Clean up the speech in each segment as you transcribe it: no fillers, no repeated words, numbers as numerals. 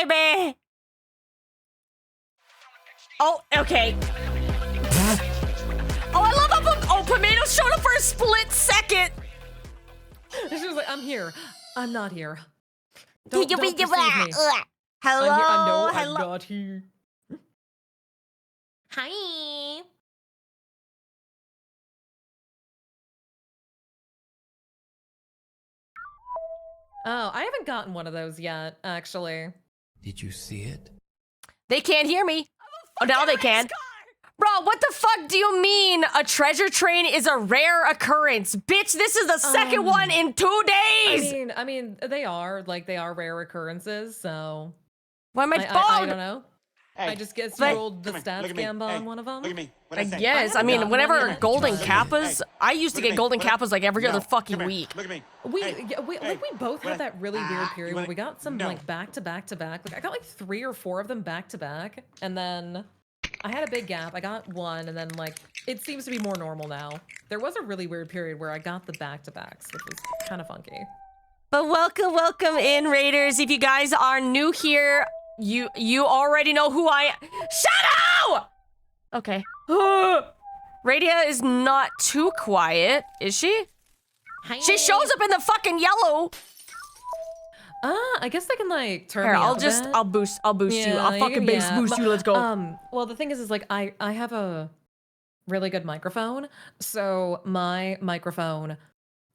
baby. Oh, okay. Oh, I love how Pomelo showed up for a split second. She was like, I'm here. I'm not here. Don't perceive me. Hello, I'm hello. not here. Hi. Oh, I haven't gotten one of those yet, actually. Did you see it? They can't hear me. Oh, now they can. Bro, what the fuck do you mean a treasure train is a rare occurrence? Bitch, this is the second one in 2 days! I mean, they are rare occurrences, so... Why my phone? I don't know. Hey, I just guess but- you rolled the stats gamba on one of them. Look at me. I guess. I mean, whenever golden kappas, I used to get golden kappas like every other fucking week. Look at me. We Hey, we both had that really weird period where we got some no. like back to back to back. Like I got like 3 or 4 of them back to back, and then I had a big gap. I got one, and then like it seems to be more normal now. There was a really weird period where I got the back to backs, which was kind of funky. But welcome in, Raiders. If you guys are new here, you already know who I am. Shadow! Okay. Radia is not too quiet, is she? Hi. She shows up in the fucking yellow. I guess they can like turn Here, me I'll up a just, bit. I'll boost you. I'll fucking can- base boost you. Let's go. Well, the thing is like I have a really good microphone, so my microphone,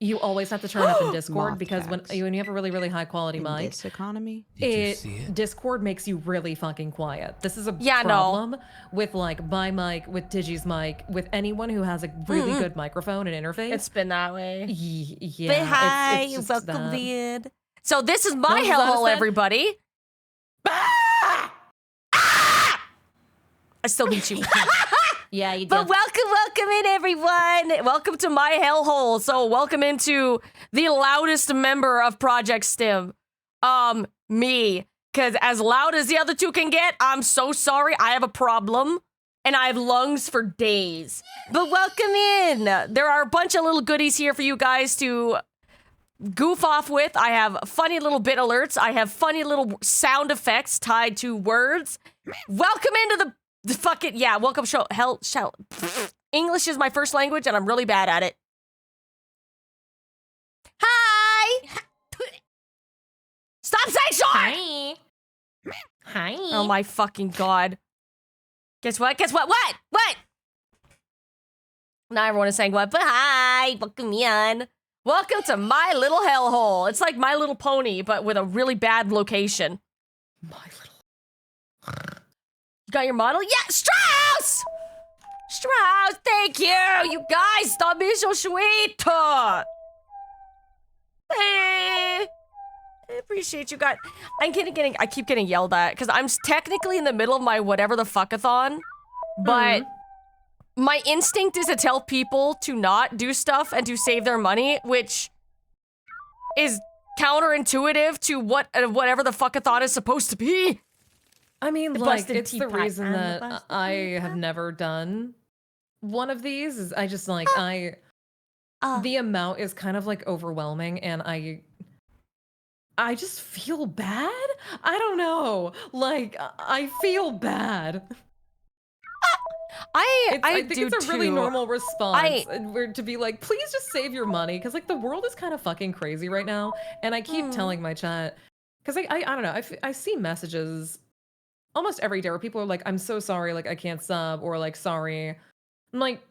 you always have to turn up in Discord Moth because when tax. you have a really high quality In mic, this economy? Did you see it? Discord makes you really fucking quiet. This is a Yeah, no. problem with like my mic, with Digi's mic, with anyone who has a really good microphone and interface. It's been that way. Yeah. But hi, it's just welcome that. in. So this is my No, is that a hellhole, set? everybody. I still beat you. Yeah, you did. But welcome in, everyone. Welcome to my hellhole. So welcome into the loudest member of Project STIM. Me. Because as loud as the other two can get, I'm so sorry. I have a problem. And I have lungs for days. But welcome in. There are a bunch of little goodies here for you guys to goof off with. I have funny little bit alerts. I have funny little sound effects tied to words. Welcome into the fucking, yeah, welcome show. English is my first language and I'm really bad at it. Hi! Stop saying short! Hi. Hi. Oh my fucking god. Guess what? What? Now everyone is saying what? But hi! Welcome in. Welcome to my little hellhole. It's like My Little Pony, but with a really bad location. My little. You got your model? Yeah, Strauss! Strauss, thank you! You guys, stop being so sweet! Hey! I appreciate you guys. I keep getting yelled at, because I'm technically in the middle of my whatever the fuckathon, but my instinct is to tell people to not do stuff and to save their money, which is counterintuitive to whatever the fuckathon is supposed to be. I mean, The like, busted it's the teapot reason and the that busted I have teapot. never done one of these. Is I just like the amount is kind of like overwhelming, and I just feel bad. I don't know. Like, I feel bad. I think do it's a really too. normal response where to be like, please just save your money, because like the world is kind of fucking crazy right now, and I keep telling my chat, because I don't know, I see messages almost every day where people are like, I'm so sorry, like I can't sub, or like sorry. I'm like,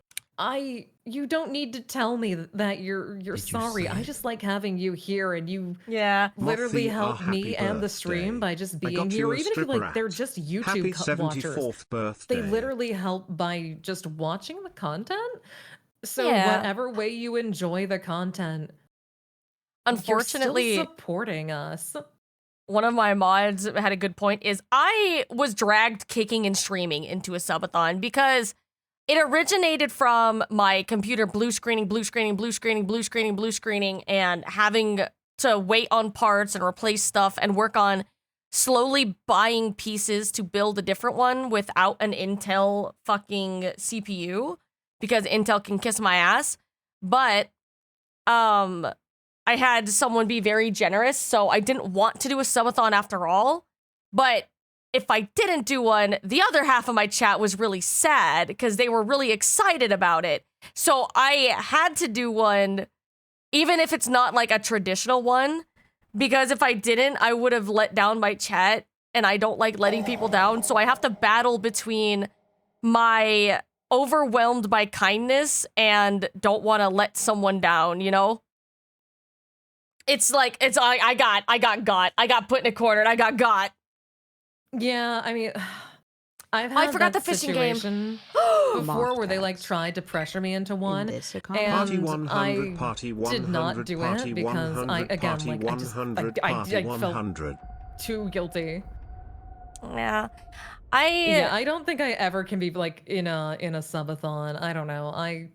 you don't need to tell me that you're Did you sorry. see I it? just like having you here, and you Yeah. literally Mothy, help happy me and the stream birthday. by just I being got here, you or a even if you stripper like they're hat. just YouTube Happy watchers. 74th birthday. They literally help by just watching the content. So Yeah. whatever way you enjoy the content, Unfortunately, you're still supporting us. one of my mods had a good point is I was dragged kicking and streaming into a subathon because it originated from my computer blue screening, and having to wait on parts and replace stuff and work on slowly buying pieces to build a different one without an Intel fucking CPU because Intel can kiss my ass. But I had someone be very generous, so I didn't want to do a subathon after all. But if I didn't do one, the other half of my chat was really sad because they were really excited about it. So I had to do one, even if it's not like a traditional one, because if I didn't, I would have let down my chat, and I don't like letting people down. So I have to battle between my overwhelmed by kindness and don't want to let someone down, you know? It's like, I got put in a corner and I got. Yeah, I mean, I've had I forgot that the fishing game. situation before where they like tried to pressure me into one, this and economy. Party 100, I party did not 100, do party it because 100, I again party like 100, I party felt 100. too guilty. Yeah. Yeah, I don't think I ever can be like in a subathon. I don't know. I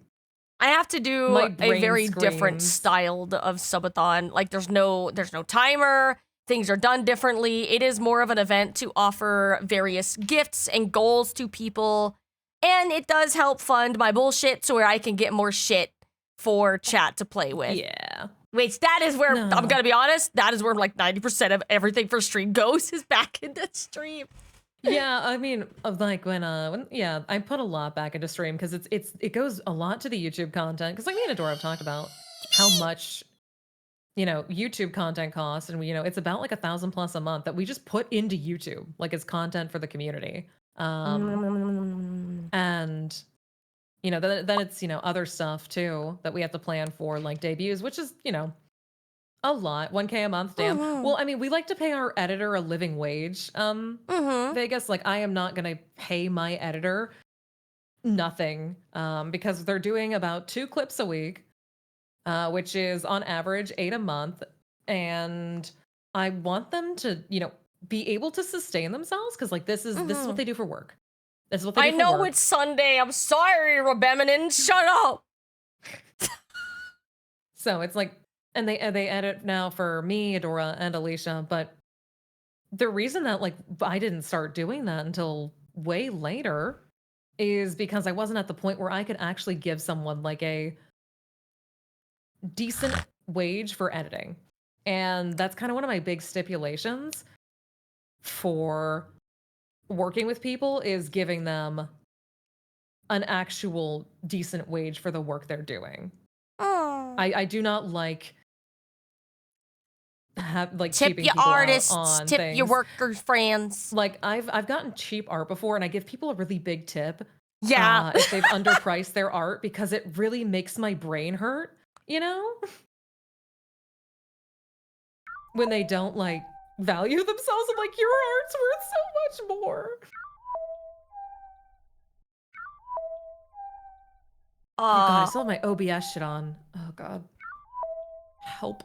have to do My a brain very different screams. style of subathon. Like there's no timer. Things are done differently. It is more of an event to offer various gifts and goals to people. And it does help fund my bullshit so where I can get more shit for chat to play with. yeah. Which that is where, No. I'm gonna be honest, that is where like 90% of everything for stream goes is back into stream. Yeah, I mean, like when yeah, I put a lot back into stream because it goes a lot to the YouTube content because like me and Adora have talked about how much YouTube content costs, and it's about like $1,000+ a month that we just put into YouTube like as content for the community. And then it's other stuff too that we have to plan for like debuts, which is a lot. 1K a month, damn. Well, I mean, we like to pay our editor a living wage. Vegas, like I am not gonna pay my editor nothing because they're doing about 2 clips a week, which is on average 8 a month, and I want them to be able to sustain themselves because like this is what they do for work. This is what they do I for know work. it's Sunday. I'm sorry, Rebeminin. Shut up. So it's like, and they edit now for me, Adora, and Alicia, but the reason that like I didn't start doing that until way later is because I wasn't at the point where I could actually give someone like a decent wage for editing. And that's kind of one of my big stipulations for working with people is giving them an actual decent wage for the work they're doing. I do not like Tip cheaping your people out artists, on tip things. your workers, friends. Like I've gotten cheap art before, and I give people a really big tip. Yeah. If they've underpriced their art because it really makes my brain hurt, when they don't like value themselves. I'm like, your art's worth so much more. Oh god, I still have my OBS shit on. Oh god. Help.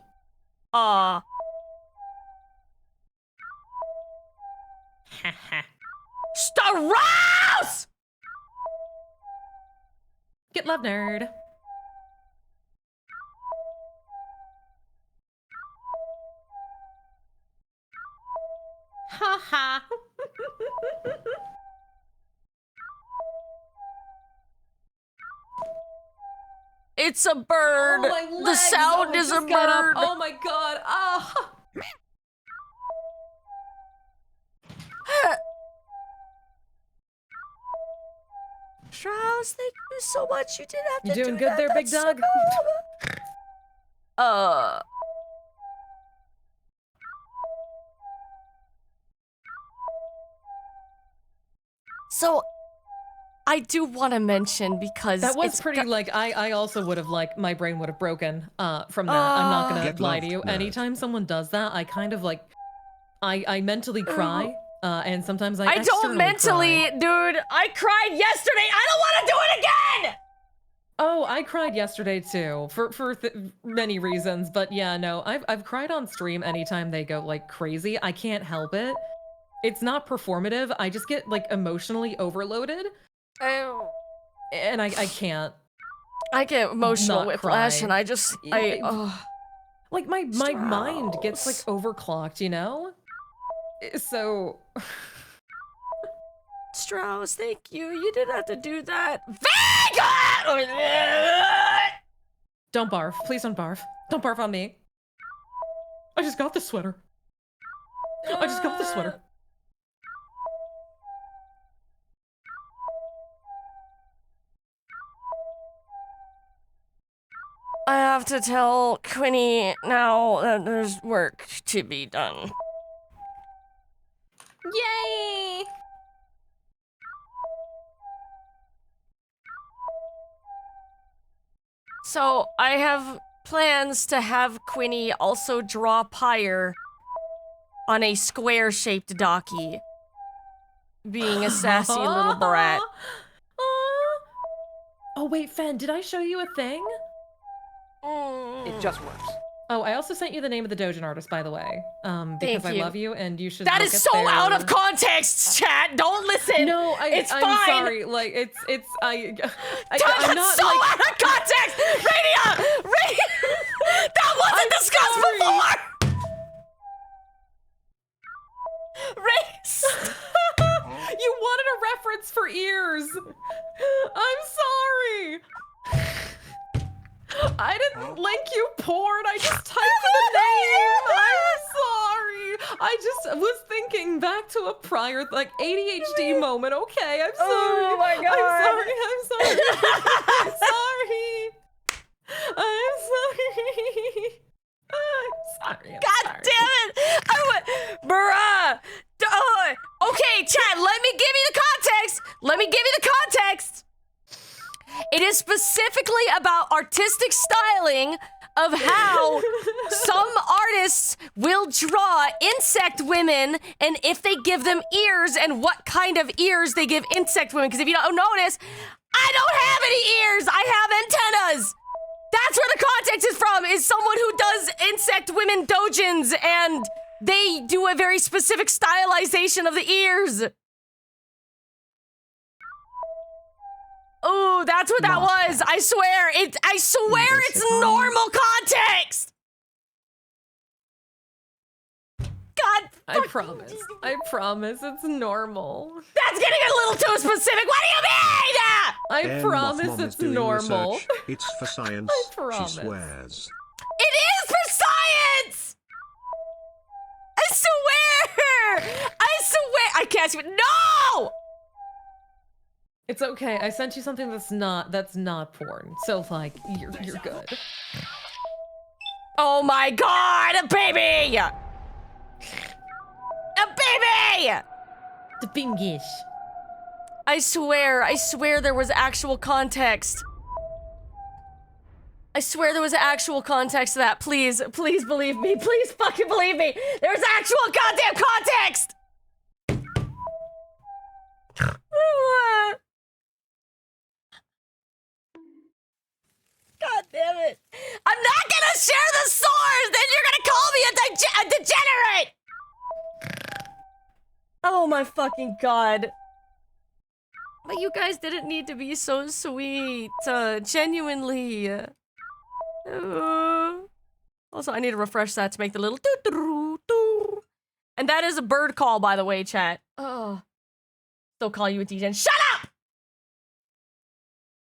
Staros! Get love, nerd. Ha ha. It's a bird. Oh, my The legs. sound I is a just got up. bird. Oh my god. Ah. Strauss, thank you so much. You didn't have to You doing do good that. there, big That's so dog? good. So, I do want to mention because That was it's pretty like I also would have like my brain would have broken from that. I'm not gonna Get lie to loved, you. nerd. Anytime someone does that, I kind of like I mentally cry. And sometimes I I don't externally mentally, cry. dude. I cried yesterday. I don't want to do it again. Oh, I cried yesterday too for many reasons, but yeah, no, I've cried on stream anytime they go like crazy. I can't help it. It's not performative. I just get like emotionally overloaded, Oh. and I can't. I get emotional Not whiplash, cry. and I just Like my mind gets like Strauss. overclocked. So Strauss, thank you. You didn't have to do that. Vega! don't barf. Please don't barf. Don't barf on me. I just got this sweater. I just got this sweater. have to tell Quinny now that there's work to be done. Yay! So, I have plans to have Quinny also draw Pyre on a square-shaped docky, being a sassy little brat. Oh wait, Fen, did I show you a thing? It just works. Oh, I also sent you the name of the Dojin artist, by the way, because Thank I you. love you, and you should. That look is at so their... out of context, chat. Don't listen. No, it's I'm fine. sorry. Like it's I'm That's not so like. out of context. Radio, that wasn't discussed before. Race. You wanted a reference for ears. I'm sorry. I didn't link you porn. I just typed the name. I'm sorry. I just was thinking back to a prior like ADHD moment. Okay, I'm sorry. Oh my God. I'm sorry. I'm sorry. I'm sorry. I'm sorry. God damn it! Bruh! Okay, chat, let me give you the context! Let me give you the context! It is specifically about artistic styling of how some artists will draw insect women and if they give them ears and what kind of ears they give insect women. Because if you don't notice, I don't have any ears! I have antennas! That's where the context is from, is someone who does insect women dojins, and they do a very specific stylization of the ears. Oh, that's what that was. I swear, it's normal context. God. I promise it's normal. That's getting a little too specific. What do you mean? I promise it's normal. It's for science, I promise. she swears. It is for science! I swear! I can't even. No! It's okay. I sent you something that's not porn. So like you're good. Oh my God, a baby! A baby! The bingish. I swear there was actual context. I swear there was actual context to that. Please believe me. Please fucking believe me. There's actual goddamn context! God damn it. I'm not gonna share the source! Then you're gonna call me a degenerate! Oh my fucking God. But you guys didn't need to be so sweet. Genuinely. Also, I need to refresh that to make the little doo-doo-doo-doo. And that is a bird call, by the way, chat. Oh. Still call you a DJ. Shut up!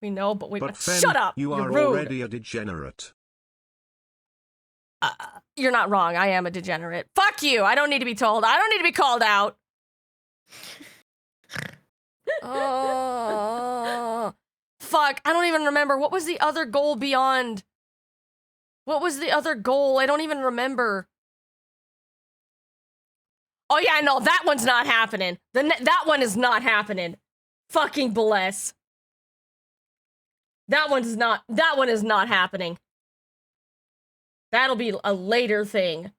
We know, but But Fen, shut up! You You're are rude. already a degenerate. You're not wrong. I am a degenerate. Fuck you! I don't need to be told. I don't need to be called out. Oh. Fuck, I don't even remember. What was the other goal beyond? What was the other goal? I don't even remember. Oh yeah, no, that one's not happening. That one is not happening. Fucking bless. That one is not happening. That'll be a later thing.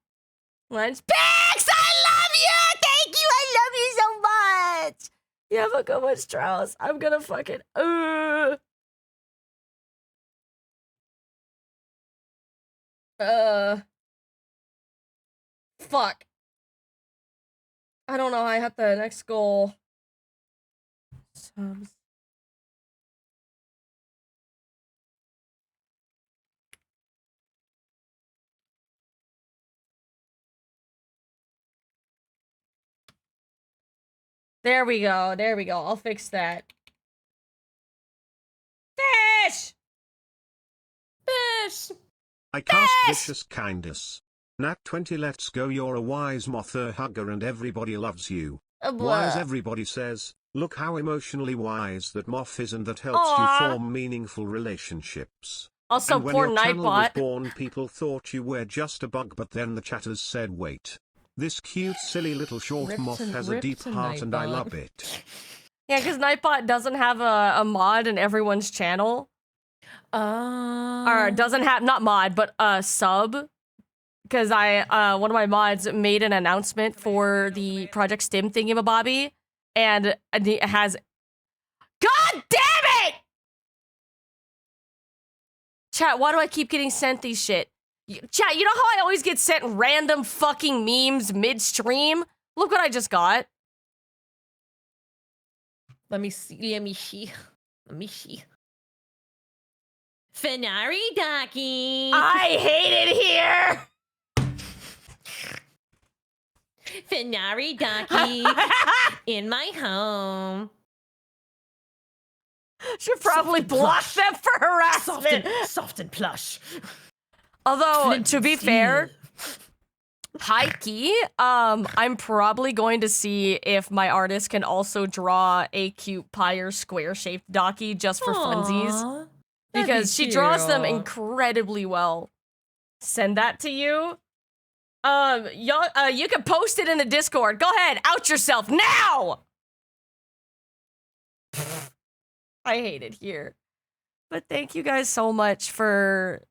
Once Pix, I love you! Thank you, I love you so much! You have a good one, Strauss. I'm gonna fucking fuck. I don't know. I have the next goal. Subs. There we go. There we go. I'll fix that. Fish! Fish! I cast Fish! vicious kindness. Nat 20 let's go, you're a wise mother hugger and everybody loves you. Wise everybody says, look how emotionally wise that Moth is and that helps Aw. you form meaningful relationships. Also, And when poor your channel was Nightbot. born, people thought you were just a bug, but then the chatters said, wait. This cute, silly little short moth has a deep heart and I love it. Yeah, because Nightbot doesn't have a mod in everyone's channel. Or doesn't have, not mod, but a sub. Because one of my mods made an announcement for the Project STIM thingamabobby, and it has, God damn it! Chat, why do I keep getting sent these shit? Chat, you know how I always get sent random fucking memes midstream? Look what I just got. Let me see. Let me see. Let me see. Fenari Daki. I hate it here. Fenari Daki in my home. Should probably block them for harassment. Soft and plush. Although, Flint to be and fair, high key, I'm probably going to see if my artist can also draw a cute pyre square-shaped Docky just for funsies. Aw, that'd Because be she draws them cute. incredibly well. Send that to you. Y'all, you can post it in the Discord. Go ahead, out yourself now! I hate it here. But thank you guys so much for,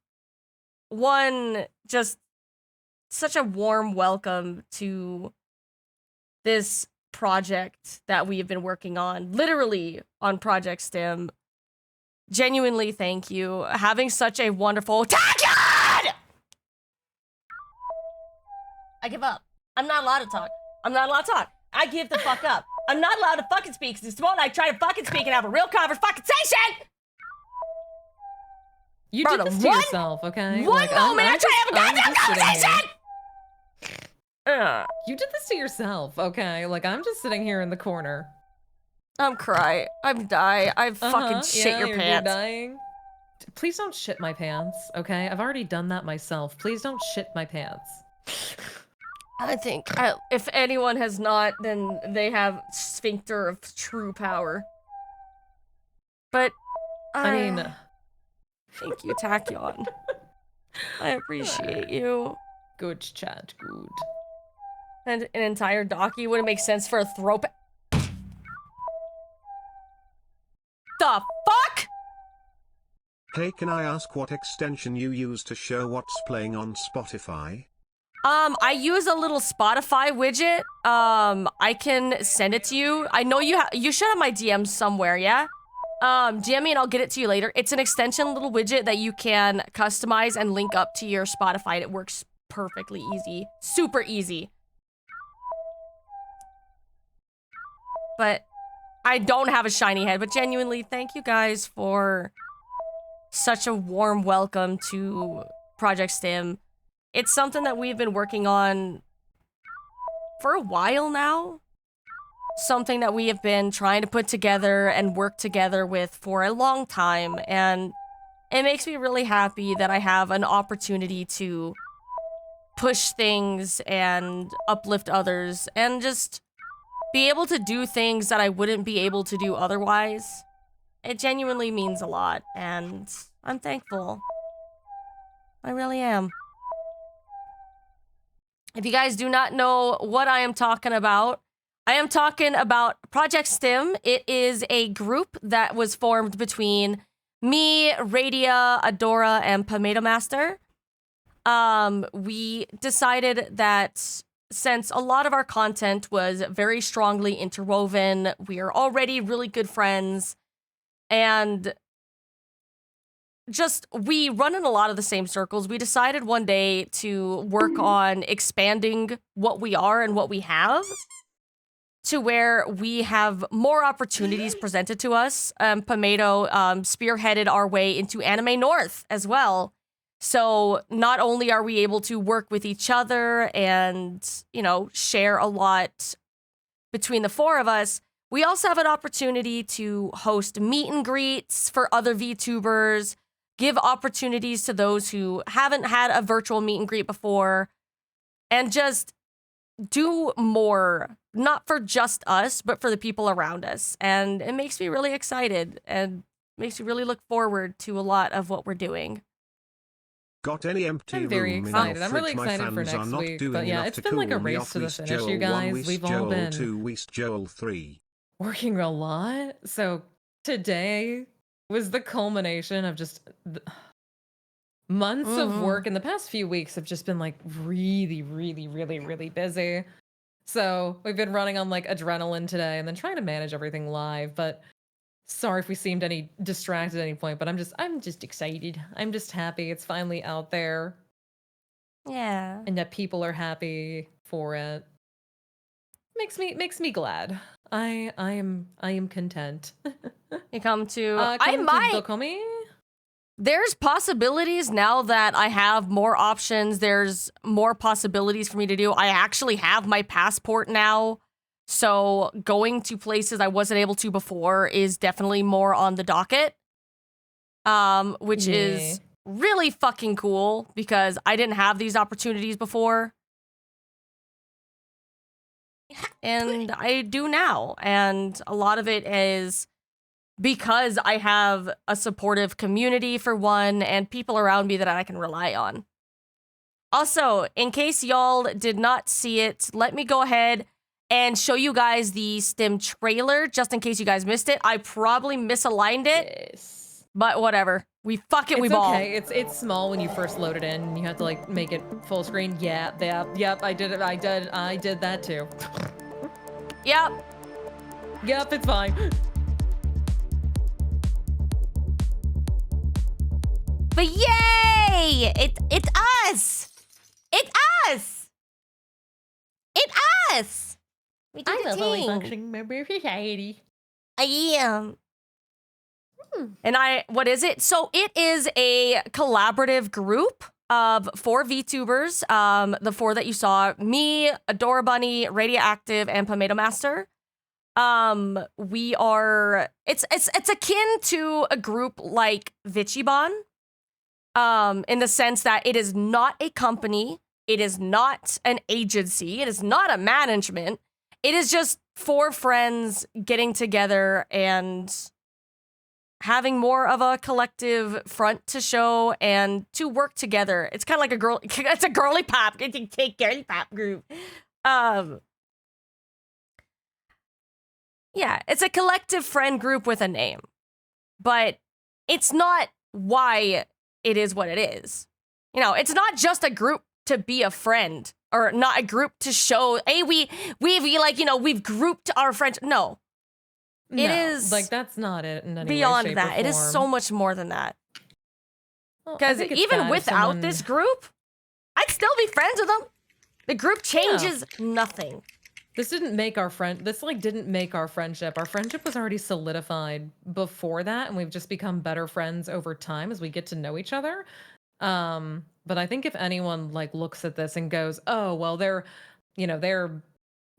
one, just such a warm welcome to this project that we have been working on, literally on Project STIM. Genuinely, thank you. Having such a wonderful TACON! I give up. I'm not allowed to talk. I'm not allowed to talk. I give the fuck up. I'm not allowed to fucking speak, because this morning I tried to fucking speak and have a real conversation! You Bro, did this to one- yourself, okay? One Like, moment I try to have a goddamn just sitting here. conversation! You did this to yourself, okay? Like, I'm just sitting here in the corner. I'm crying. I'm dying. I fucking shit yeah, your you're pants. dying. Please don't shit my pants, okay? I've already done that myself. Please don't shit my pants. I think if anyone has not, then they have sphincter of true power. But I mean, thank you, Tachyon. I appreciate you. good chat, good. And an entire docky wouldn't make sense for a throw. The fuck? Hey, can I ask what extension you use to show what's playing on Spotify? I use a little Spotify widget. I can send it to you. I know you should have my DMs somewhere, yeah? DM me and I'll get it to you later. It's an extension little widget that you can customize and link up to your Spotify, and it works perfectly easy. Super easy. But I don't have a shiny head, but genuinely, thank you guys for such a warm welcome to Project STIM. It's something that we've been working on for a while now. Something that we have been trying to put together and work together with for a long time. And it makes me really happy that I have an opportunity to push things and uplift others and just be able to do things that I wouldn't be able to do otherwise. It genuinely means a lot, and I'm thankful. I really am. If you guys do not know what I am talking about, I am talking about Project STIM. It is a group that was formed between me, Radia, Adora, and Pomato Master. We decided that since a lot of our content was very strongly interwoven, we are already really good friends, and just we run in a lot of the same circles. We decided one day to work on expanding what we are and what we have to where we have more opportunities presented to us. Pomato spearheaded our way into Anime North as well. So not only are we able to work with each other and, you know, share a lot between the four of us, we also have an opportunity to host meet and greets for other VTubers, give opportunities to those who haven't had a virtual meet and greet before, and just do more, not for just us, but for the people around us. And it makes me really excited. And makes you really look forward to a lot of what we're doing. Got any empty I'm very room excited. in your I'm really fridge? My excited for fans are next not week. doing But yeah, enough it's to been like a cool me race off. to the Weist finish, you Joel 1, guys. Weist We've all Joel been 2, Weist Joel 3. working a lot. So today was the culmination of just months of work, and the past few weeks have just been like really, really, really, really busy. So we've been running on like adrenaline today and then trying to manage everything live. But sorry if we seemed any distracted at any point, but I'm just excited. I'm just happy it's finally out there Yeah. and that people are happy for it. Makes me glad. I am content. You come to I Come to might Dokomi? There's possibilities now that I have more options. There's more possibilities for me to do. I actually have my passport now. So going to places I wasn't able to before is definitely more on the docket. Which is really fucking cool because I didn't have these opportunities before. And I do now. And a lot of it is because I have a supportive community, for one, and people around me that I can rely on. Also, in case y'all did not see it, let me go ahead and show you guys the STIM trailer, just in case you guys missed it. I probably misaligned it, but whatever. We ball. Okay. It's small when you first load it in, and you have to like make it full screen. Yep, I did it. I did that too. Yep, it's fine. But yay! It's us! It's us! It's us! We did I'm a a fully thing. functioning member of society. I am. And what is it? So it is a collaborative group of 4 VTubers. The 4 that you saw, me, Adora Bunny, Radioactive, and Pomato Master. We are, it's akin to a group like Vichibon. In the sense that it is not a company, it is not an agency, it is not a management. It is just 4 friends getting together and having more of a collective front to show and to work together. It's kind of like it's a girly pop. It's a girly pop group. Yeah, it's a collective friend group with a name, but it's not why it is what it is. You know, it's not just a group to be a friend, or not a group to show, hey, we've like, you know, we've grouped our friends. No. It is like, that's not it in any beyond way, shape, that. or It is form. so much more than that. Well, I Because think it's even bad if without someone- this group, I'd still be friends with them. The group changes nothing. This didn't make our friend. This like didn't make our friendship. Our friendship was already solidified before that, and we've just become better friends over time as we get to know each other. But I think if anyone like looks at this and goes, "Oh, well, they're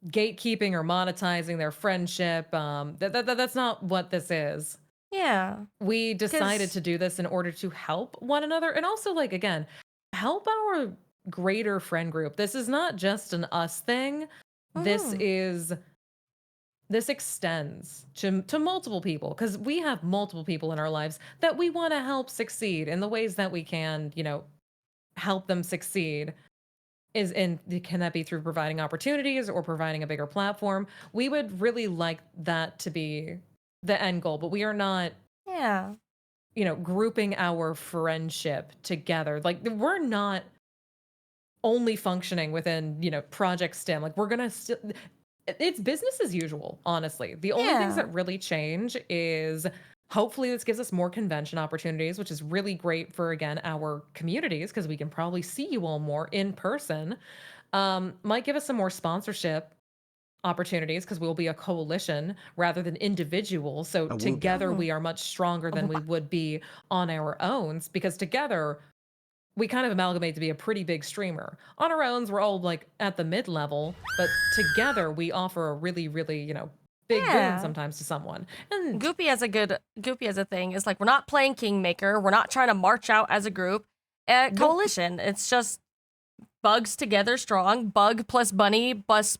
gatekeeping or monetizing their friendship," that's not what this is. Yeah. We decided to do this in order to help one another, and also like again, help our greater friend group. This is not just an us thing. This extends to multiple people, because we have multiple people in our lives that we want to help succeed in the ways that we can, help them succeed. Can that be through providing opportunities or providing a bigger platform? We would really like that to be the end goal, but we are not grouping our friendship together. Like, we're not only functioning within, Project STIM. Like, we're gonna still, it's business as usual, honestly. The only things that really change is hopefully this gives us more convention opportunities, which is really great for, again, our communities, because we can probably see you all more in person. Might give us some more sponsorship opportunities, because we'll be a coalition rather than individuals. So together we are much stronger than we would be on our own, because together we kind of amalgamate to be a pretty big streamer. On our own, we're all like at the mid-level, but together we offer a really, really, big boon sometimes to someone. And Goopy as a thing is like, we're not playing Kingmaker. We're not trying to march out as a group. Coalition. It's just bugs together strong. Bug plus bunny plus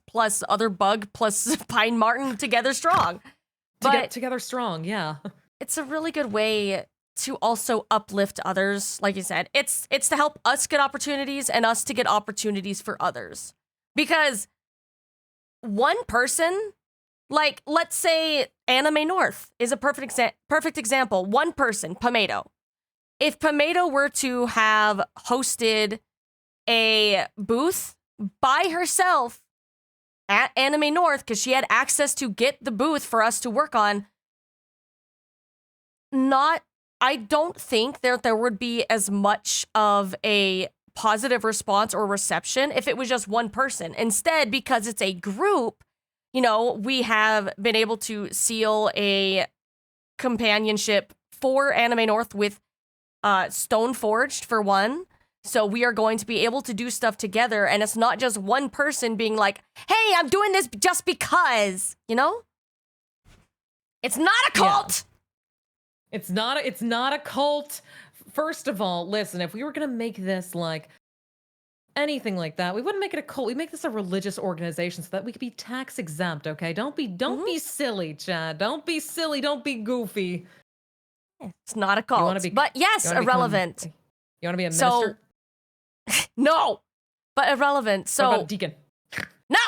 other bug plus Pine Martin together strong. together strong, yeah. it's a really good way to also uplift others. Like you said, it's to help us get opportunities and us to get opportunities for others. Because one person, like let's say Anime North is a perfect example. One person, Pomato. If Pomato were to have hosted a booth by herself at Anime North, because she had access to get the booth for us to work on, I don't think that there would be as much of a positive response or reception if it was just one person. Instead, because it's a group, you know, we have been able to seal a companionship for Anime North with Stoneforged for one. So we are going to be able to do stuff together, and it's not just one person being like, hey, I'm doing this just because, you know? It's not a cult! Yeah. It's not a cult. First of all, listen, if we were gonna make this like anything like that, we wouldn't make it a cult. We make this a religious organization so that we could be tax exempt, okay? Don't be silly, Chad. Don't be silly, don't be goofy. It's not a cult. But yes, irrelevant. You want to be a minister? No, but irrelevant. So, what about deacon? No,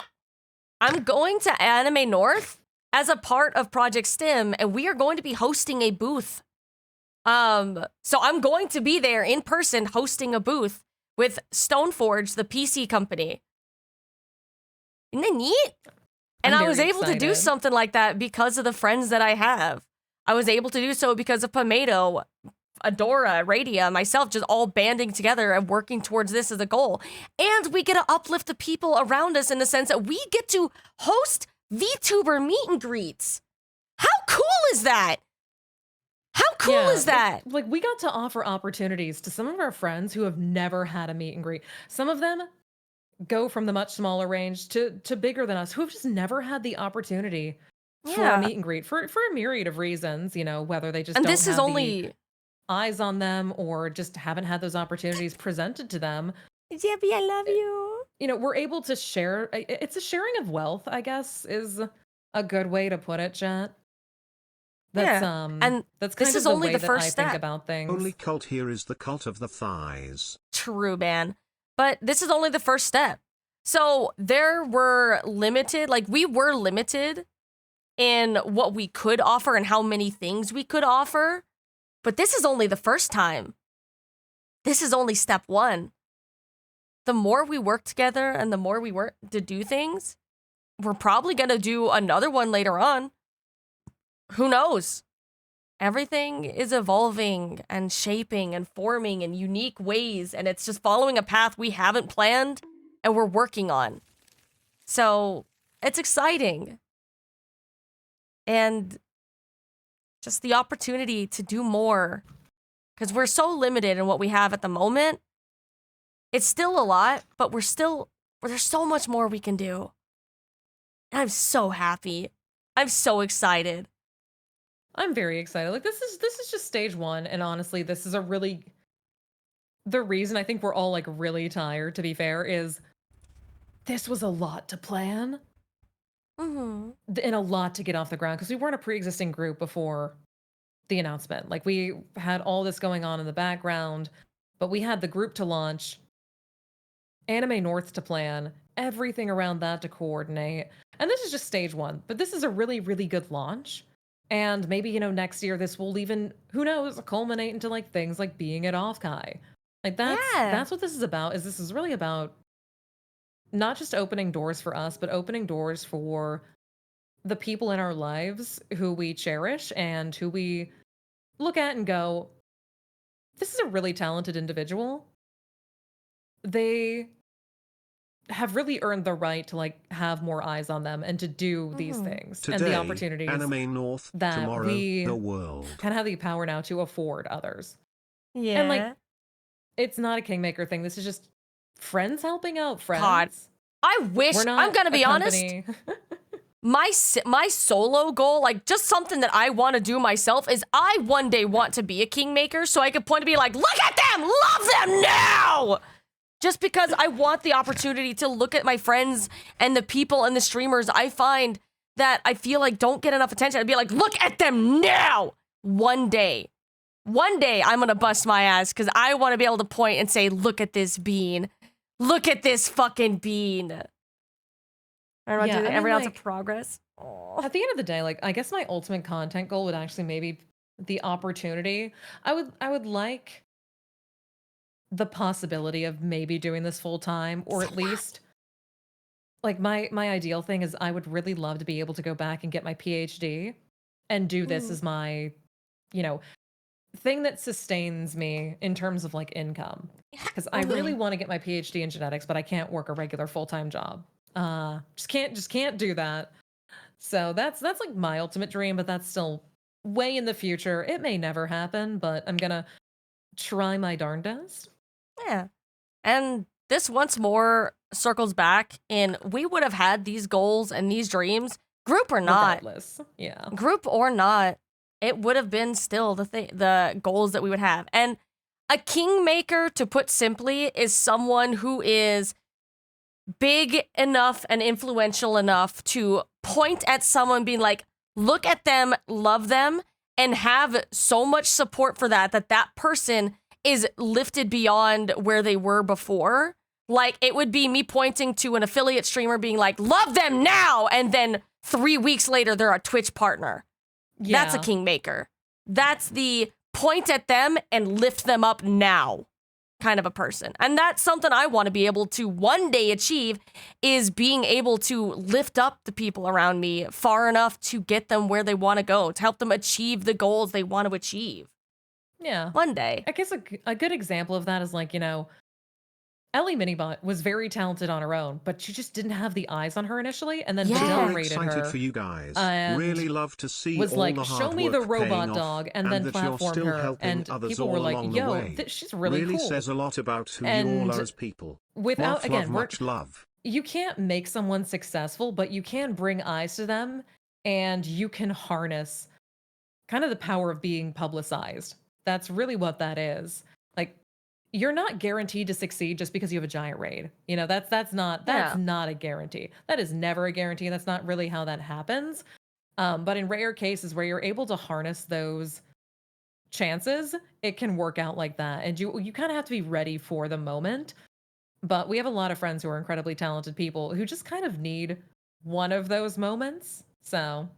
I'm going to Anime North as a part of Project STIM, and we are going to be hosting a booth. So I'm going to be there in person hosting a booth with Stoneforge, the PC company. Isn't that neat? And I was able to do something like that because of the friends that I have. I was able to do so because of Pomato, Adora, Radia, myself, just all banding together and working towards this as a goal. And we get to uplift the people around us in the sense that we get to host VTuber meet and greets. How cool is that? How cool is that? Like, we got to offer opportunities to some of our friends who have never had a meet and greet. Some of them go from the much smaller range to bigger than us, who have just never had the opportunity for a meet and greet for a myriad of reasons, you know, whether they just don't have the eyes on them or just haven't had those opportunities presented to them. Debbie, I love you. You know, we're able to share. It's a sharing of wealth, I guess, is a good way to put it, chat. That's and that's kind this of is the only way the that first I step. think about things. Only cult here is the cult of the thighs. True, man. But this is only the first step. So there were limited, like we were limited in what we could offer and how many things we could offer. But this is only the first time. This is only step one. The more we work together and the more we work to do things, we're probably going to do another one later on. Who knows? Everything is evolving and shaping and forming in unique ways, and it's just following a path we haven't planned and we're working on. So it's exciting. And just the opportunity to do more, because we're so limited in what we have at the moment. It's still a lot, but there's so much more we can do. And I'm so happy. I'm so excited. I'm very excited. Like this is just stage one, and honestly, this is the reason I think we're all like really tired, to be fair, is this was a lot to plan. And a lot to get off the ground, because we weren't a pre-existing group before the announcement. Like, we had all this going on in the background, but we had the group to launch, Anime North to plan, everything around that to coordinate. And this is just stage one, but this is a really, really good launch. And maybe, you know, next year this will even, who knows, culminate into like things like being at Offkai. Like that's what this is about. This is really about not just opening doors for us, but opening doors for the people in our lives who we cherish and who we look at and go, this is a really talented individual. They have really earned the right to like have more eyes on them and to do these things. Today, and the opportunities Anime North, that tomorrow, we the world. can have the power now to afford others. Yeah. And like, it's not a Kingmaker thing. This is just friends helping out friends. God, I wish, I'm gonna be honest, my solo goal, like just something that I want to do myself, is I one day want to be a Kingmaker so I could point to be like, look at them, love them now! Just because I want the opportunity to look at my friends and the people and the streamers I find that I feel like don't get enough attention. I'd be like, look at them now! one day I'm gonna bust my ass because I want to be able to point and say, look at this bean. Look at this fucking bean. I don't know, every ounce of progress. Oh. At the end of the day, like, I guess my ultimate content goal would actually maybe the opportunity. I would like the possibility of maybe doing this full time, or at least like my ideal thing is I would really love to be able to go back and get my PhD and do this as my, you know, thing that sustains me in terms of like income. Because I really want to get my PhD in genetics, but I can't work a regular full-time job. Just can't do that. So that's like my ultimate dream, but that's still way in the future. It may never happen, but I'm gonna try my darndest. Yeah. And this once more circles back in we would have had these goals and these dreams, group or not. Regardless. Yeah. Group or not, it would have been still the goals that we would have. And a kingmaker, to put simply, is someone who is big enough and influential enough to point at someone being like, look at them, love them, and have so much support for that person is lifted beyond where they were before. Like, it would be me pointing to an affiliate streamer being like, love them now, and then 3 weeks later, they're a Twitch partner. Yeah. That's a kingmaker. That's the point at them and lift them up now kind of a person. And that's something I want to be able to one day achieve, is being able to lift up the people around me far enough to get them where they want to go, to help them achieve the goals they want to achieve. Yeah. One day. I guess a good example of that is like, you know, Ellie Minibot was very talented on her own, but she just didn't have the eyes on her initially, and then Videl rated her. Excited for you guys. Really love to see was all like, the hard show me the work robot paying dog, off, and then that you're platform still her, helping and others people all were like, along yo, the way. she's really cool. Says a lot about who And you all are as people. Without, again, much love. You can't make someone successful, but you can bring eyes to them, and you can harness kind of the power of being publicized. That's really what that is. Like, you're not guaranteed to succeed just because you have a giant raid. You know, that's not a guarantee. That is never a guarantee. That's not really how that happens. But in rare cases where you're able to harness those chances, it can work out like that. And you kind of have to be ready for the moment. But we have a lot of friends who are incredibly talented people who just kind of need one of those moments. So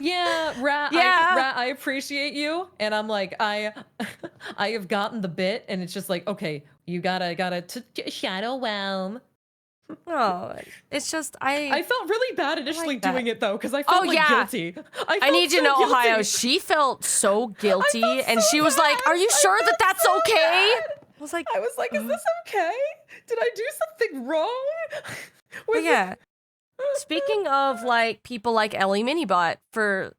yeah, Rat, I appreciate you. And I'm like, I have gotten the bit, and it's just like, okay, you gotta shadow realm. Oh, it's just I felt really bad initially like doing it though, because I felt guilty. I need you to know, guilty. Ohio, she felt so guilty, and so she was bad. like, "Are you sure that that's so okay?" Bad. I was like, "Is this okay? Did I do something wrong?" But yeah. Speaking of like people like Ellie Minibot, for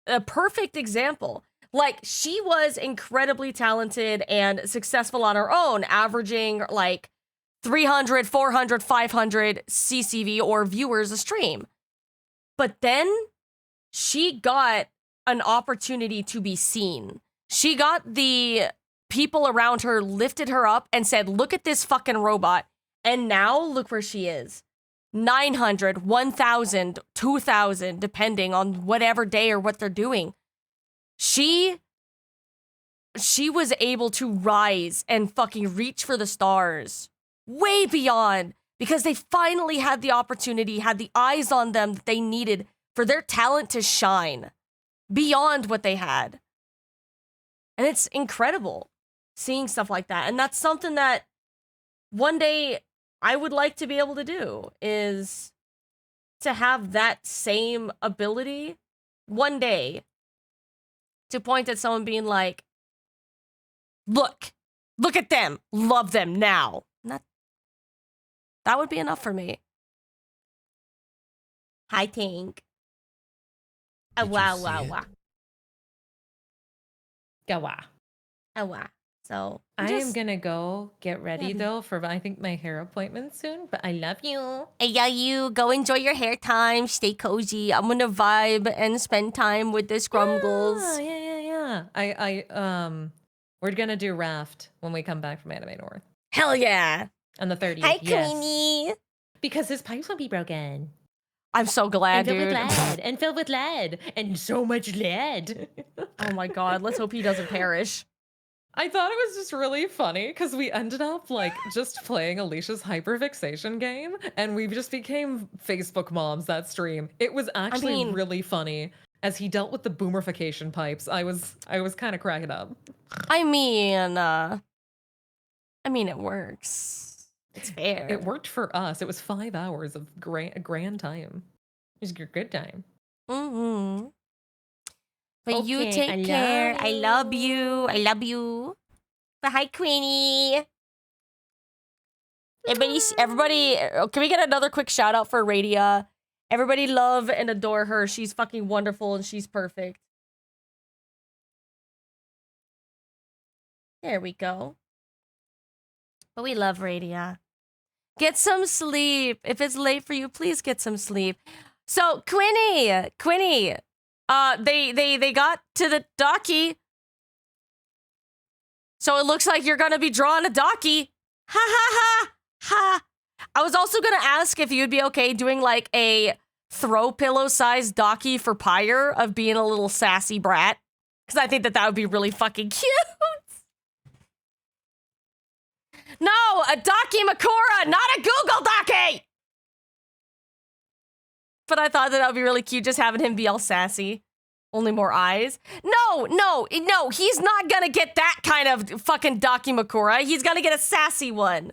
a perfect example, like she was incredibly talented and successful on her own, averaging like 300, 400, 500 CCV or viewers a stream. But then she got an opportunity to be seen. She got the people around her lifted her up and said, look at this fucking robot. And now look where she is. 900, 1,000, 2,000, depending on whatever day or what they're doing. She was able to rise and fucking reach for the stars way beyond, because they finally had the opportunity, had the eyes on them that they needed for their talent to shine beyond what they had. And it's incredible seeing stuff like that. And that's something that one day I would like to be able to do, is to have that same ability one day to point at someone being like, look at them, love them now. That would be enough for me. Hi, Tink. Wow. Go wow. Wow. So I am gonna go get ready though for I think my hair appointment soon. But I love you. Yeah, you go enjoy your hair time. Stay cozy. I'm gonna vibe and spend time with the Scrumgles. Yeah. We're gonna do Raft when we come back from Anime North. Hell yeah. On the 30th. Hi, yes. Queenie. Because his pipes won't be broken. I'm so glad, dude. And filled with lead. And so much lead. Oh my god, let's hope he doesn't perish. I thought it was just really funny because we ended up like just playing Alicia's hyperfixation game and we just became Facebook moms that stream. It was actually really funny as he dealt with the boomerification pipes. I was kind of cracking up. I mean, it works. It's fair. It worked for us. It was 5 hours of grand time. It was a good time. Mm-hmm. But Okay, you take care. I love you. I love you. But hi, Queenie. Everybody, can we get another quick shout out for Radia? Everybody love and adore her. She's fucking wonderful and she's perfect. There we go. But we love Radia. Get some sleep. If it's late for you, please get some sleep. So, Quinny, they got to the docky. So it looks like you're gonna be drawing a docky. Ha ha ha ha. I was also gonna ask if you'd be okay doing like a throw pillow sized docky for Pyre of being a little sassy brat. Because I think that would be really fucking cute. No, a Docky Makura, not a Google Docky! But I thought that would be really cute, just having him be all sassy. Only more eyes. No, he's not gonna get that kind of fucking Docky Makura. He's gonna get a sassy one.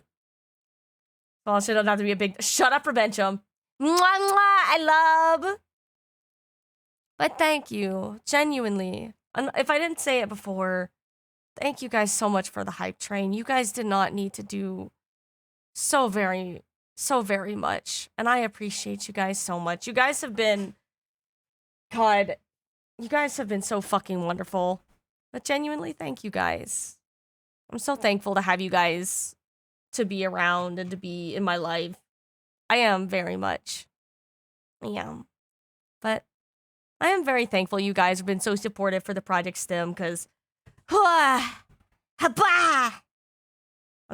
Well, she don't have to be a big... Shut up, Rebenchum. Mwah, mwah, I love. But thank you, genuinely. And if I didn't say it before... Thank you guys so much for the hype train. You guys did not need to do so very much. And I appreciate you guys so much. You guys have been... God, you guys have been so fucking wonderful. But genuinely, thank you guys. I'm so thankful to have you guys to be around and to be in my life. I am very much. I am. But I am very thankful you guys have been so supportive for the Project STIM, because... I'm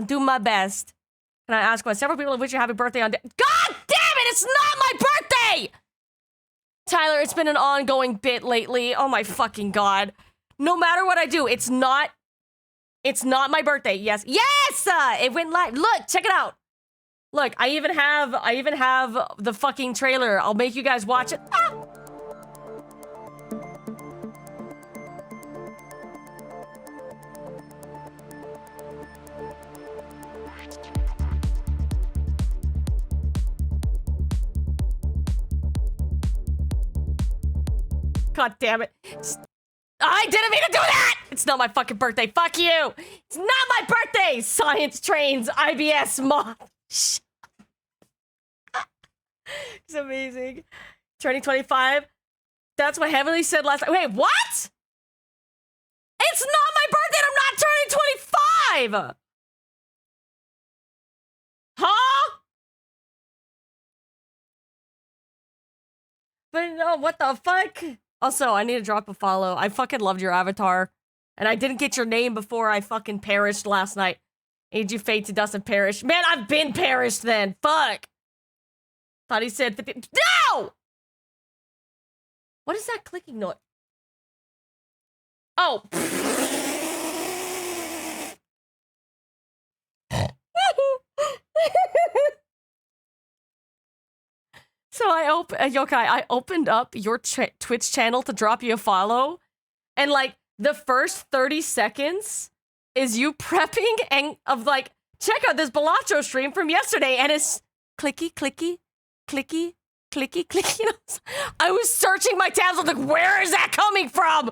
doing my best. Can I ask why several people have wished you happy birthday on... God damn it! It's not my birthday! Tyler, it's been an ongoing bit lately. Oh my fucking god. No matter what I do, it's not my birthday. Yes. Yes! It went live. Look, check it out. Look, I even have the fucking trailer. I'll make you guys watch it. Ah! God damn it. I didn't mean to do that! It's not my fucking birthday. Fuck you! It's not my birthday! Science trains, IBS moth. It's amazing. Turning 25. That's what Heavenly said last night. Wait, what? It's not my birthday and I'm not turning 25! Huh? But no, what the fuck? Also, I need to drop a follow. I fucking loved your avatar. And I didn't get your name before I fucking perished last night. Age you fade to dust and perish. Man, I've been perished then. Fuck. Thought he said 50. No! What is that clicking noise? Oh. So Yokai, I opened up your Twitch channel to drop you a follow, and like the first 30 seconds is you prepping and of like, check out this Balacho stream from yesterday, and it's clicky, clicky, clicky, clicky, clicky. You know, I was searching my tabs. I was like, where is that coming from?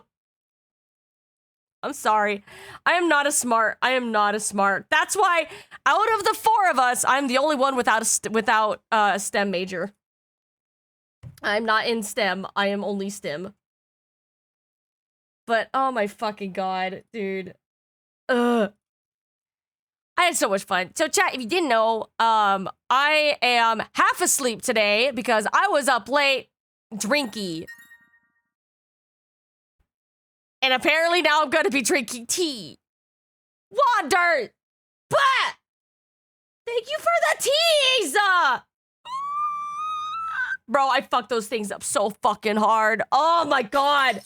I'm sorry. I am not as smart. That's why out of the four of us, I'm the only one without a STEM major. I'm not in STEM. I am only STEM. But oh my fucking god, dude. Ugh. I had so much fun. So chat, if you didn't know, I am half asleep today because I was up late drinky. And apparently now I'm gonna be drinking tea. Water! But thank you for the teas! Bro, I fucked those things up so fucking hard. Oh my god.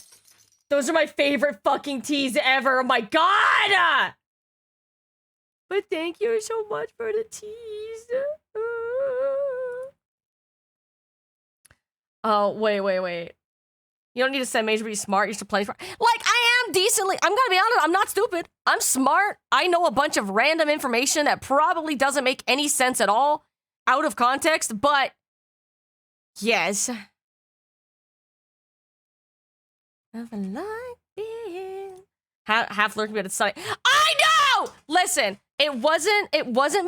Those are my favorite fucking teas ever. Oh my god! But thank you so much for the teas. Oh, wait. You don't need to send major to be smart. You should play smart. Like, I am decently. I'm gonna be honest. I'm not stupid. I'm smart. I know a bunch of random information that probably doesn't make any sense at all out of context, but yes. Nothing like being half lurking at the side. I know! Listen, it wasn't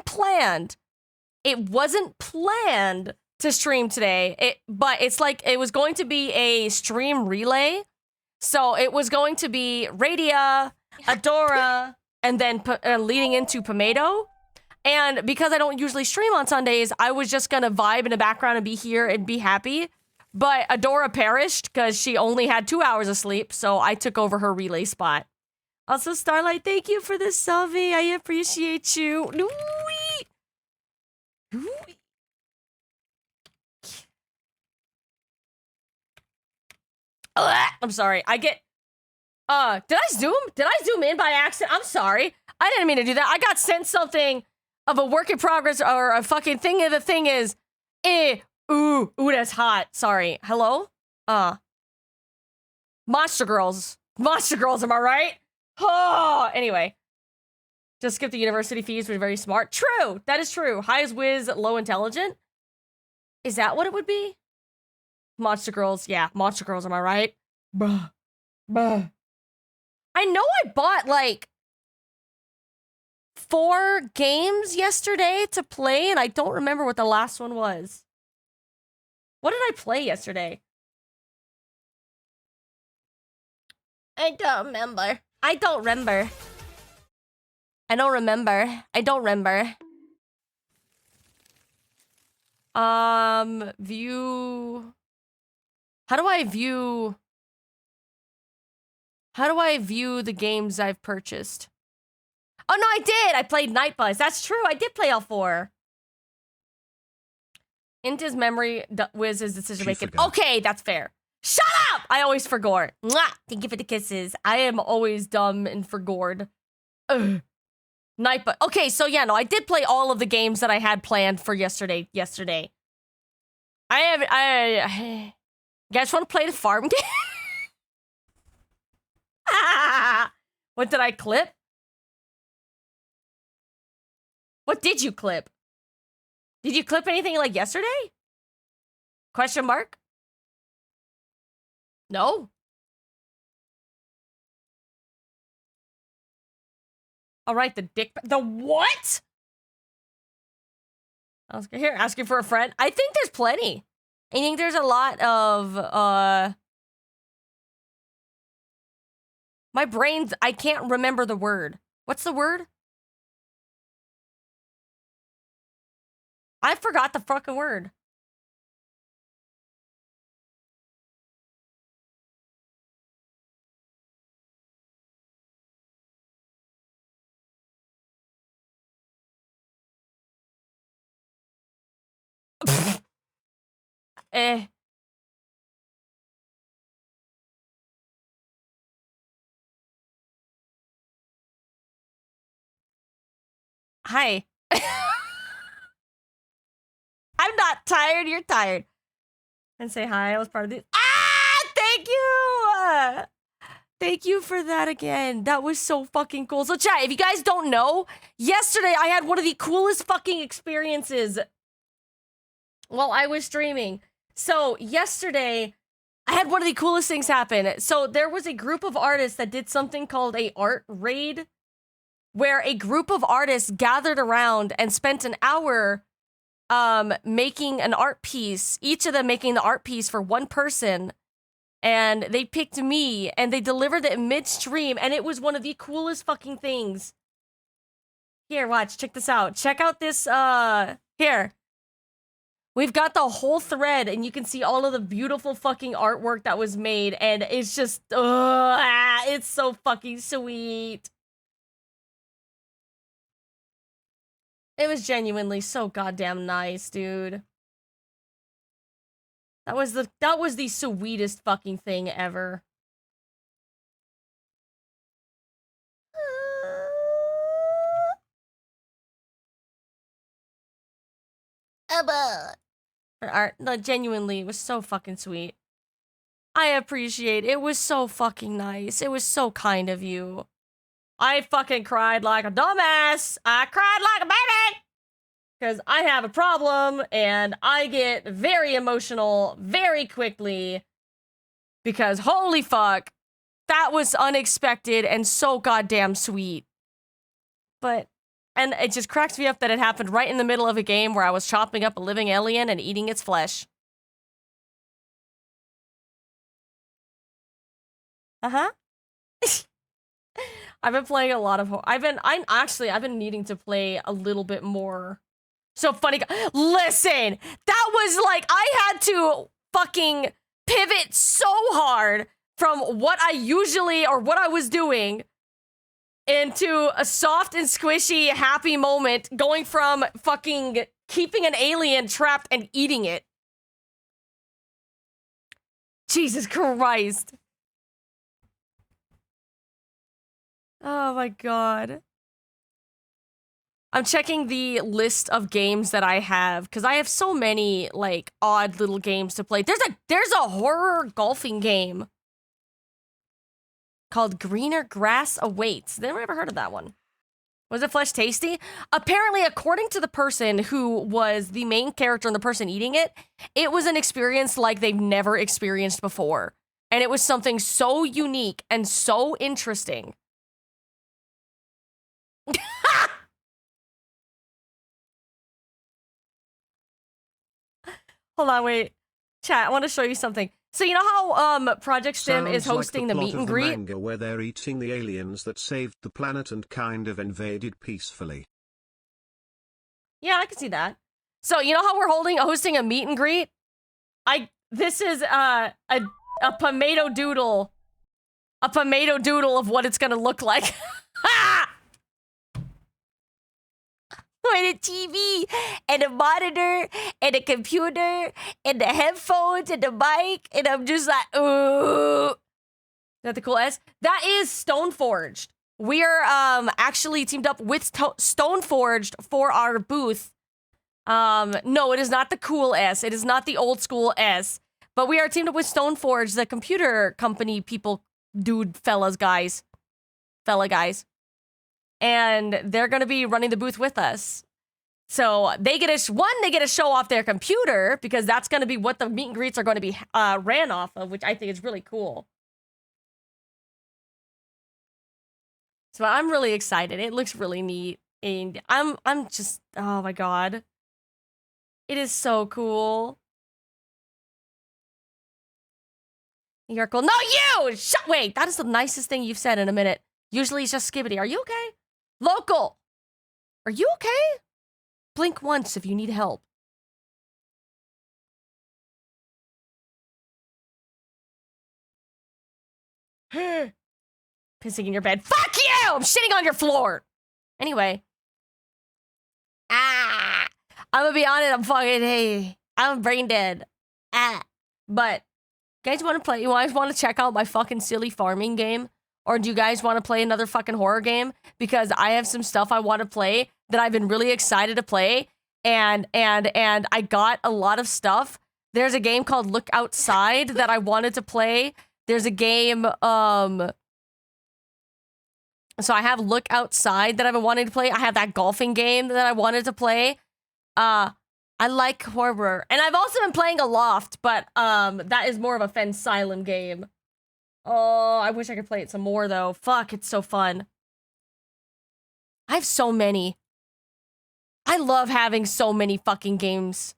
planned. It wasn't planned to stream today. But it's like it was going to be a stream relay. So it was going to be Radia, Adora, and then leading into Pomato. And because I don't usually stream on Sundays, I was just gonna vibe in the background and be here and be happy. But Adora perished because she only had 2 hours of sleep, so I took over her relay spot. Also, Starlight, thank you for the selfie. I appreciate you. I'm sorry. I get... did I zoom? Did I zoom in by accident? I'm sorry. I didn't mean to do that. I got sent something of a work in progress or a fucking thing. The thing is... Ooh, that's hot. Sorry. Hello? Monster Girls. Monster Girls, am I right? Oh, anyway. Just skip the university fees. We're very smart. True. That is true. High as whiz, low intelligent. Is that what it would be? Monster Girls. Yeah, Monster Girls, am I right? Bruh. I know I bought, like, 4 games yesterday to play, and I don't remember what the last one was. What did I play yesterday? I don't remember. View... How do I view the games I've purchased? Oh, no, I did! I played Night Buzz. That's true, I did play all 4. Inta's memory whiz his decision making. Okay, that's fair. Shut up! I always forgot. Mwah! Thank you for the kisses. I am always dumb and forgot. Night Buzz. Okay, so yeah, no, I did play all of the games that I had planned for yesterday. You guys want to play the farm game? What did I clip? What did you clip? Did you clip anything like yesterday? Question mark? No. All right, the what? I was here asking for a friend. I think there's plenty. I think there's a lot of my brain's, I can't remember the word. What's the word? I forgot the fucking word. Hi. I'm not tired, you're tired. And say hi, I was part of this. Thank you! Thank you for that again. That was so fucking cool. So chat, if you guys don't know, yesterday I had one of the coolest fucking experiences while I was streaming. So yesterday, I had one of the coolest things happen. So there was a group of artists that did something called a art raid, where a group of artists gathered around and spent an hour making an art piece, each of them making the art piece for one person. And they picked me and they delivered it midstream, and it was one of the coolest fucking things. Here, watch, check this out. Check out this, here. We've got the whole thread, and you can see all of the beautiful fucking artwork that was made, and it's just, it's so fucking sweet. It was genuinely so goddamn nice, dude. That was the sweetest fucking thing ever. Art, no, genuinely, it was so fucking sweet. I appreciate it. It was so fucking nice. It was so kind of you. I fucking cried like a dumbass. I cried like a baby. Because I have a problem and I get very emotional very quickly. Because holy fuck, that was unexpected and so goddamn sweet. And it just cracks me up that it happened right in the middle of a game where I was chopping up a living alien and eating its flesh. Uh-huh. I've been playing a lot of I've been needing to play a little bit more. So funny. Listen, that was like I had to fucking pivot so hard from what I usually or what I was doing into a soft and squishy happy moment, going from fucking keeping an alien trapped and eating it. Jesus Christ. Oh my god. I'm checking the list of games that I have because I have so many like odd little games to play. There's a horror golfing game called Greener Grass Awaits. Never ever heard of that one. Was it flesh tasty? Apparently, according to the person who was the main character and the person eating it, it was an experience like they've never experienced before. And it was something so unique and so interesting. Hold on, wait. Chat, I want to show you something. So you know how Project STIM is hosting the meet and greet? Manga where they're eating the aliens that saved the planet and kind of invaded peacefully. Yeah, I can see that. So you know how we're hosting a meet and greet? This is a tomato doodle. A tomato doodle of what it's gonna look like. With a TV and a monitor and a computer and the headphones and the mic, and I'm just like, ooh. Is that the cool S? That is Stoneforged. We're actually teamed up with Stoneforged for our booth. No, it is not the cool S. It is not the old school S. But we are teamed up with Stoneforged, the computer company people, fella guys. And they're going to be running the booth with us. So they get to show off their computer because that's going to be what the meet and greets are going to be ran off of, which I think is really cool. So I'm really excited. It looks really neat. And I'm just, oh my God. It is so cool. You're cool. No, you! Wait, that is the nicest thing you've said in a minute. Usually it's just skibbity. Are you okay? Local! Are you okay? Blink once if you need help. Pissing in your bed. Fuck you! I'm shitting on your floor! Anyway. I'm gonna be honest, I'm brain dead. But, you guys want to play? You guys want to check out my fucking silly farming game? Or do you guys want to play another fucking horror game? Because I have some stuff I want to play that I've been really excited to play. And I got a lot of stuff. There's a game called Look Outside that I wanted to play. There's a game, so I have Look Outside that I've been wanting to play. I have that golfing game that I wanted to play. I like horror. And I've also been playing Aloft, but that is more of a Fensylum game. Oh, I wish I could play it some more, though. Fuck, it's so fun. I have so many. I love having so many fucking games.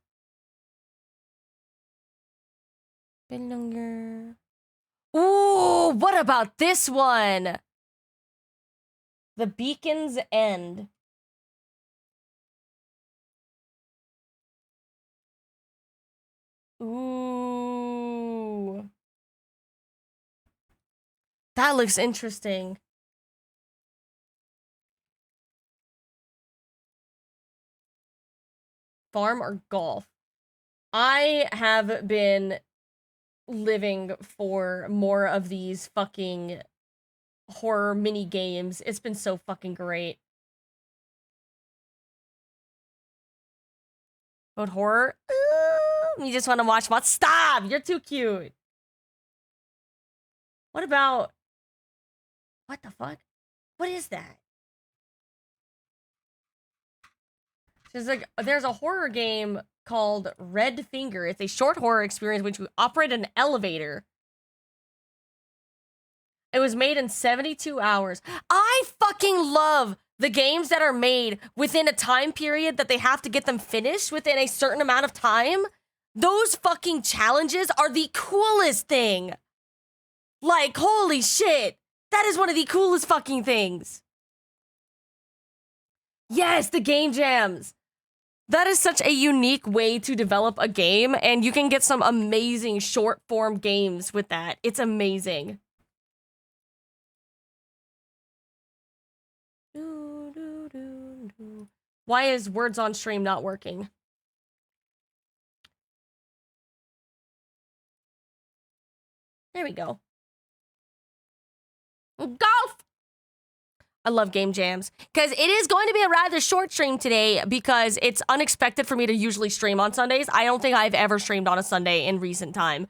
Been longer. Ooh, what about this one? The Beacon's End. Ooh. That looks interesting. Farm or golf? I have been living for more of these fucking horror mini games. It's been so fucking great. About horror? You just want to watch what? Stop! You're too cute. What about... What the fuck? What is that? There's a horror game called Red Finger. It's a short horror experience in which you operate an elevator. It was made in 72 hours. I fucking love the games that are made within a time period that they have to get them finished within a certain amount of time. Those fucking challenges are the coolest thing. Like, holy shit. That is one of the coolest fucking things. Yes, the game jams. That is such a unique way to develop a game, and you can get some amazing short form games with that. It's amazing. Why is words on stream not working? There we go. Golf! I love game jams. Because it is going to be a rather short stream today because it's unexpected for me to usually stream on Sundays. I don't think I've ever streamed on a Sunday in recent time.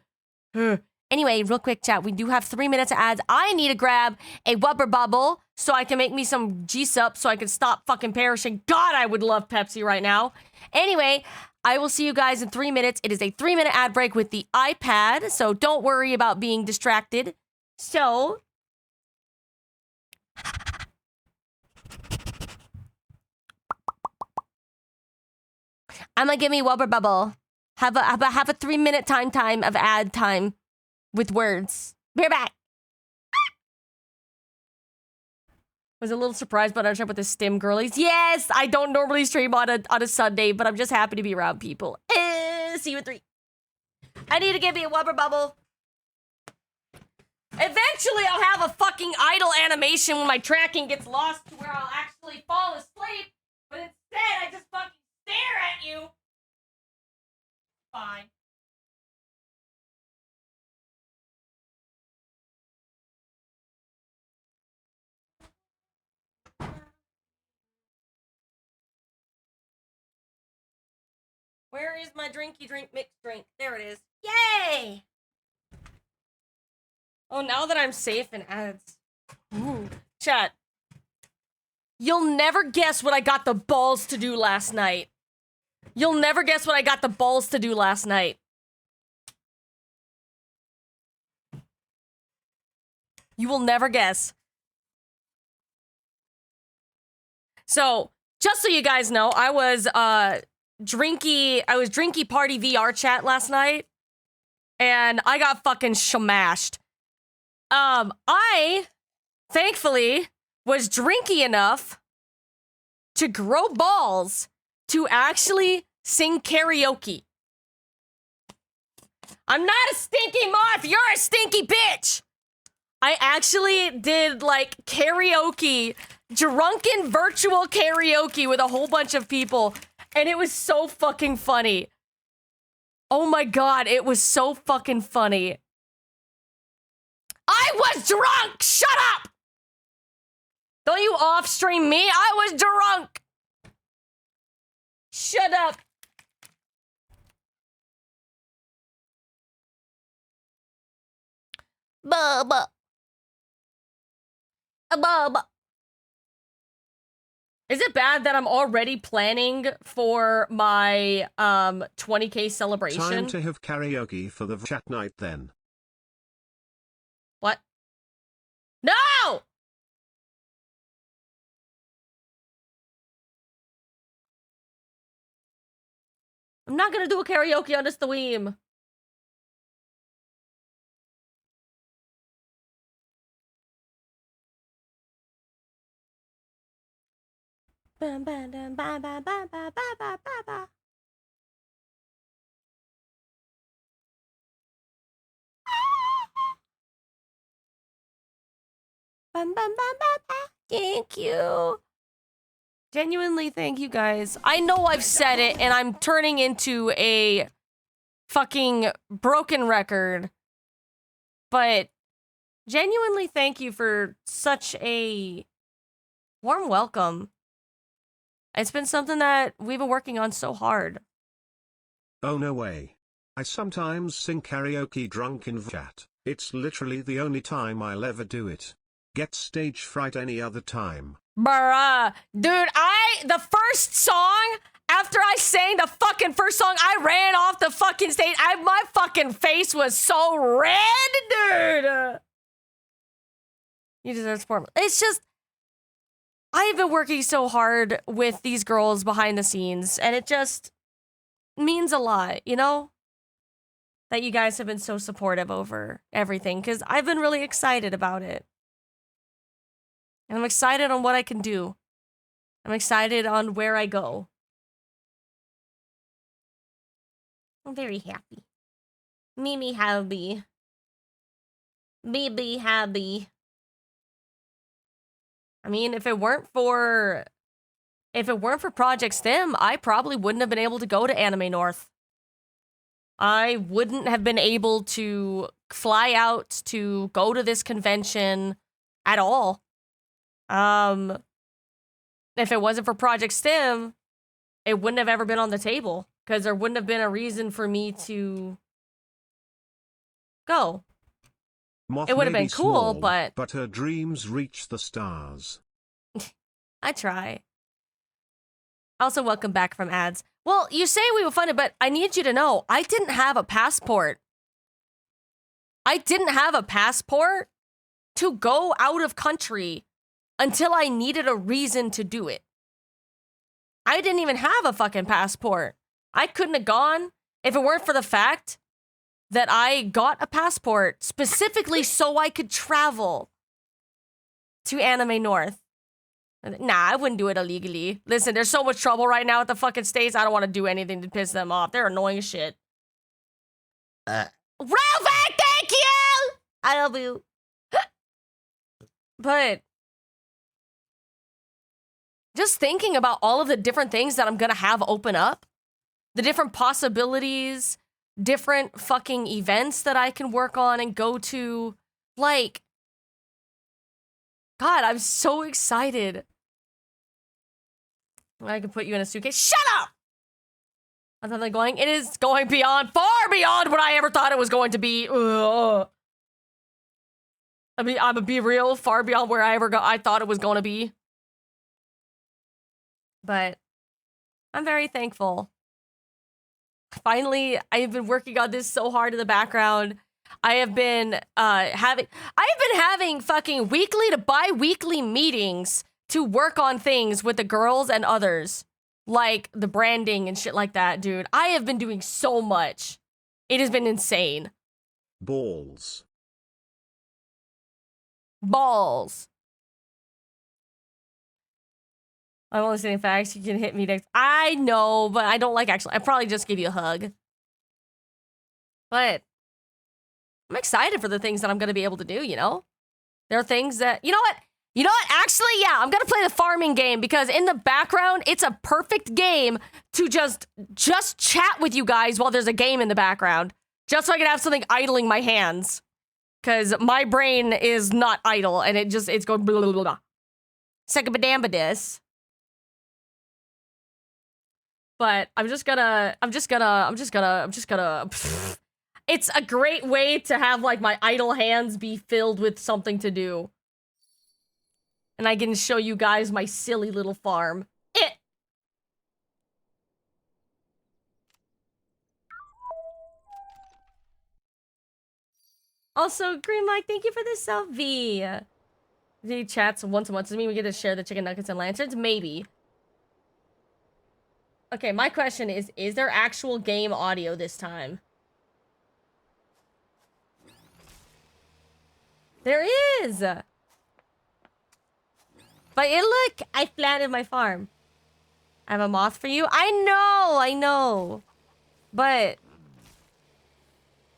Anyway, real quick chat. We do have 3 minutes of ads. I need to grab a Wubber Bubble so I can make me some G-Sup so I can stop fucking perishing. God, I would love Pepsi right now. Anyway, I will see you guys in 3 minutes. It is a 3-minute ad break with the iPad, so don't worry about being distracted. So... I'm gonna give me Wubber Bubble. Have a 3-minute time of ad time with words. Be right back. Was a little surprised by our trip with the STIM girlies. Yes, I don't normally stream on a Sunday, but I'm just happy to be around people. See you in 3. I need to give me a Wubber Bubble. Eventually, I'll have a fucking idle animation when my tracking gets lost to where I'll actually fall asleep. But instead, I just fucking stare at you. Fine. Where is my drinky drink mixed drink? There it is. Yay! Oh, now that I'm safe in ads. Ooh. Chat. You'll never guess what I got the balls to do last night. You'll never guess what I got the balls to do last night. You will never guess. So, just so you guys know, I was Drinky Party VR chat last night, and I got fucking smashed. I, thankfully, was drinky enough to grow balls to actually sing karaoke. I'm not a stinky moth, you're a stinky bitch! I actually did, like, karaoke, drunken virtual karaoke with a whole bunch of people, and it was so fucking funny. Oh my god, it was so fucking funny. I was drunk! Shut up! Don't you off-stream me? I was drunk! Shut up. Bubba. Bubba. Is it bad that I'm already planning for my 20K celebration? Time to have karaoke for the chat night then. What? No! I'm not gonna do a karaoke on this Thweem. Bam, bam, bam, bam, bam, bam, bam, bam, bam, bam. Bam, bam, bam, bam, bam. Thank you. Genuinely, thank you guys. I know I've said it, and I'm turning into a fucking broken record. But genuinely thank you for such a warm welcome. It's been something that we've been working on so hard. Oh no way. I sometimes sing karaoke drunk in chat. It's literally the only time I'll ever do it. Get stage fright any other time. Bruh. Dude, the first song, after I sang the fucking first song, I ran off the fucking stage. My fucking face was so red, dude. You deserve support. It's just, I've been working so hard with these girls behind the scenes, and it just means a lot, you know? That you guys have been so supportive over everything, because I've been really excited about it. And I'm excited on what I can do. I'm excited on where I go. I'm very happy. Mimi happy. Me happy. I mean, if it weren't for Project STIM, I probably wouldn't have been able to go to Anime North. I wouldn't have been able to fly out to go to this convention at all. If it wasn't for Project STIM, it wouldn't have ever been on the table, because there wouldn't have been a reason for me to go. Moth It would have may been be cool, small, but her dreams reach the stars. I try. Also, welcome back from ads. Well, you say we were funded, but I need you to know, I didn't have a passport. I didn't have a passport to go out of country until I needed a reason to do it. I didn't even have a fucking passport. I couldn't have gone if it weren't for the fact that I got a passport specifically so I could travel to Anime North. Nah, I wouldn't do it illegally. Listen, there's so much trouble right now at the fucking States, I don't want to do anything to piss them off. They're annoying as shit. Ralph, thank you! I love you. But just thinking about all of the different things that I'm gonna have open up, the different possibilities, different fucking events that I can work on and go to, like, God, I'm so excited. I can put you in a suitcase. Shut up! I'm totally going. It is going beyond, far beyond what I ever thought it was going to be. Ugh. I mean, I'm gonna be real, far beyond where I thought it was going to be. But I'm very thankful. Finally, I've been working on this so hard in the background. I have been having fucking weekly to bi-weekly meetings to work on things with the girls and others, like the branding and shit like that, dude. I have been doing so much. It has been insane. Balls. I'm only saying facts. You can hit me next. I know, but I don't like actually. I probably just give you a hug. But I'm excited for the things that I'm going to be able to do, you know? There are things that, you know what? Actually, yeah, I'm going to play the farming game because in the background, it's a perfect game to just chat with you guys while there's a game in the background. Just so I can have something idling my hands. Because my brain is not idle and it's going blah, blah, blah, blah. Second-ba-dam-ba-dis. But I'm just gonna. It's a great way to have, like, my idle hands be filled with something to do. And I can show you guys my silly little farm. Also, Green Mike, thank you for the selfie. The chats once a month. Does it mean we get to share the chicken nuggets and lanterns? Maybe. Okay, my question is there actual game audio this time? There is! But look, I planted my farm. I have a moth for you? I know! But...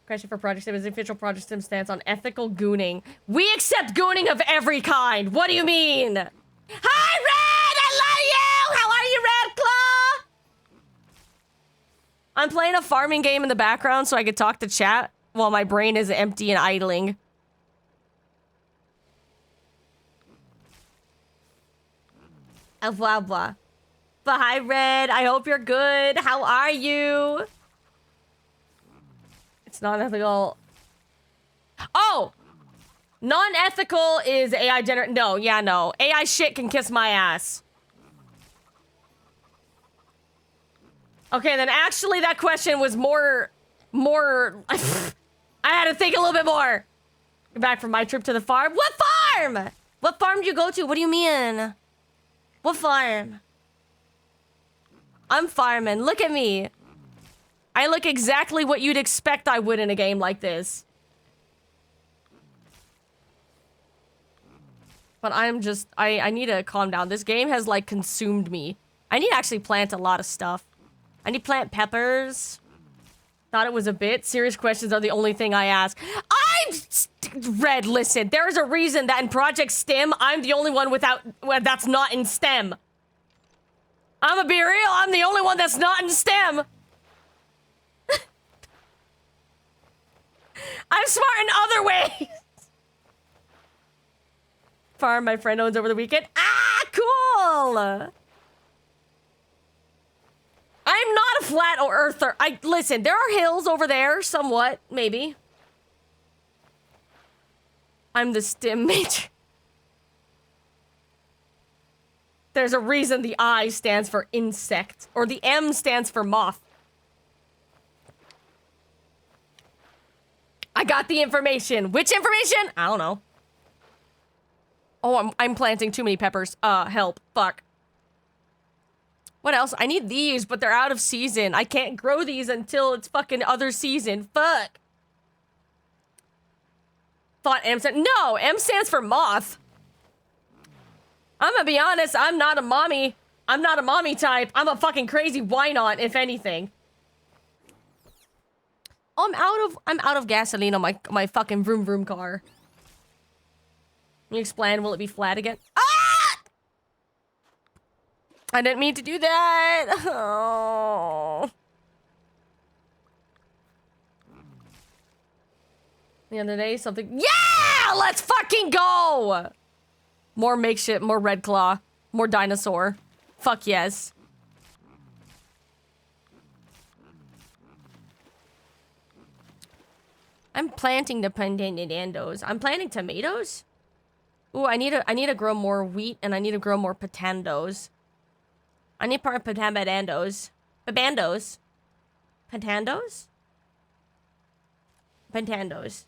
Question for Project STIM is the official Project STIM stance on ethical gooning. We accept gooning of every kind! What do you mean? Hi, Red! I love you! How are you, Red Claw? I'm playing a farming game in the background so I could talk to chat while my brain is empty and idling. Blah, blah. But hi, Red. I hope you're good. How are you? It's not ethical. Oh! Non-ethical is AI gener- No, yeah, no. AI shit can kiss my ass. Okay, then actually that question was more... I had to think a little bit more. Back from my trip to the farm. What farm? What farm do you go to? What do you mean? What farm? I'm farming. Look at me. I look exactly what you'd expect I would in a game like this. But I'm just... I need to calm down. This game has, like, consumed me. I need to actually plant a lot of stuff. I need to plant peppers. Thought it was a bit. Serious questions are the only thing I ask. Red, listen. There's a reason that in Project STIM, I'm the only one that's not in STEM. I'ma be real, I'm the only one that's not in STEM. I'm smart in other ways. Farm my friend owns over the weekend. Ah, cool. I'm not a flat earther. Listen, there are hills over there, somewhat, maybe. I'm the STEM major. There's a reason the I stands for insect, or the M stands for moth. I got the information. Which information? I don't know. Oh, I'm planting too many peppers. Help. Fuck. What else? I need these, but they're out of season. I can't grow these until it's fucking other season. Fuck. Thought M stands... No, M stands for moth. I'm gonna be honest, I'm not a mommy. I'm not a mommy type. I'm a fucking crazy why not, if anything. Oh, I'm out of gasoline on my fucking vroom vroom car. Can you explain, will it be flat again? Ah! I didn't mean to do that. Oh. The other day, something... Yeah! Let's fucking go! More makeshift, more red claw, more dinosaur. Fuck yes. I'm planting the potatoes. I'm planting tomatoes? Ooh, I need to grow more wheat and I need to grow more potatoes. I need more potatoes. Babandos. Potatoes? Potatoes.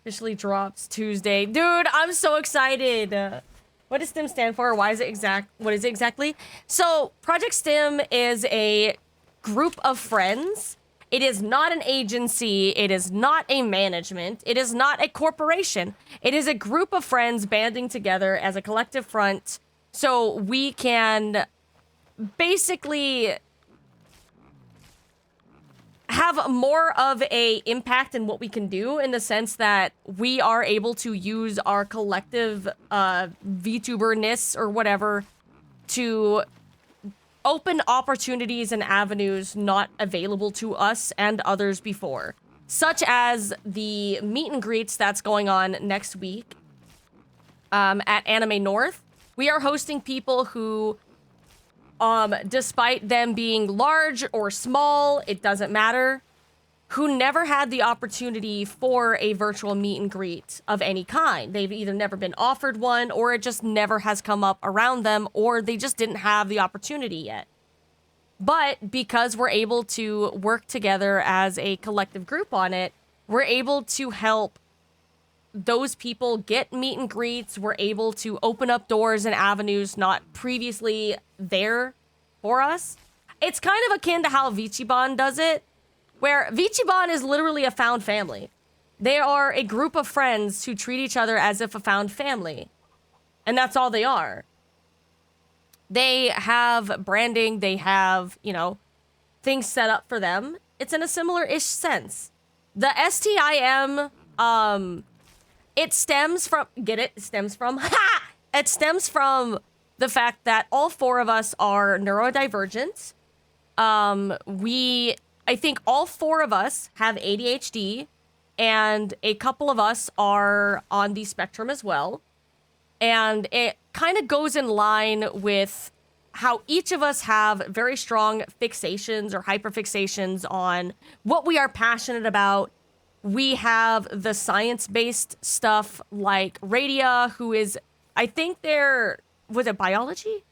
Officially drops Tuesday. Dude, I'm so excited. What does STEM stand for? Why is it what is it exactly? So, Project STEM is a group of friends. It is not an agency. It is not a management. It is not a corporation. It is a group of friends banding together as a collective front so we can basically have more of a impact in what we can do, in the sense that we are able to use our collective VTuber-ness or whatever to open opportunities and avenues not available to us and others before, such as the meet and greets that's going on next week at Anime North. We are hosting people who, despite them being large or small, it doesn't matter, who never had the opportunity for a virtual meet and greet of any kind. They've either never been offered one, or it just never has come up around them, or they just didn't have the opportunity yet. But because we're able to work together as a collective group on it, we're able to help those people get meet and greets. We're able to open up doors and avenues not previously there for us. It's kind of akin to how Vichiban does it, where Vichiban is literally a found family. They are a group of friends who treat each other as if a found family. And that's all they are. They have branding, they have, you know, things set up for them. It's in a similar-ish sense. The STIM, it stems from, get it? It stems from, ha! It stems from the fact that all four of us are neurodivergent. We I think all 4 of us have ADHD, and a couple of us are on the spectrum as well. And it kind of goes in line with how each of us have very strong fixations or hyperfixations on what we are passionate about. We have the science-based stuff like Radia, who is, I think was it biology?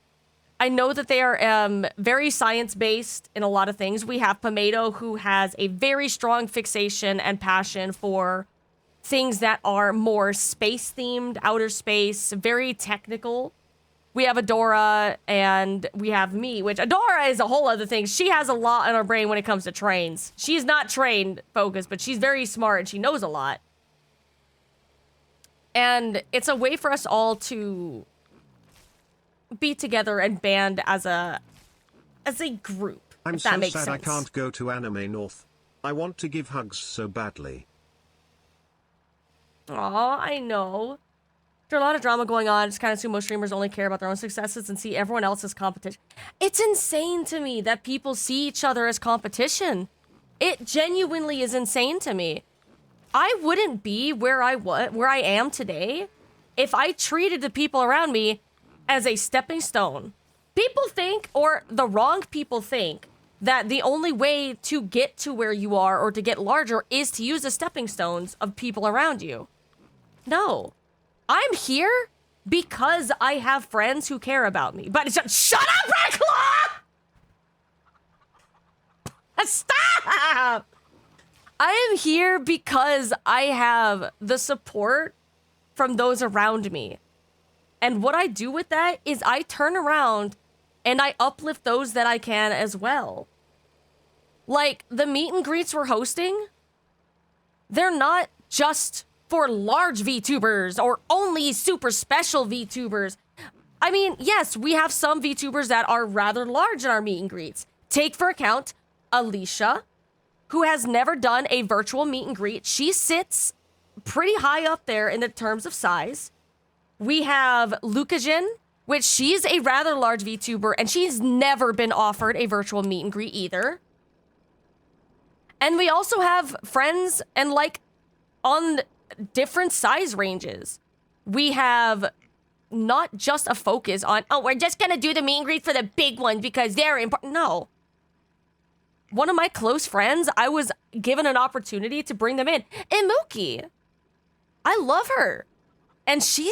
I know that they are very science-based in a lot of things. We have Pomato, who has a very strong fixation and passion for things that are more space-themed, outer space, very technical. We have Adora, and we have me, which Adora is a whole other thing. She has a lot in her brain when it comes to trains. She's not train-focused, but she's very smart, and she knows a lot. And it's a way for us all to be together and band as a group. I'm if that so makes sad sense. I can't go to Anime North. I want to give hugs so badly. Aw, I know. There's a lot of drama going on. It's kind of sumo streamers only care about their own successes and see everyone else's competition. It's insane to me that people see each other as competition. It genuinely is insane to me. I wouldn't be where I am today if I treated the people around me as a stepping stone. People think, or the wrong people think, that the only way to get to where you are or to get larger is to use the stepping stones of people around you. No. I'm here because I have friends who care about me. But shut up, Redclaw! Stop! I am here because I have the support from those around me. And what I do with that is I turn around and I uplift those that I can as well. Like, the meet and greets we're hosting, they're not just for large VTubers or only super special VTubers. I mean, yes, we have some VTubers that are rather large in our meet and greets. Take for account Alicia, who has never done a virtual meet and greet. She sits pretty high up there in the terms of size. We have Lucajin, which she's a rather large VTuber, and she's never been offered a virtual meet and greet either. And we also have friends and like on different size ranges. We have not just a focus on, oh, we're just gonna do the meet and greet for the big ones because they're important. No. One of my close friends, I was given an opportunity to bring them in. Imuki. I love her. And she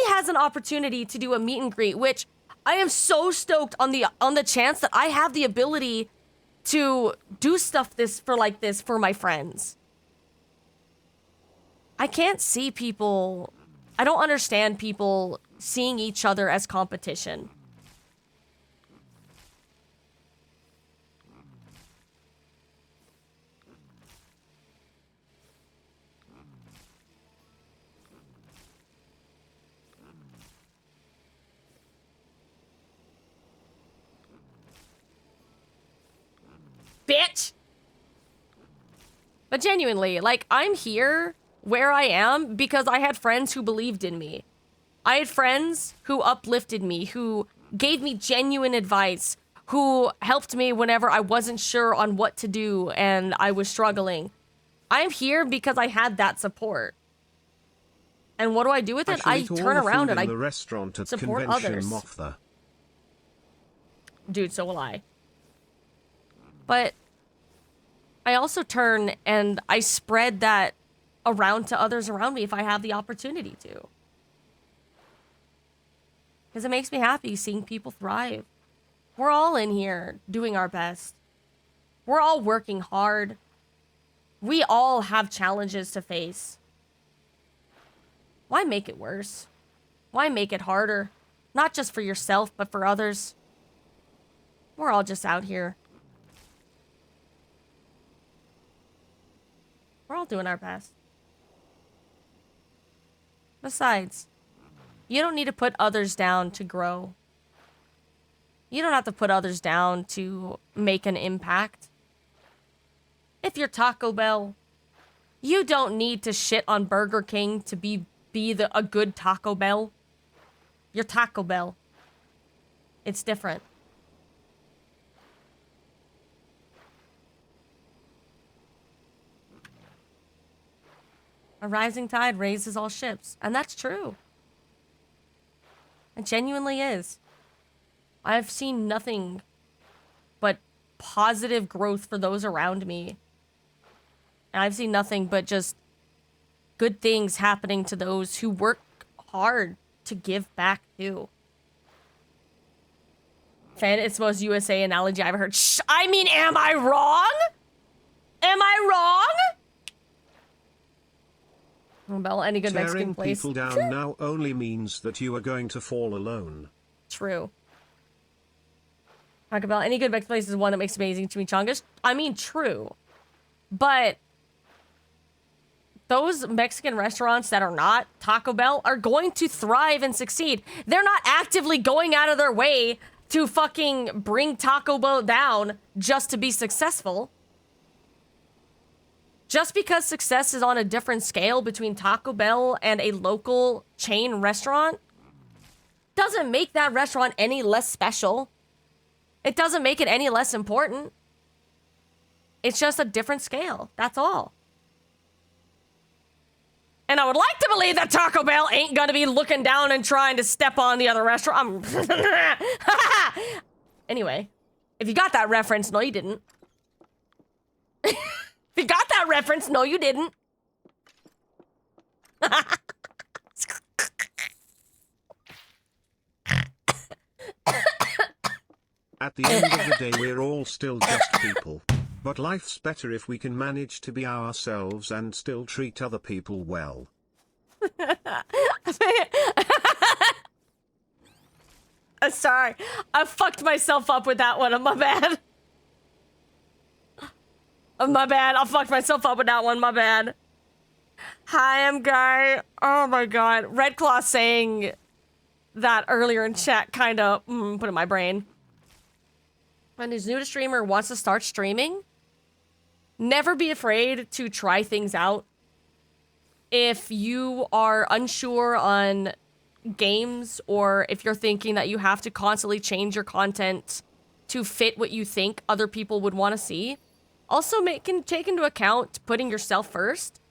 has an opportunity to do a meet and greet, which I am so stoked on the chance that I have the ability to do stuff for my friends. I can't see people, I don't understand people seeing each other as competition. Bitch! But genuinely, like, I'm here where I am because I had friends who believed in me. I had friends who uplifted me, who gave me genuine advice, who helped me whenever I wasn't sure on what to do and I was struggling. I'm here because I had that support. And what do I do with it? I turn around and I the restaurant at support Convention others. Mothra. Dude, so will I. But I also turn and I spread that around to others around me if I have the opportunity to. Because it makes me happy seeing people thrive. We're all in here doing our best. We're all working hard. We all have challenges to face. Why make it worse? Why make it harder? Not just for yourself, but for others. We're all just out here. We're all doing our best. Besides, you don't need to put others down to grow. You don't have to put others down to make an impact. If you're Taco Bell, you don't need to shit on Burger King to be a good Taco Bell. You're Taco Bell. It's different. A rising tide raises all ships. And that's true. It genuinely is. I've seen nothing but positive growth for those around me. And I've seen nothing but just good things happening to those who work hard to give back to. Fan, it's the most USA analogy I've ever heard. I mean, am I wrong? Am I wrong? Well, any good Mexican place. Tearing people down now only means that you are going to fall alone. True. Taco Bell, any good Mexican place is one that makes amazing chimichangas. I mean, true. But those Mexican restaurants that are not Taco Bell are going to thrive and succeed. They're not actively going out of their way to fucking bring Taco Bell down just to be successful. Just because success is on a different scale between Taco Bell and a local chain restaurant doesn't make that restaurant any less special. It doesn't make it any less important. It's just a different scale. That's all. And I would like to believe that Taco Bell ain't gonna be looking down and trying to step on the other restaurant. Anyway, if you got that reference, no, you didn't. If you got that reference, no, you didn't. At the end of the day, we're all still just people. But life's better if we can manage to be ourselves and still treat other people well. Sorry, I fucked myself up with that one. My bad. My bad. I fucked myself up with that one. My bad. Hi, I'm Guy. Oh my god. Red Claw saying that earlier in chat kind of put in my brain. When who's new to streamer wants to start streaming, never be afraid to try things out. If you are unsure on games, or if you're thinking that you have to constantly change your content to fit what you think other people would want to see, also take into account putting yourself first.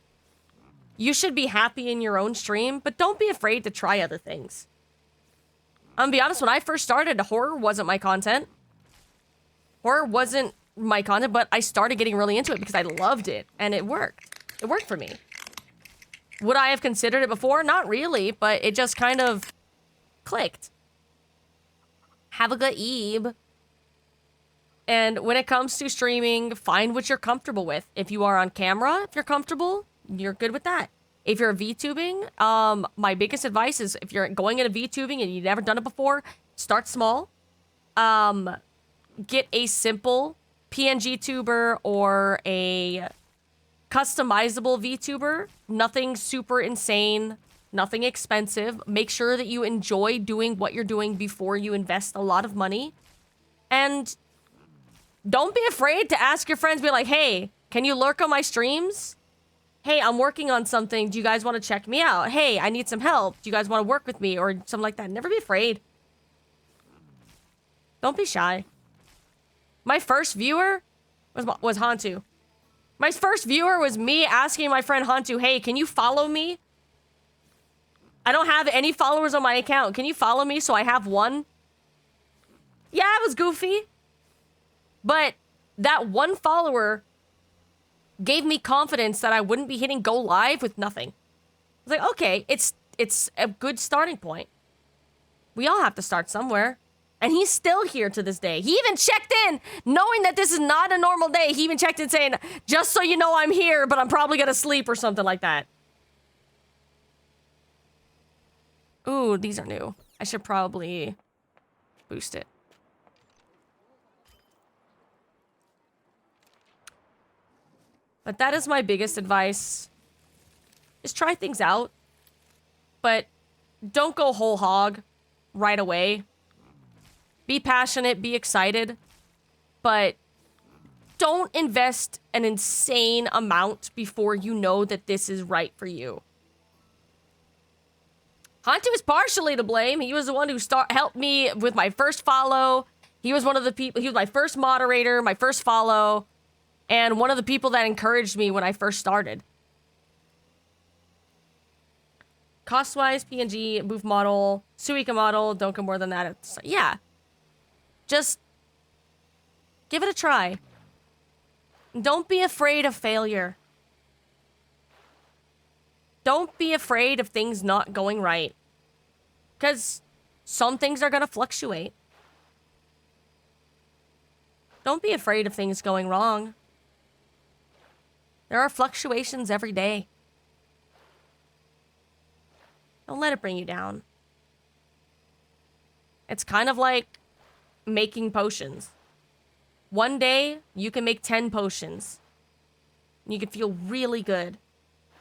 You should be happy in your own stream, but don't be afraid to try other things. I'm gonna be honest, when I first started, horror wasn't my content. Horror wasn't my content, but I started getting really into it because I loved it, and it worked. It worked for me. Would I have considered it before? Not really, but it just kind of clicked. Have a good eve. And when it comes to streaming, find what you're comfortable with. If you are on camera, if you're comfortable, you're good with that. If you're VTubing, my biggest advice is if you're going into VTubing and you've never done it before, start small. Get a simple PNG tuber or a customizable VTuber. Nothing super insane, nothing expensive. Make sure that you enjoy doing what you're doing before you invest a lot of money. And don't be afraid to ask your friends, be like, hey, can you lurk on my streams? Hey, I'm working on something. Do you guys want to check me out? Hey, I need some help. Do you guys want to work with me? Or something like that. Never be afraid. Don't be shy. My first viewer was Hantu. My first viewer was me asking my friend Hantu, hey, can you follow me? I don't have any followers on my account. Can you follow me so I have one? Yeah, it was goofy. But that one follower gave me confidence that I wouldn't be hitting go live with nothing. I was like, okay, it's a good starting point. We all have to start somewhere. And he's still here to this day. He even checked in, knowing that this is not a normal day. He even checked in saying, just so you know I'm here, but I'm probably gonna sleep or something like that. Ooh, these are new. I should probably boost it. But that is my biggest advice. Is try things out. But don't go whole hog right away. Be passionate, be excited, but don't invest an insane amount before you know that this is right for you. Hantu is partially to blame. He was the one who helped me with my first follow. He was one of the people, he was my first moderator, my first follow, and one of the people that encouraged me when I first started. Cost-wise, PNG, Boof model, Suika model, don't go more than that. Yeah. Just give it a try. Don't be afraid of failure. Don't be afraid of things not going right. Because some things are going to fluctuate. Don't be afraid of things going wrong. There are fluctuations every day. Don't let it bring you down. It's kind of like making potions. One day, you can make 10 potions. You can feel really good.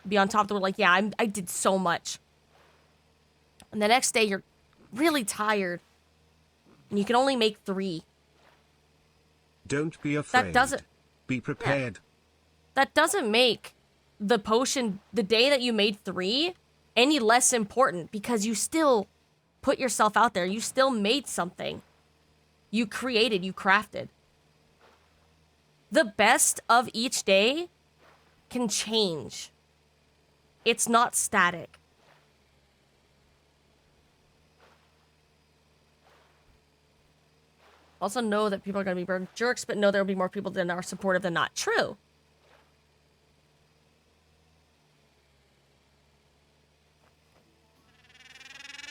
Be on top of the world like, yeah, I did so much. And the next day, you're really tired. And you can only make 3. Don't be afraid. That doesn't... Be prepared. Yeah. That doesn't make the potion, the day that you made 3, any less important. Because you still put yourself out there. You still made something. You created, you crafted. The best of each day can change. It's not static. Also know that people are going to be burned jerks, but know there will be more people than are supportive than not. True.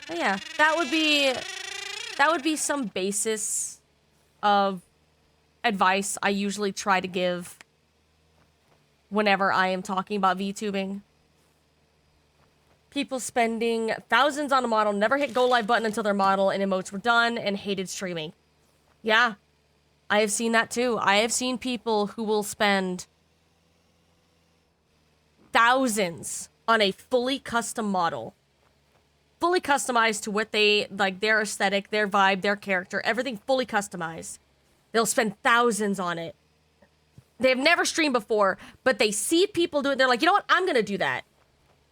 But yeah, that would be some basis of advice I usually try to give whenever I am talking about VTubing. People spending thousands on a model, never hit go live button until their model and emotes were done, and hated streaming. Yeah, I have seen that too. I have seen people who will spend thousands on a fully custom model. Fully customized to what they, like, their aesthetic, their vibe, their character, everything fully customized. They'll spend thousands on it. They've never streamed before, but they see people do it. They're like, you know what? I'm going to do that.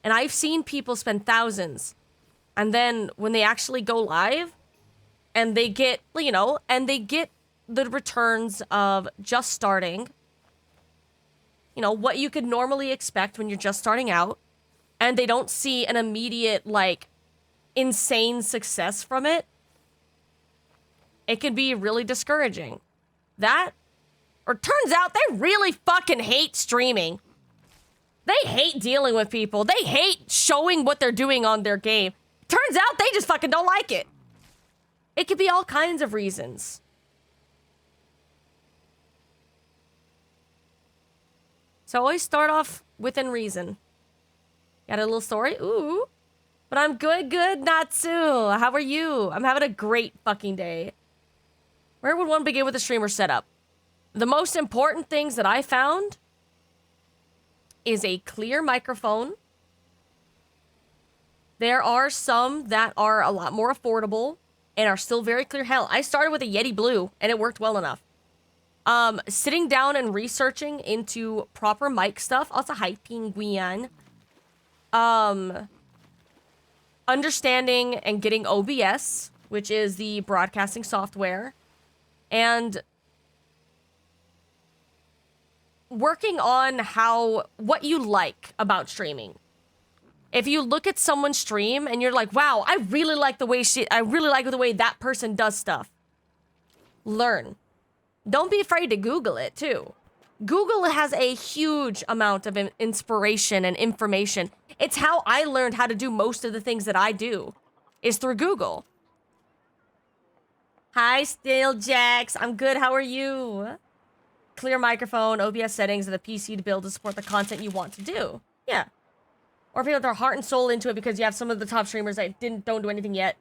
And I've seen people spend thousands. And then when they actually go live and they get, you know, and they get the returns of just starting, you know, what you could normally expect when you're just starting out, and they don't see an immediate, like, insane success from it, it can be really discouraging. That, or turns out they really fucking hate streaming. They hate dealing with people. They hate showing what they're doing on their game. Turns out they just fucking don't like it. It could be all kinds of reasons. So always start off within reason. Got a little story? Ooh. But I'm good, Natsu. How are you? I'm having a great fucking day. Where would one begin with a streamer setup? The most important things that I found is a clear microphone. There are some that are a lot more affordable and are still very clear. Hell, I started with a Yeti Blue and it worked well enough. Sitting down and researching into proper mic stuff. Also, hi, Penguin. Understanding and getting OBS, which is the broadcasting software, and working on what you like about streaming. If you look at someone's stream and you're like, wow, I really like the way that person does stuff. Learn. Don't be afraid to Google it too. Google has a huge amount of inspiration and information. It's how I learned how to do most of the things that I do, is through Google. Hi, Stilljax. I'm good. How are you? Clear microphone, OBS settings, and the PC to build to support the content you want to do. Yeah. Or if you have their heart and soul into it because you have some of the top streamers that don't do anything yet.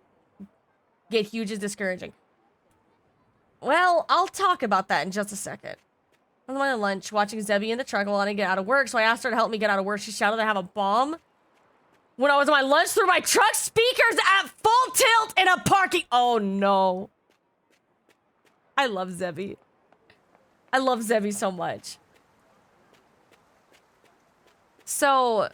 Get huge is discouraging. Well, I'll talk about that in just a second. I was on lunch watching Zebby in the truck while I get out of work, so I asked her to help me get out of work. She shouted I have a bomb when I was on my lunch through my truck speakers at full tilt in a parking. Oh no. I love Zebby. I love Zebby so much. So,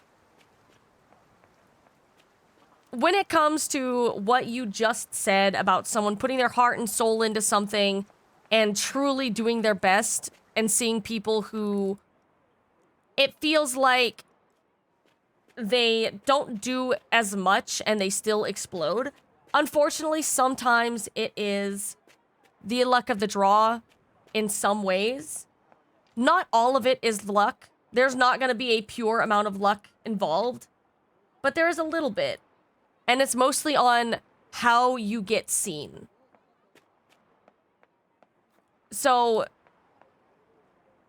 when it comes to what you just said about someone putting their heart and soul into something and truly doing their best, and seeing people who it feels like they don't do as much and they still explode. Unfortunately, sometimes it is the luck of the draw in some ways. Not all of it is luck. There's not going to be a pure amount of luck involved, but there is a little bit. And it's mostly on how you get seen. So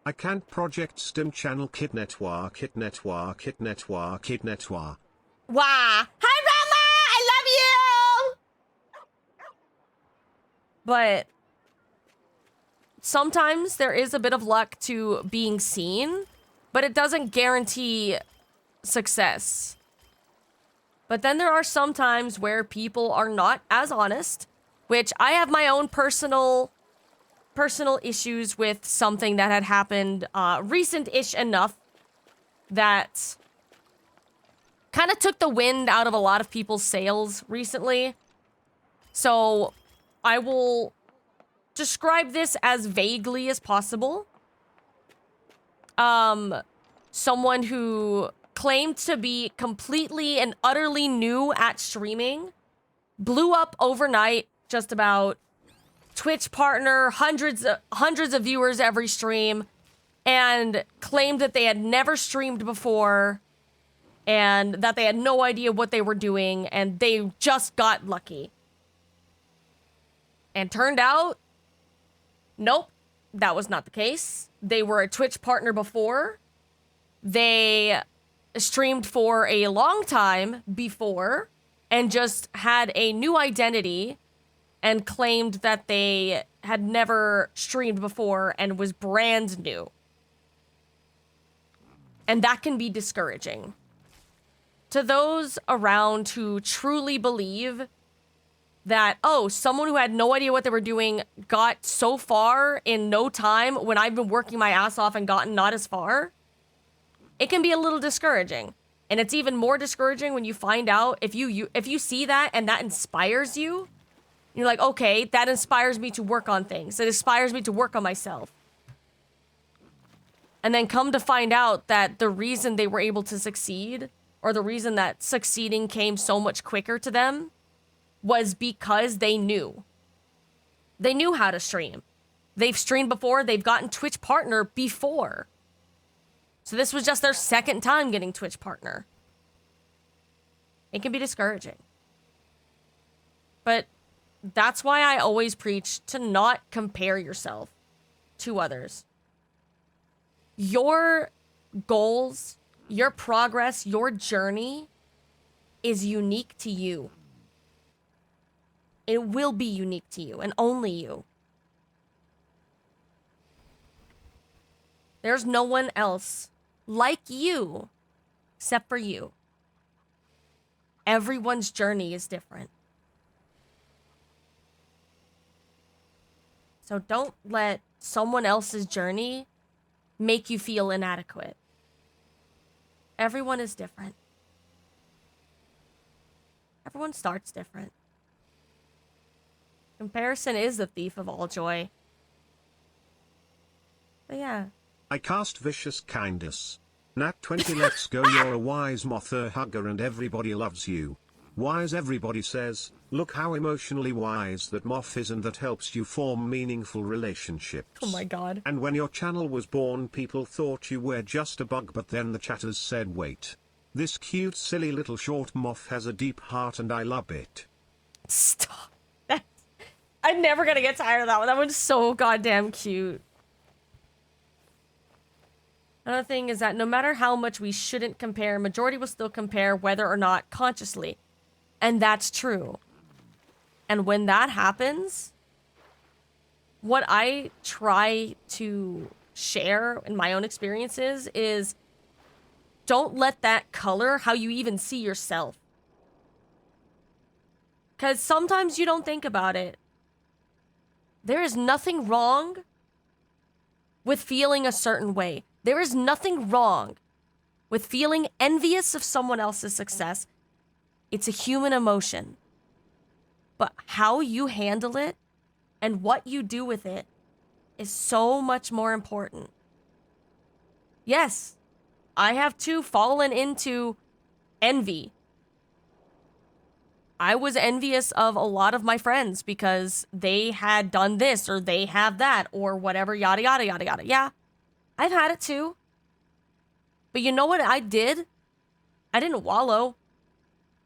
I can't project STIM channel kid network. Wah! Hi, Rama! I love you! But sometimes there is a bit of luck to being seen, but it doesn't guarantee success. But then there are some times where people are not as honest, which I have my own personal issues with something that had happened recent-ish enough that kind of took the wind out of a lot of people's sails recently. So I will describe this as vaguely as possible. Someone who claimed to be completely and utterly new at streaming blew up overnight, just about Twitch partner, hundreds of viewers every stream, and claimed that they had never streamed before and that they had no idea what they were doing and they just got lucky. And turned out, nope, that was not the case. They were a Twitch partner before. They streamed for a long time before and just had a new identity and claimed that they had never streamed before and was brand new. And that can be discouraging. To those around who truly believe that, oh, someone who had no idea what they were doing got so far in no time when I've been working my ass off and gotten not as far, it can be a little discouraging. And it's even more discouraging when you find out, if you see that and that inspires you, you're like, okay, that inspires me to work on things. It inspires me to work on myself. And then come to find out that the reason they were able to succeed, or the reason that succeeding came so much quicker to them, was because they knew. They knew how to stream. They've streamed before, they've gotten Twitch partner before. So this was just their second time getting Twitch partner. It can be discouraging. But that's why I always preach to not compare yourself to others. Your goals, your progress, your journey is unique to you. It will be unique to you and only you. There's no one else like you except for you. Everyone's journey is different. So don't let someone else's journey make you feel inadequate. Everyone is different. Everyone starts different. Comparison is the thief of all joy. But yeah. I cast vicious kindness. Nat 20 let's go, you're a wise mother hugger and everybody loves you. Wise everybody says, look how emotionally wise that Moth is and that helps you form meaningful relationships. Oh my god. And when your channel was born people thought you were just a bug, but then the chatters said wait. This cute silly little short Moth has a deep heart and I love it. Stop. I'm never gonna get tired of that one. That one's so goddamn cute. Another thing is that no matter how much we shouldn't compare, majority will still compare whether or not consciously. And that's true. And when that happens, what I try to share in my own experiences is don't let that color how you even see yourself. Because sometimes you don't think about it. There is nothing wrong with feeling a certain way. There is nothing wrong with feeling envious of someone else's success. It's a human emotion. But how you handle it and what you do with it is so much more important. Yes, I have too fallen into envy. I was envious of a lot of my friends because they had done this or they have that or whatever, yada, yada, yada, yada. Yeah, I've had it too. But you know what I did? I didn't wallow.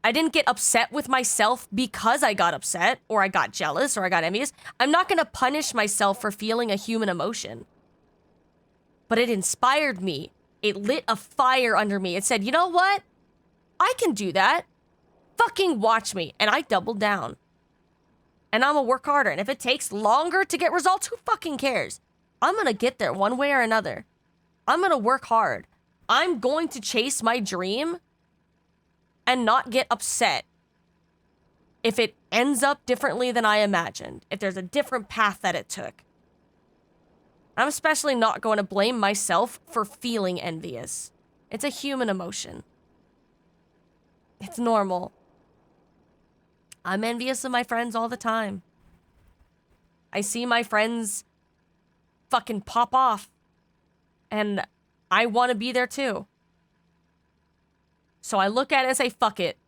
I didn't get upset with myself because I got upset or I got jealous or I got envious. I'm not going to punish myself for feeling a human emotion. But it inspired me. It lit a fire under me. It said, you know what? I can do that. Fucking watch me. And I doubled down. And I'm gonna work harder. And if it takes longer to get results, who fucking cares? I'm gonna get there one way or another. I'm gonna work hard. I'm going to chase my dream and not get upset if it ends up differently than I imagined, if there's a different path that it took. I'm especially not going to blame myself for feeling envious. It's a human emotion. It's normal. I'm envious of my friends all the time. I see my friends fucking pop off, and I want to be there too. So I look at it and say, fuck it.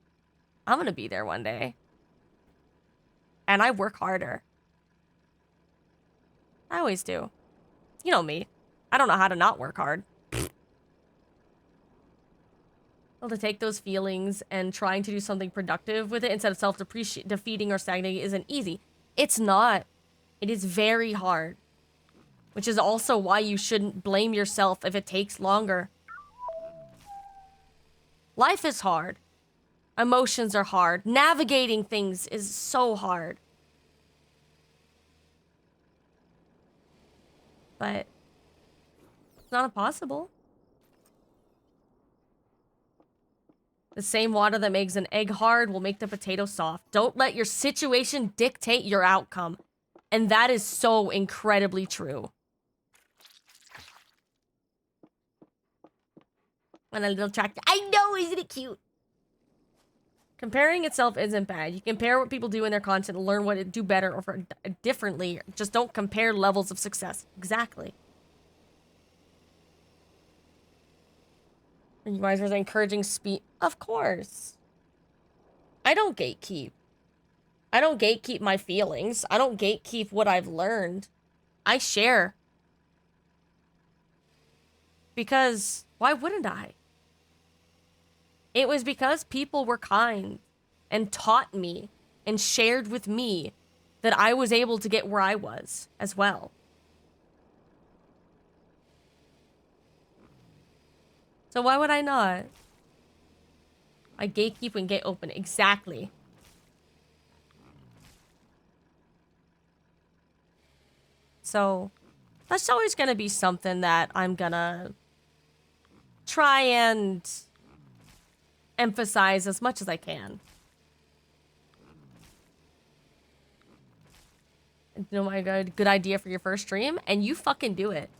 I'm going to be there one day. And I work harder. I always do. You know me. I don't know how to not work hard. Well, to take those feelings and trying to do something productive with it instead of self-defeating or stagnating isn't easy. It's not. It is very hard. Which is also why you shouldn't blame yourself if it takes longer. Life is hard. Emotions are hard. Navigating things is so hard. But it's not impossible. The same water that makes an egg hard will make the potato soft. Don't let your situation dictate your outcome. And that is so incredibly true. And a little tractor. I know, isn't it cute? Comparing itself isn't bad. You compare what people do in their content and learn what to do better or differently. Just don't compare levels of success. Exactly. And you guys are encouraging speed. Of course. I don't gatekeep. I don't gatekeep my feelings. I don't gatekeep what I've learned. I share. Because why wouldn't I? It was because people were kind and taught me and shared with me that I was able to get where I was as well. So why would I not? I gatekeep and gate open. Exactly. So that's always going to be something that I'm going to try and emphasize as much as I can. You know, my good idea for your first stream, and you fucking do it.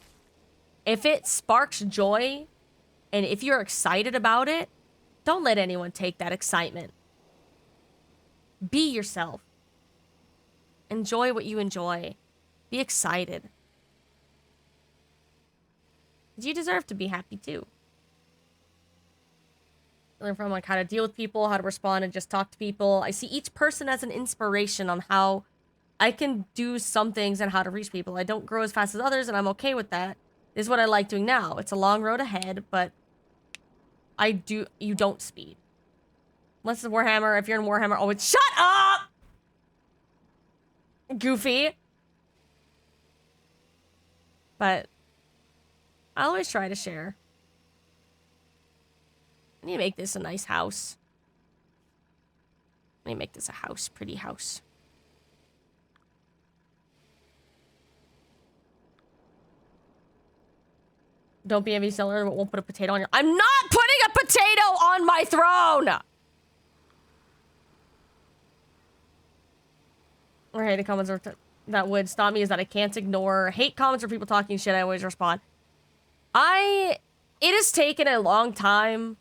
If it sparks joy, and if you're excited about it, don't let anyone take that excitement. Be yourself. Enjoy what you enjoy. Be excited. You deserve to be happy too. Learn from like how to deal with people, how to respond and just talk to people. I see each person as an inspiration on how I can do some things and how to reach people. I don't grow as fast as others, and I'm okay with that. This is what I like doing now. It's a long road ahead, but you don't speed. Unless it's Warhammer. If you're in Warhammer, oh, it's shut up! Goofy. But I always try to share. I need to make this a nice house. I need to make this a house. Pretty house. Don't be a envy seller, but won't put a potato on your... I'm not putting a potato on my throne! Or the comments that would stop me is that I can't ignore hate comments or people talking shit. I always respond. It has taken a long time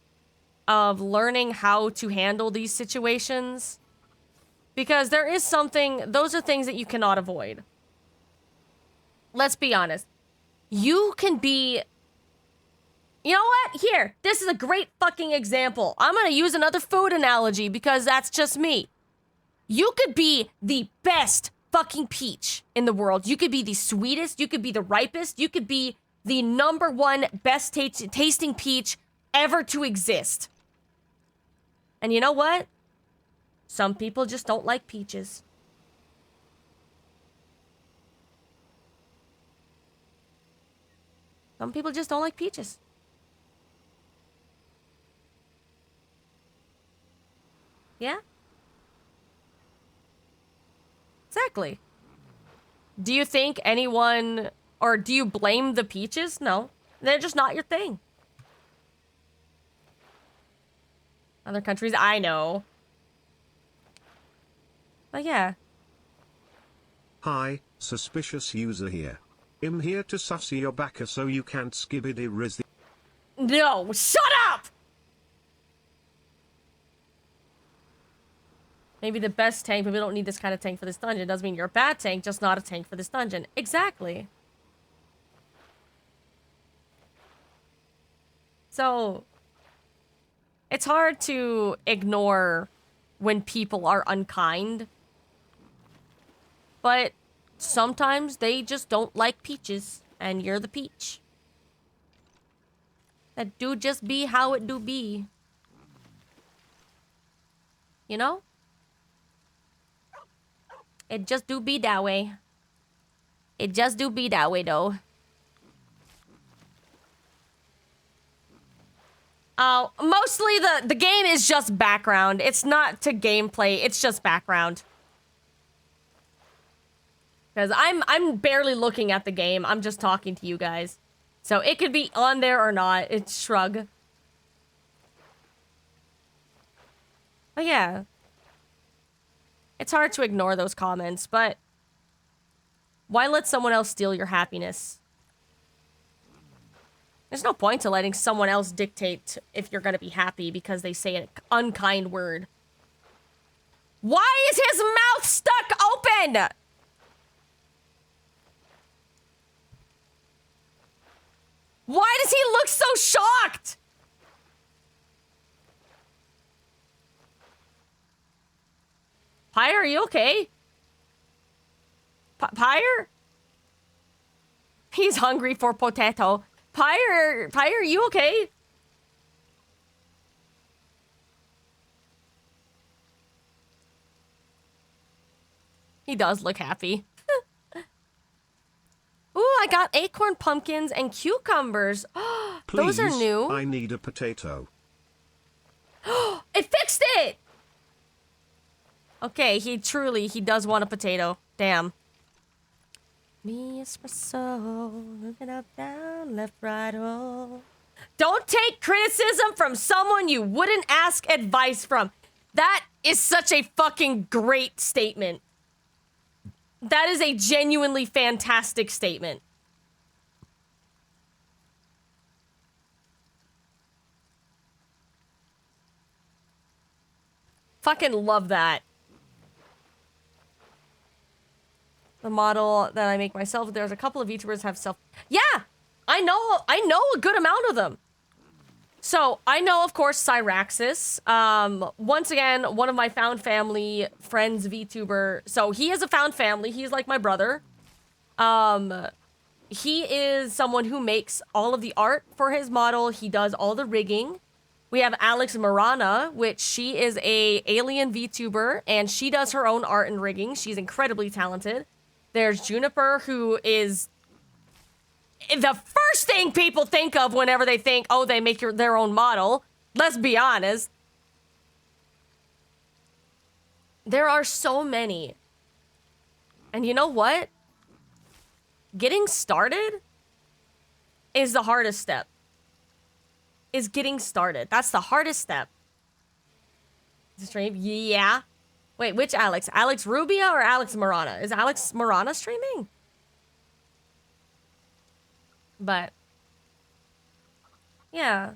of learning how to handle these situations, because there is something, those are things that you cannot avoid. Let's be honest. You can be, you know what? Here, this is a great fucking example. I'm gonna use another food analogy because that's just me. You could be the best fucking peach in the world. You could be the sweetest, you could be the ripest, you could be the #1 best tasting peach ever to exist. And you know what? Some people just don't like peaches. Some people just don't like peaches. Yeah? Exactly. Do you think anyone, or do you blame the peaches? No. They're just not your thing. Other countries, I know. But yeah. Hi, suspicious user here. I'm here to sussy your backer so you can't skibbity riz the— No, shut up! Maybe the best tank, but we don't need this kind of tank for this dungeon. Doesn't mean you're a bad tank, just not a tank for this dungeon. Exactly. So, it's hard to ignore when people are unkind. But sometimes they just don't like peaches, and you're the peach. That do just be how it do be. You know? It just do be that way. It just do be that way, though. Mostly the game is just background. It's not to gameplay, it's just background. Because I'm barely looking at the game. I'm just talking to you guys. So it could be on there or not. It's shrug. But yeah. It's hard to ignore those comments, but why let someone else steal your happiness? There's no point to letting someone else dictate if you're gonna be happy because they say an unkind word. Why is his mouth stuck open? Why does he look so shocked? Pyre, are you okay? Pyre? He's hungry for potato. Pyre, are you okay? He does look happy. Ooh, I got acorn pumpkins and cucumbers. Those are new. I need a potato. It fixed it! Okay, he does want a potato. Damn. Me espresso, looking up, down, left, right, oh. Don't take criticism from someone you wouldn't ask advice from. That is such a fucking great statement. That is a genuinely fantastic statement. Fucking love that. The model that I make myself, there's a couple of VTubers have self... Yeah! I know a good amount of them. So, I know, of course, Cyraxis. Once again, one of my found family friends, VTuber. So, he is a found family. He's like my brother. He is someone who makes all of the art for his model. He does all the rigging. We have Alex Marana, which she is a alien VTuber, and she does her own art and rigging. She's incredibly talented. There's Juniper, who is the first thing people think of whenever they think, oh, they make their own model. Let's be honest. There are so many. And you know what? Getting started is the hardest step. Is getting started. That's the hardest step. Stream? Yeah. Wait, which Alex? Alex Rubia or Alex Marana? Is Alex Marana streaming? But yeah.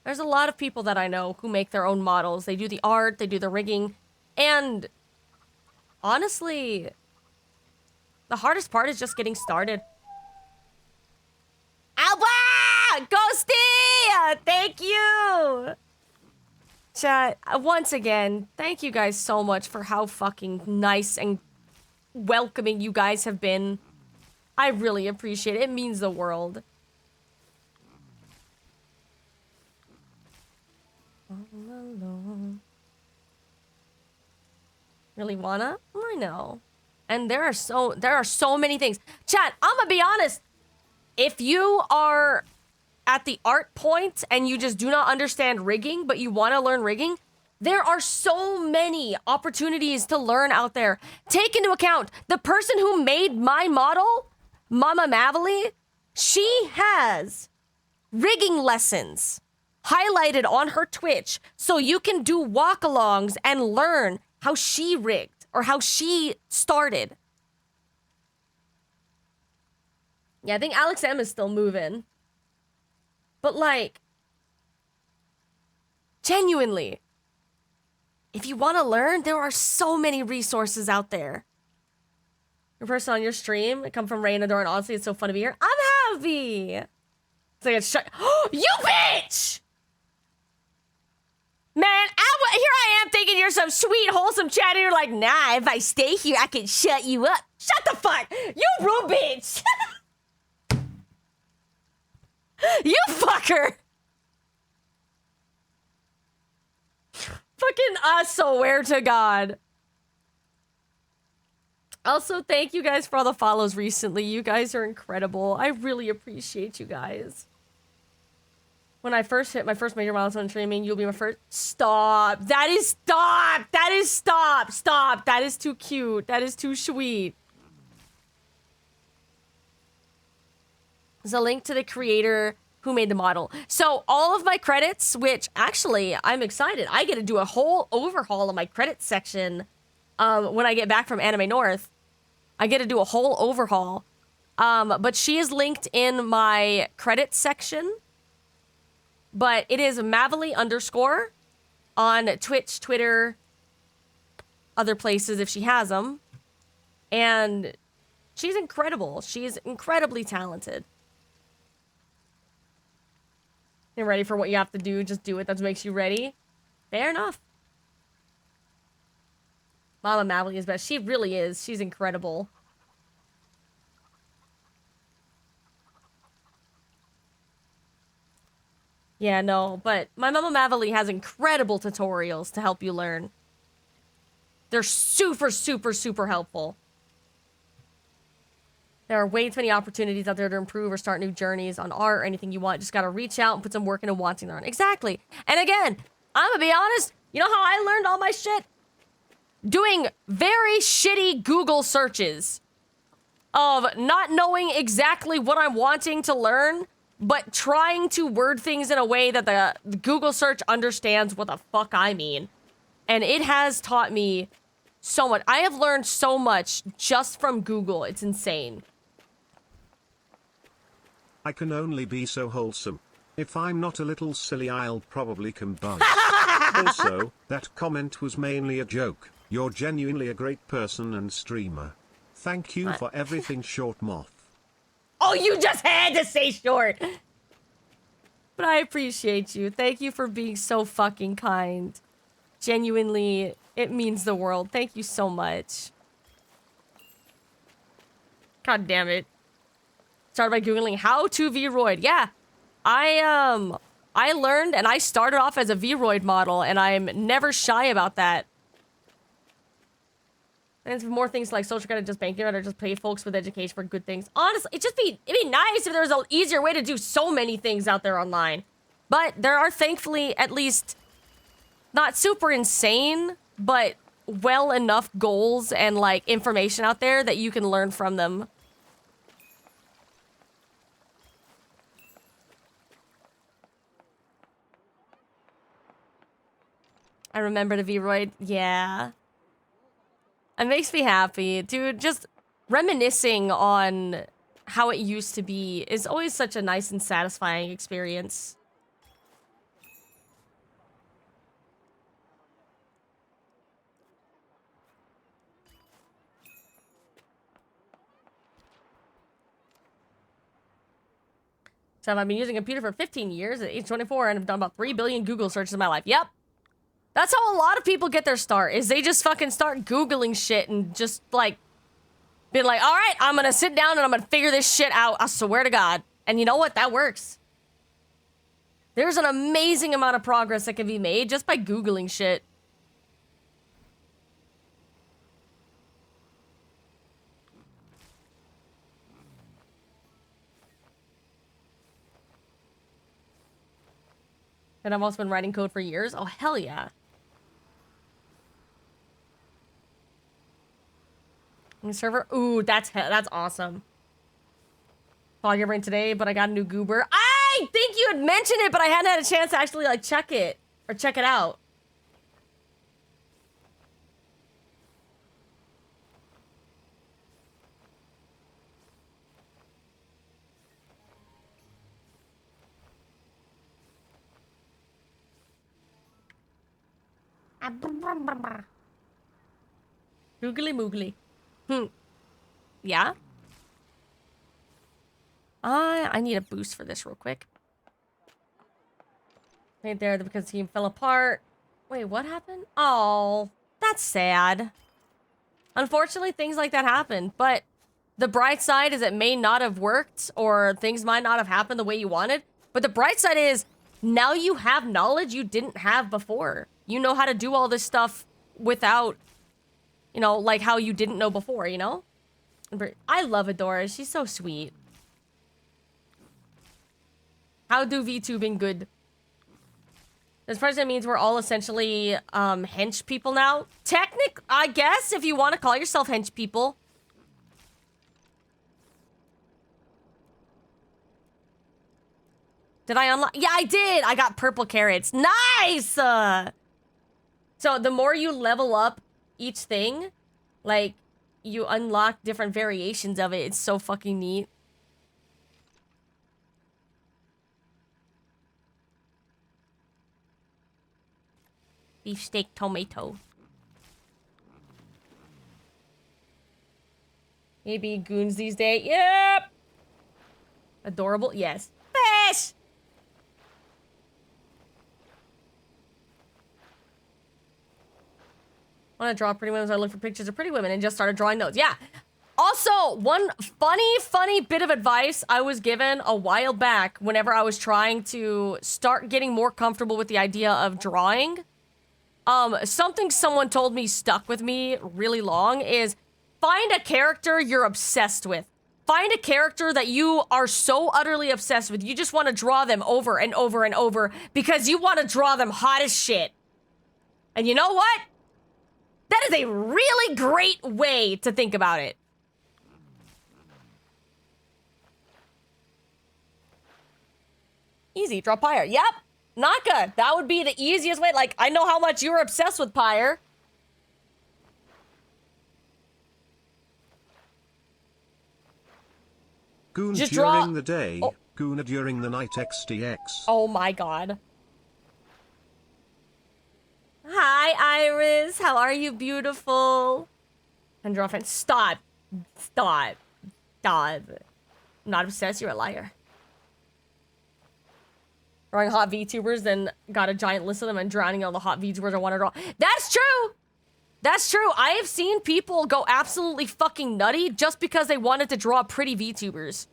There's a lot of people that I know who make their own models. They do the art, they do the rigging, and honestly, the hardest part is just getting started. Alba! Ghosty! Thank you! Chat, once again, thank you guys so much for how fucking nice and welcoming you guys have been. I really appreciate it. It means the world. Really wanna? I know. And there are so many things. Chat, I'm gonna be honest. If you are at the art point and you just do not understand rigging, but you want to learn rigging, there are so many opportunities to learn out there. Take into account the person who made my model, Mama Mavely, she has rigging lessons highlighted on her Twitch so you can do walk-alongs and learn how she rigged or how she started. Yeah, I think Alex M is still moving. But like, genuinely, if you want to learn, there are so many resources out there. Your person on your stream, it come from Ray and Adore, and honestly, it's so fun to be here. I'm happy. It's like it's shut. You bitch! Man, here I am thinking you're some sweet, wholesome chat, and you're like, nah, if I stay here, I can shut you up. Shut the fuck! You rude bitch! You fucker! Fucking I swear to God. Also, thank you guys for all the follows recently. You guys are incredible. I really appreciate you guys. When I first hit my first major milestone in streaming, you'll be my first. Stop. That is stop. That is stop. Stop. That is too cute. That is too sweet. There's a link to the creator who made the model. So all of my credits, which actually I'm excited. I get to do a whole overhaul of my credits section when I get back from Anime North. I get to do a whole overhaul. But she is linked in my credits section. But it is Mavely _ on Twitch, Twitter, other places if she has them. And she's incredible. She's incredibly talented. You're ready for what you have to do. Just do it. That makes you ready. Fair enough. Mama Mavely is best. She really is. She's incredible. Yeah, no, but my Mama Mavely has incredible tutorials to help you learn. They're super, super, super helpful. There are way too many opportunities out there to improve or start new journeys on art or anything you want. Just gotta reach out and put some work into wanting to learn. Exactly. And again, I'm gonna be honest, you know how I learned all my shit? Doing very shitty Google searches of not knowing exactly what I'm wanting to learn, but trying to word things in a way that the Google search understands what the fuck I mean. And it has taught me so much. I have learned so much just from Google. It's insane. I can only be so wholesome. If I'm not a little silly, I'll probably combust. Also, that comment was mainly a joke. You're genuinely a great person and streamer. Thank you for everything, Short Moth. Oh, you just had to say short. But I appreciate you. Thank you for being so fucking kind. Genuinely, it means the world. Thank you so much. God damn it. Started by Googling how to Vroid. Yeah, I learned and I started off as a Vroid model, and I'm never shy about that. And more things like social credit, just banking, or just pay folks with education for good things. Honestly, it'd be nice if there was an easier way to do so many things out there online. But there are thankfully at least not super insane, but well enough goals and like information out there that you can learn from them. I remember the Vroid. Yeah. It makes me happy. Dude, just reminiscing on how it used to be is always such a nice and satisfying experience. stuff. I've been using a computer for 15 years at age 24 and I've done about 3 billion Google searches in my life. Yep. That's how a lot of people get their start, is they just fucking start Googling shit and just, like, being like, all right, I'm gonna sit down and I'm gonna figure this shit out. I swear to God. And you know what? That works. There's an amazing amount of progress that can be made just by Googling shit. And I've also been writing code for years. Oh, hell yeah. New server. Ooh, that's awesome. Fog rain today, but I got a new goober. I think you had mentioned it, but I hadn't had a chance to actually like check it or check it out. Googly moogly. Yeah? I need a boost for this real quick. Right there, because the team fell apart. Wait, what happened? Oh, that's sad. Unfortunately, things like that happen, but the bright side is it may not have worked or things might not have happened the way you wanted. But the bright side is now you have knowledge you didn't have before. You know how to do all this stuff without, you know, like how you didn't know before, you know? I love Adora. She's so sweet. How do VTubing good? This president means we're all essentially hench people now. I guess, if you want to call yourself hench people. Did I unlock? Yeah, I did. I got purple carrots. Nice! So the more you level up each thing, like, you unlock different variations of it. It's so fucking neat. Beefsteak tomato. Maybe goons these days. Yep! Adorable? Yes. Fish! I want to draw pretty women, so I look for pictures of pretty women and just started drawing those. Yeah. Also, one funny bit of advice I was given a while back whenever I was trying to start getting more comfortable with the idea of drawing. Something someone told me stuck with me really long is find a character you're obsessed with. Find a character that you are so utterly obsessed with. You just want to draw them over and over and over because you want to draw them hot as shit. And you know what? That is a really great way to think about it. Easy, draw Pyre. Yep, Naka. That would be the easiest way. Like, I know how much you're obsessed with Pyre. Goon Just during draw... the day, oh. Goona during the night XTX. Oh my god. Hi, Iris. How are you, beautiful? And draw friend. Stop. Stop. Stop. I'm not obsessed. You're a liar. Drawing hot VTubers, then got a giant list of them and drowning all the hot VTubers I want to draw. That's true. That's true. I have seen people go absolutely fucking nutty just because they wanted to draw pretty VTubers.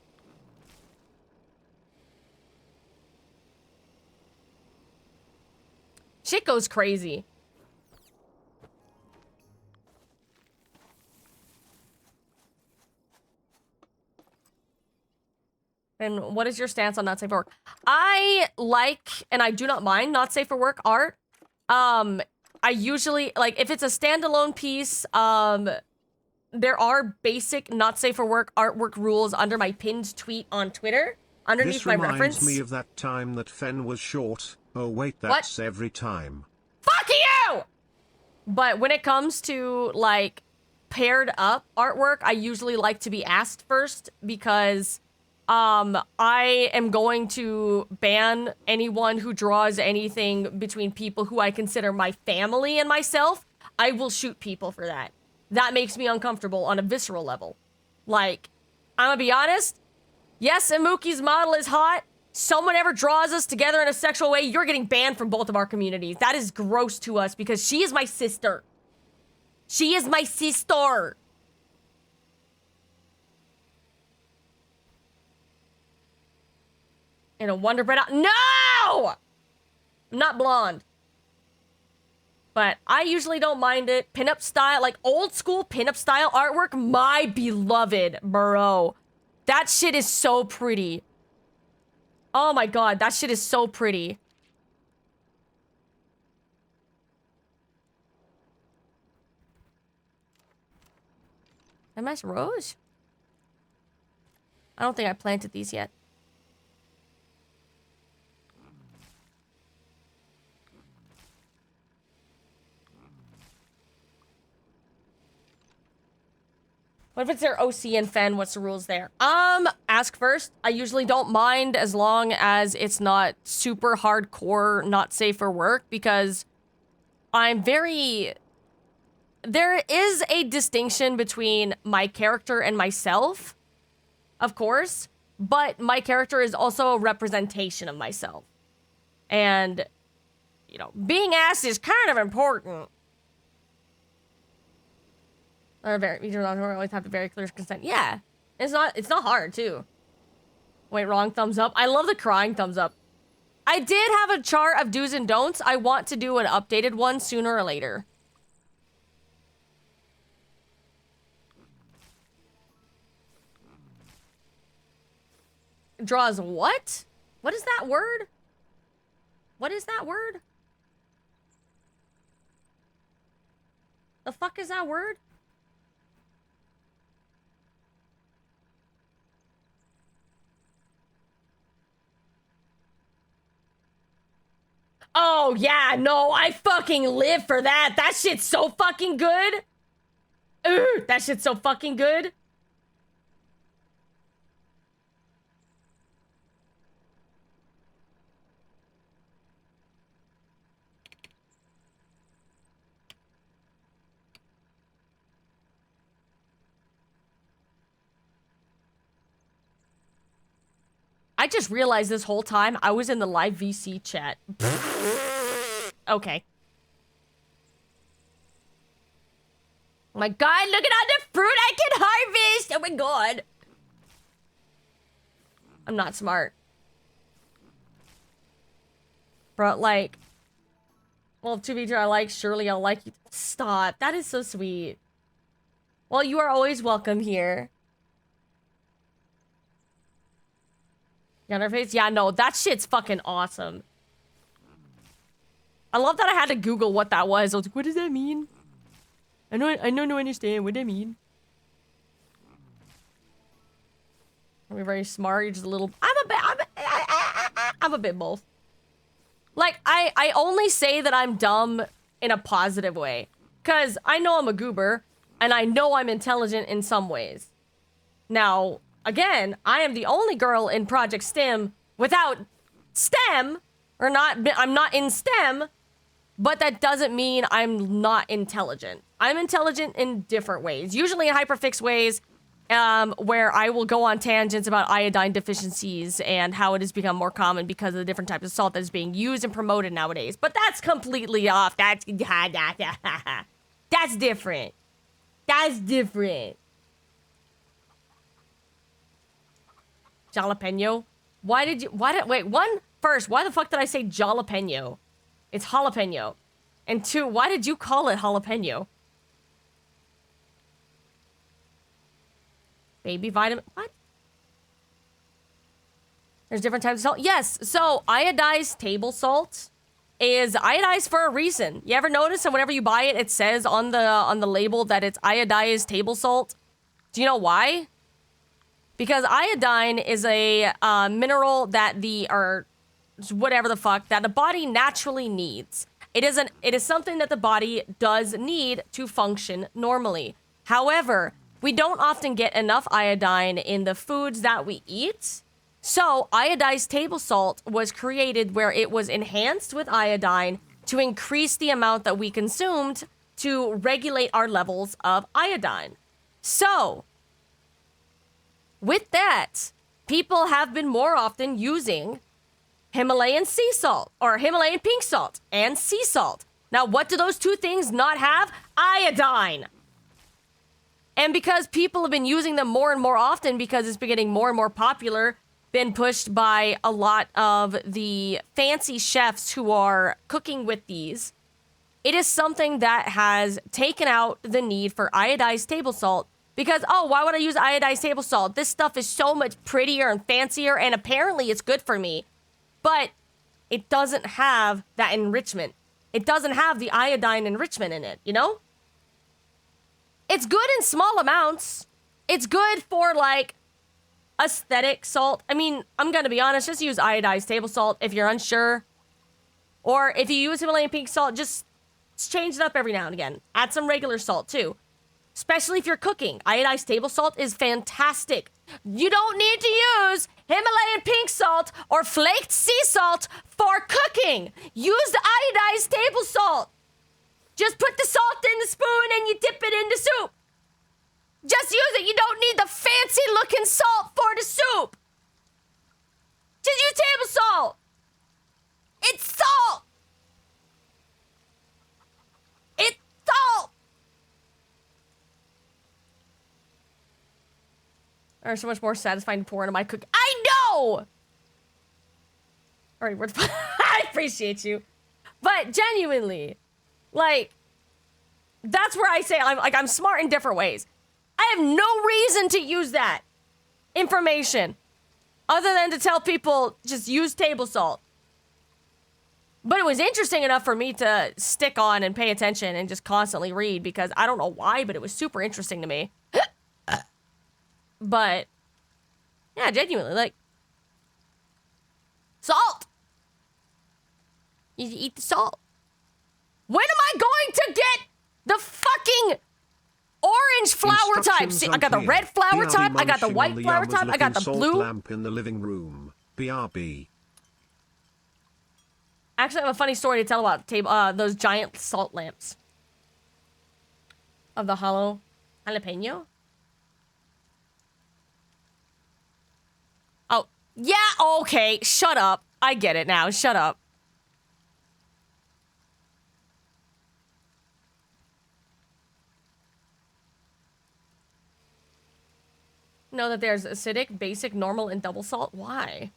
Shit goes crazy. And what is your stance on not safe for work? I like, and I do not mind not safe for work art. I usually, like, if it's a standalone piece, there are basic not safe for work artwork rules under my pinned tweet on Twitter, underneath my reference. This reminds me of that time that Fen was short. Oh wait, that's every time. Fuck you! But when it comes to, like, paired up artwork, I usually like to be asked first because I am going to ban anyone who draws anything between people who I consider my family and myself. I will shoot people for that. That makes me uncomfortable on a visceral level. Like, I'm gonna be honest. Yes, Imuki's model is hot. someone ever draws us together in a sexual way, you're getting banned from both of our communities. That is gross to us because she is my sister. She is my sister. In a Wonder Bread. No! I'm not blonde. But I usually don't mind it. Pinup style, like old school pinup style artwork, my beloved, bro. That shit is so pretty. Oh my god, that shit is so pretty. MS Rose? I don't think I planted these yet. What if it's their OC and Fen? What's the rules there? Ask first. I usually don't mind as long as it's not super hardcore, not safe for work, because I'm very... There is a distinction between my character and myself, of course, but my character is also a representation of myself. And, you know, being asked is kind of important. You don't always have to very clear consent. Yeah, it's not hard too. Wait, wrong thumbs up. I love the crying thumbs up. I did have a chart of do's and don'ts. I want to do an updated one sooner or later. Draws what? What is that word? What is that word? The fuck is that word? Oh, yeah, no, I fucking live for that. That shit's so fucking good. Ooh, that shit's so fucking good. I just realized this whole time I was in the live VC chat. Okay. Oh my god, look at all the fruit I can harvest! Oh my god. I'm not smart. Bro, like... Well, to be true, I like Shirley, I'll like you. Stop, that is so sweet. Well, you are always welcome here. Interface? Yeah, no, that shit's fucking awesome. I love that I had to Google what that was. I was like, what does that mean? I don't understand what that mean. I'm very smart, you're just a little... I'm a bit both. Like, I only say that I'm dumb in a positive way. Because I know I'm a goober, and I know I'm intelligent in some ways. Now... Again, I am the only girl in Project STIM without STEM, or not, I'm not in STEM, but that doesn't mean I'm not intelligent. I'm intelligent in different ways, usually in hyperfixed ways, where I will go on tangents about iodine deficiencies and how it has become more common because of the different types of salt that is being used and promoted nowadays. But that's completely off. That's different. That's different. Jalapeno? Wait, first, why the fuck did I say jalapeno? It's jalapeno. And two, why did you call it jalapeno? Baby vitamin, what? There's different types of salt. Yes, so iodized table salt is iodized for a reason. You ever notice that whenever you buy it, it says on the label that it's iodized table salt? Do you know why? Because iodine is a mineral that whatever the fuck, that the body naturally needs. It is something that the body does need to function normally. However, we don't often get enough iodine in the foods that we eat. So iodized table salt was created where it was enhanced with iodine to increase the amount that we consumed to regulate our levels of iodine. So... with that, people have been more often using Himalayan sea salt or Himalayan pink salt and sea salt. Now, what do those two things not have? Iodine. And because people have been using them more and more often because it's been getting more and more popular, been pushed by a lot of the fancy chefs who are cooking with these, it is something that has taken out the need for iodized table salt because, oh, why would I use iodized table salt? This stuff is so much prettier and fancier, and apparently it's good for me. But it doesn't have that enrichment. It doesn't have the iodine enrichment in it, you know? It's good in small amounts. It's good for, like, aesthetic salt. I mean, I'm gonna be honest, just use iodized table salt if you're unsure. Or if you use Himalayan pink salt, just change it up every now and again. Add some regular salt, too. Especially if you're cooking. Iodized table salt is fantastic. You don't need to use Himalayan pink salt or flaked sea salt for cooking. Use the iodized table salt. Just put the salt in the spoon and you dip it in the soup. Just use it. You don't need the fancy looking salt for the soup. Just use table salt. It's salt. It's salt. There's so much more satisfying to pour into my cook. I know! Alright, I appreciate you. But genuinely, like, that's where I say I'm smart in different ways. I have no reason to use that information other than to tell people just use table salt. But it was interesting enough for me to stick on and pay attention and just constantly read because I don't know why, but it was super interesting to me. But, yeah, genuinely, like, salt. You eat the salt. When am I going to get the fucking orange flower type? See, I got the red flower type, I got the white flower type, I got the blue. Lamp in the living room. BRB. Actually, I have a funny story to tell about those giant salt lamps. Of the jalapeno. Oh, yeah, okay, shut up. I get it now, shut up. Know that there's acidic, basic, normal, and double salt? Why?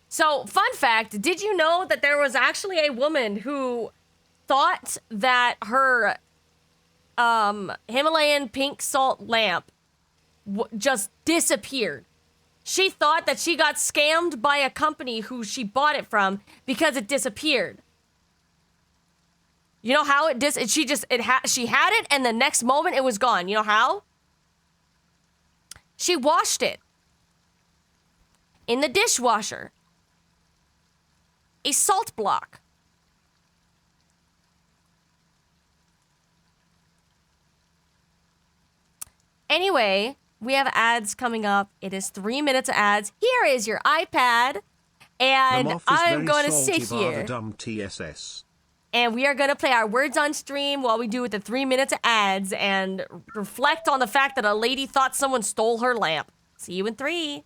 So, fun fact, did you know that there was actually a woman who thought that her Himalayan pink salt lamp just disappeared? She thought that she got scammed by a company who she bought it from because it disappeared. You know how it she had it and the next moment it was gone. You know how? She washed it in the dishwasher. A salt block. Anyway, we have ads coming up. It is 3 minutes of ads. Here is your iPad. And I'm going to sit here. And we are going to play our words on stream while we do with the 3 minutes of ads and reflect on the fact that a lady thought someone stole her lamp. See you in 3.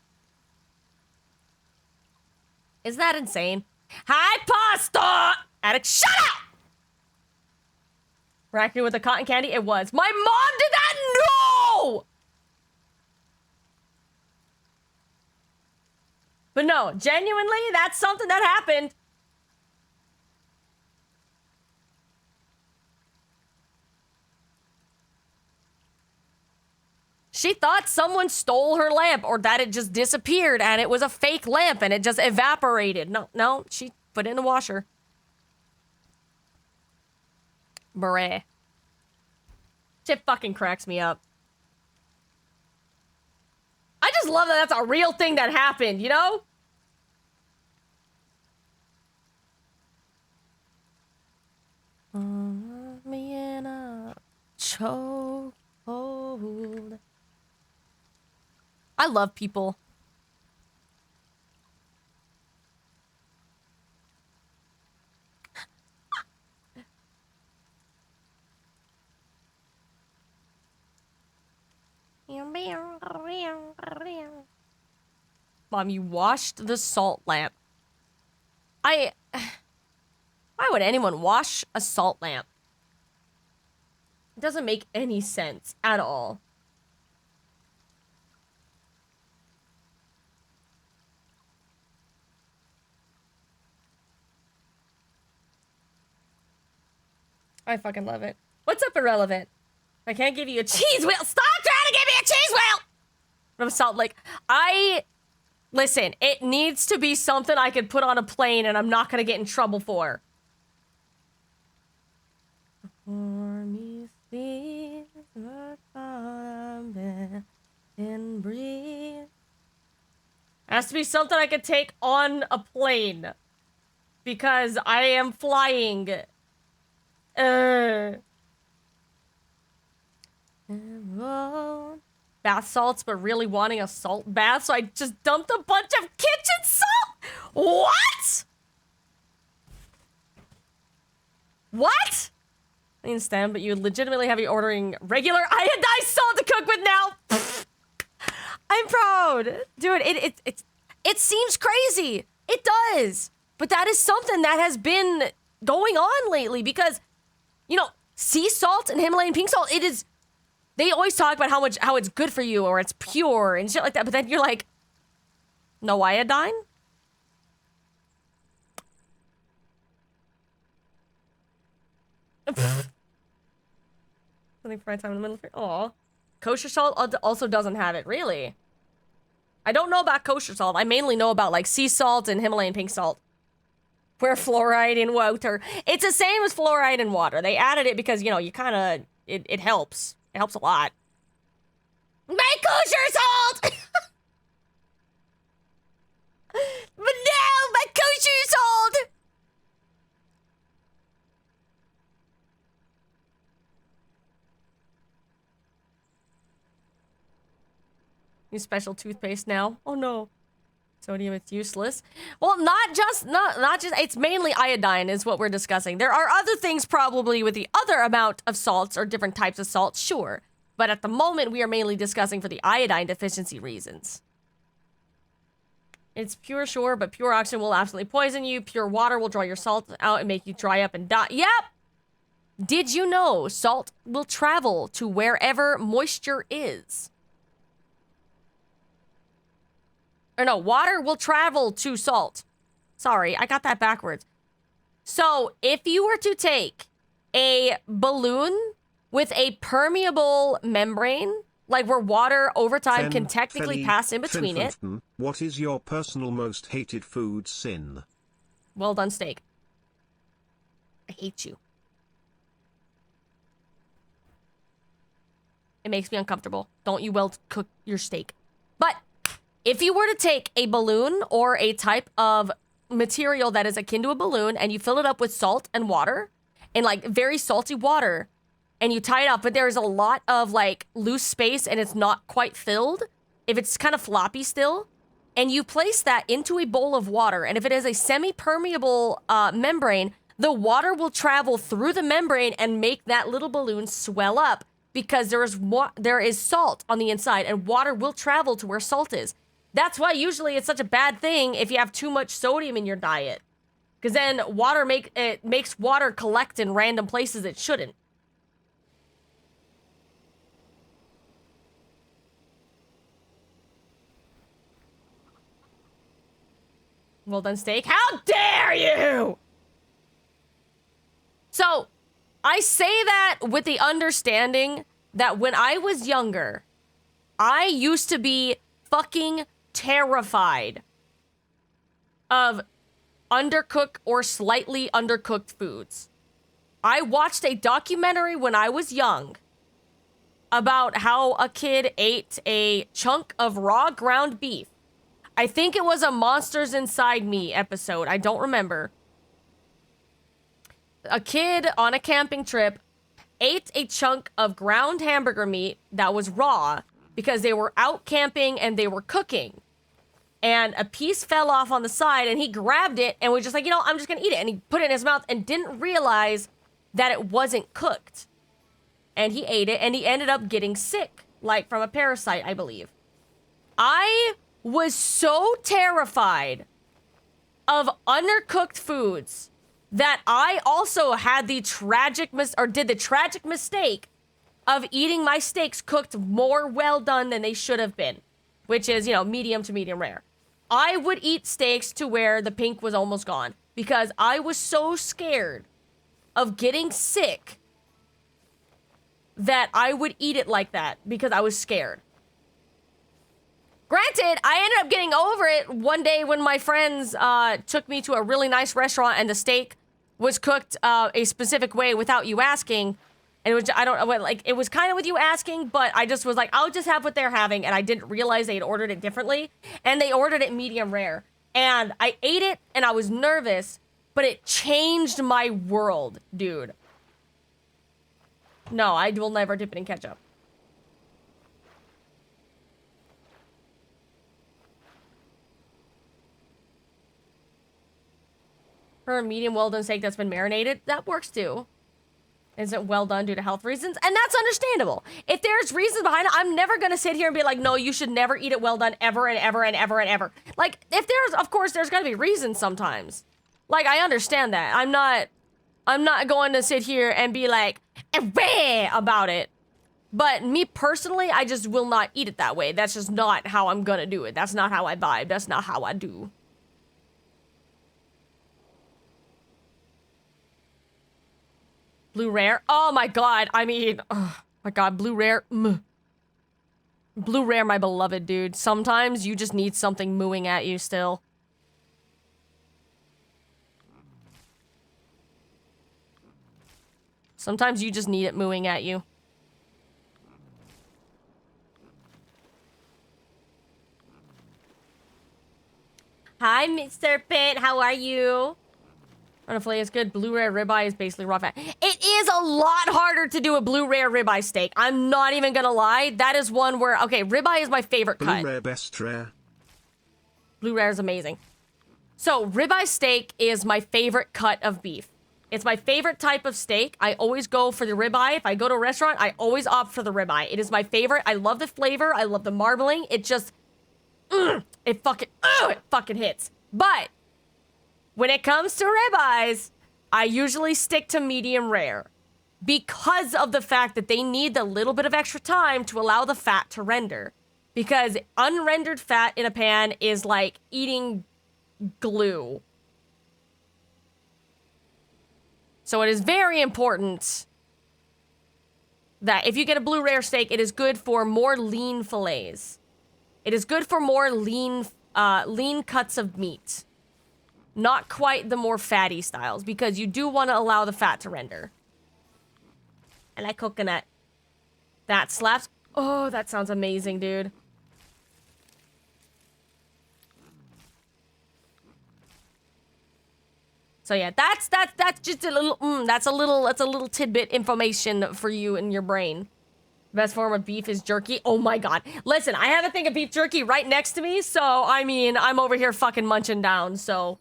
Isn't that insane? Hi, pasta! Addict, shut up! Racking with the cotton candy? It was. My mom did that? No! But no, genuinely, that's something that happened. She thought someone stole her lamp or that it just disappeared and it was a fake lamp and it just evaporated. No, she put it in the washer. Beret. Shit fucking cracks me up. I just love that that's a real thing that happened, you know? Me in a chokehold. I love people. Mom, you washed the salt lamp. Why would anyone wash a salt lamp? It doesn't make any sense at all. I fucking love it. What's up, Irrelevant? I can't give you a cheese wheel. Stop trying to give me a cheese wheel! From Salt Lake. Listen, it needs to be something I could put on a plane and I'm not gonna get in trouble for. Me sleep, and breathe. Has to be something I could take on a plane. Because I am flying. Bath salts, but really wanting a salt bath, so I just dumped a bunch of kitchen salt? What? What? I understand, but you legitimately have you ordering regular iodized salt to cook with now. I'm proud. Dude, it seems crazy. It does. But that is something that has been going on lately because, you know, sea salt and Himalayan pink salt, it is, they always talk about how it's good for you or it's pure and shit like that, but then you're like, no iodine? Something for my time in the middle of it. Aw. Kosher salt also doesn't have it, really. I don't know about kosher salt. I mainly know about like sea salt and Himalayan pink salt. Where fluoride in water. It's the same as fluoride in water. They added it because, you know, you kind of, it helps. It helps a lot. Make kosher salt! But no, my kosher salt! Use special toothpaste now. Oh no. Sodium, it's useless. Well, not just, it's mainly iodine is what we're discussing. There are other things probably with the other amount of salts or different types of salts, sure. But at the moment, we are mainly discussing for the iodine deficiency reasons. It's pure, sure, but pure oxygen will absolutely poison you. Pure water will draw your salt out and make you dry up and die. Yep! Did you know salt will travel to wherever moisture is? Or no, water will travel to salt. Sorry, I got that backwards. So, if you were to take a balloon with a permeable membrane, like where water over time can technically pass in between it. What is your personal most hated food sin? Well done, steak. I hate you. It makes me uncomfortable. Don't you well cook your steak. But if you were to take a balloon or a type of material that is akin to a balloon and you fill it up with salt and water and like very salty water and you tie it up, but there's a lot of like loose space and it's not quite filled, if it's kind of floppy still, and you place that into a bowl of water, and if it is a semi-permeable membrane, the water will travel through the membrane and make that little balloon swell up because there is salt on the inside and water will travel to where salt is. That's why usually it's such a bad thing if you have too much sodium in your diet. Because then water makes water collect in random places it shouldn't. Well done, steak. How dare you! So, I say that with the understanding that when I was younger, I used to be fucking terrified of undercooked or slightly undercooked foods. I watched a documentary when I was young about how a kid ate a chunk of raw ground beef. I think it was a Monsters Inside Me episode. I don't remember. A kid on a camping trip ate a chunk of ground hamburger meat that was raw because they were out camping and they were cooking. And a piece fell off on the side and he grabbed it and was just like, you know, I'm just gonna eat it. And he put it in his mouth and didn't realize that it wasn't cooked. And he ate it and he ended up getting sick, like from a parasite, I believe. I was so terrified of undercooked foods that I also had the tragic mistake of eating my steaks cooked more well done than they should have been, which is, you know, medium to medium rare. I would eat steaks to where the pink was almost gone because I was so scared of getting sick that I would eat it like that because I was scared. Granted, I ended up getting over it one day when my friends took me to a really nice restaurant and the steak was cooked a specific way without you asking. And it was, I don't know, like, it was kind of with you asking, but I just was like, I'll just have what they're having. And I didn't realize they had ordered it differently. And they ordered it medium rare. And I ate it and I was nervous, but it changed my world, dude. No, I will never dip it in ketchup. For a medium well-done steak that's been marinated, that works too. Isn't well done due to health reasons, and that's understandable. If there's reasons behind it, I'm never gonna sit here and be like, no, you should never eat it well done ever and ever and ever and ever. Like, if there's, of course, there's gotta be reasons sometimes. Like, I understand that. I'm not going to sit here and be like, about it. But me personally, I just will not eat it that way. That's just not how I'm gonna do it. That's not how I vibe. That's not how I do. Blue rare. Oh my god. I mean, oh my god, blue rare. Blue rare, my beloved, dude. Sometimes you just need something mooing at you still. Sometimes you just need it mooing at you. Hi, Mr. Pitt. How are you? Honestly, it's good. Blue rare ribeye is basically raw fat. It is a lot harder to do a blue rare ribeye steak. I'm not even gonna lie. That is one where, okay, ribeye is my favorite cut. Blue rare best rare. Blue rare is amazing. So ribeye steak is my favorite cut of beef. It's my favorite type of steak. I always go for the ribeye. If I go to a restaurant, I always opt for the ribeye. It is my favorite. I love the flavor. I love the marbling. It just, it fucking hits. But when it comes to ribeyes, I usually stick to medium rare because of the fact that they need a little bit of extra time to allow the fat to render. Because unrendered fat in a pan is like eating glue. So it is very important that if you get a blue rare steak, it is good for more lean fillets. It is good for more lean cuts of meat. Not quite the more fatty styles, because you do want to allow the fat to render. I like coconut. That slaps. Oh, that sounds amazing, dude. So yeah, that's just a little, that's a little tidbit information for you in your brain. Best form of beef is jerky. Oh my god. Listen, I have a thing of beef jerky right next to me, so, I mean, I'm over here fucking munching down, so.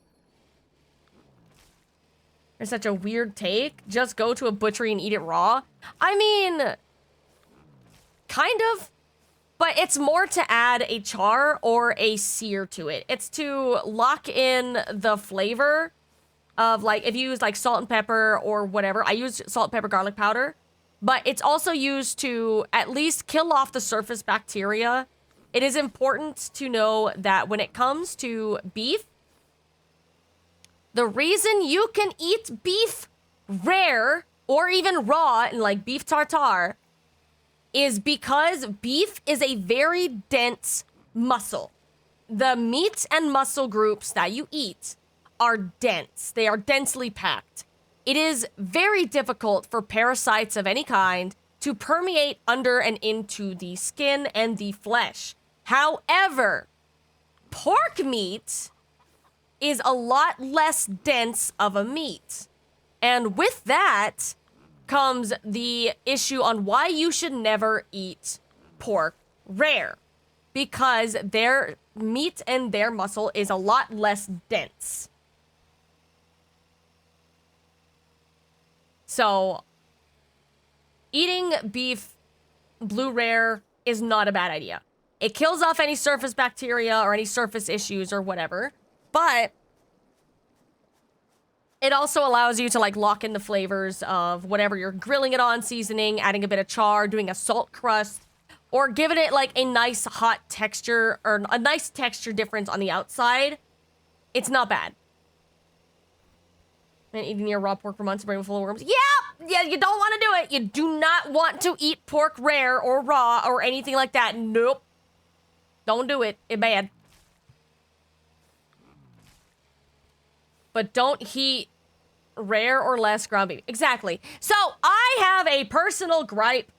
It's such a weird take. Just go to a butchery and eat it raw. I mean, kind of. But it's more to add a char or a sear to it. It's to lock in the flavor of, like, if you use, like, salt and pepper or whatever. I use salt, pepper, garlic powder. But it's also used to at least kill off the surface bacteria. It is important to know that when it comes to beef, the reason you can eat beef rare or even raw, like beef tartare, is because beef is a very dense muscle. The meat and muscle groups that you eat are dense. They are densely packed. It is very difficult for parasites of any kind to permeate under and into the skin and the flesh. However, pork meat is a lot less dense of a meat. And with that comes the issue on why you should never eat pork rare. Because their meat and their muscle is a lot less dense. So, eating beef blue rare is not a bad idea. It kills off any surface bacteria or any surface issues or whatever. But it also allows you to like lock in the flavors of whatever you're grilling it on, seasoning, adding a bit of char, doing a salt crust, or giving it like a nice hot texture or a nice texture difference on the outside. It's not bad. And eating your raw pork for months, brain full of worms. Yeah, you don't want to do it. You do not want to eat pork rare or raw or anything like that. Nope. Don't do it. It's bad. But don't heat rare or less ground beef. Exactly. So I have a personal gripe.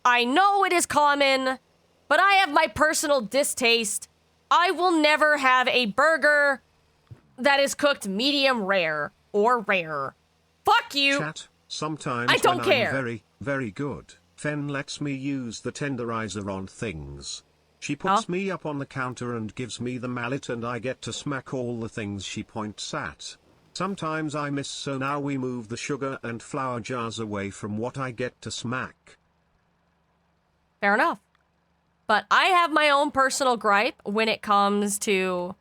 I know it is common, but I have my personal distaste. I will never have a burger that is cooked medium rare or rare. Fuck you. Chat, sometimes I don't when care. I'm very, very good, Fen lets me use the tenderizer on things. She puts me up on the counter and gives me the mallet and I get to smack all the things she points at. Sometimes I miss, so now we move the sugar and flour jars away from what I get to smack. Fair enough. But I have my own personal gripe when it comes to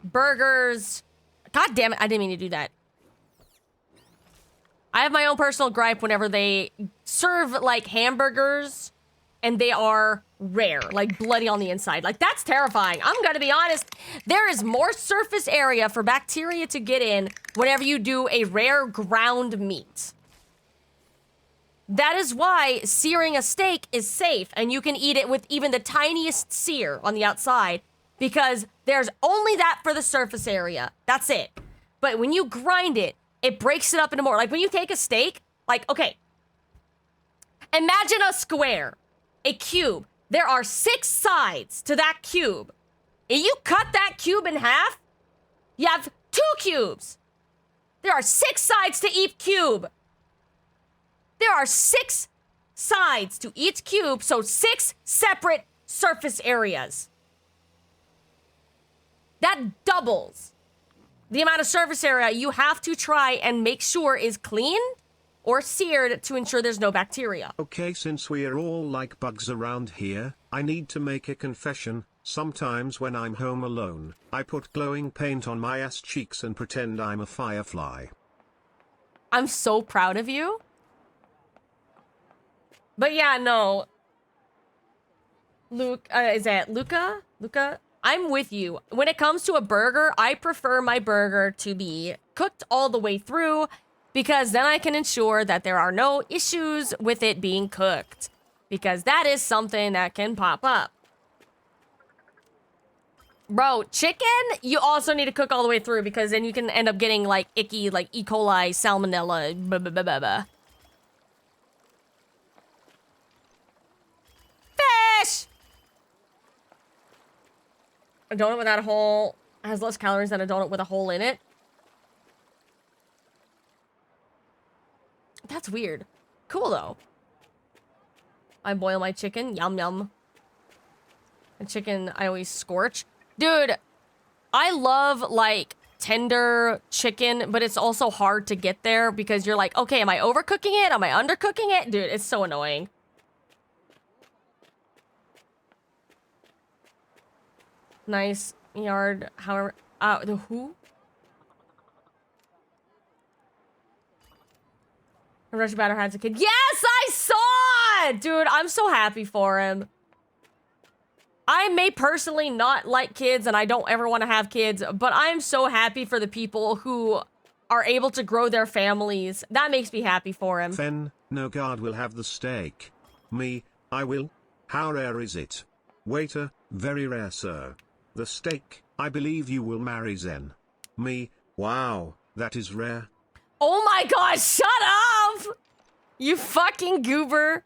burgers. God damn it, I didn't mean to do that. I have my own personal gripe whenever they serve like hamburgers and they are rare, like bloody on the inside. Like, that's terrifying. I'm gonna be honest. There is more surface area for bacteria to get in whenever you do a rare ground meat. That is why searing a steak is safe and you can eat it with even the tiniest sear on the outside because there's only that for the surface area. That's it. But when you grind it, it breaks it up into more. Like when you take a steak, like, okay, imagine a square, a cube. There are 6 sides to that cube. If you cut that cube in half, you have 2 cubes. There are 6 sides to each cube. There are 6 sides to each cube, so 6 separate surface areas. That doubles the amount of surface area you have to try and make sure is clean or seared to ensure there's no bacteria. Okay, since we're all like bugs around here, I need to make a confession. Sometimes when I'm home alone, I put glowing paint on my ass cheeks and pretend I'm a firefly. I'm so proud of you. But yeah, no. Luke, is that Luca? Luca? I'm with you. When it comes to a burger, I prefer my burger to be cooked all the way through because then I can ensure that there are no issues with it being cooked. Because that is something that can pop up. Bro, chicken, you also need to cook all the way through because then you can end up getting like icky, like E. coli, salmonella, blah, blah, blah, blah, blah. Fish! A donut without a hole has less calories than a donut with a hole in it. That's weird. Cool, though. I boil my chicken. Yum, yum. The chicken, I always scorch. Dude, I love, like, tender chicken, but it's also hard to get there because you're like, okay, am I overcooking it? Am I undercooking it? Dude, it's so annoying. Nice yard, however, the who? Rush Batter has a kid. Yes, I saw it! Dude, I'm so happy for him. I may personally not like kids and I don't ever want to have kids, but I'm so happy for the people who are able to grow their families. That makes me happy for him. Fen, no guard will have the steak. Me, I will. How rare is it? Waiter, very rare, sir. The steak, I believe you will marry Zen. Me, wow, that is rare. Oh my god, shut up! You fucking goober.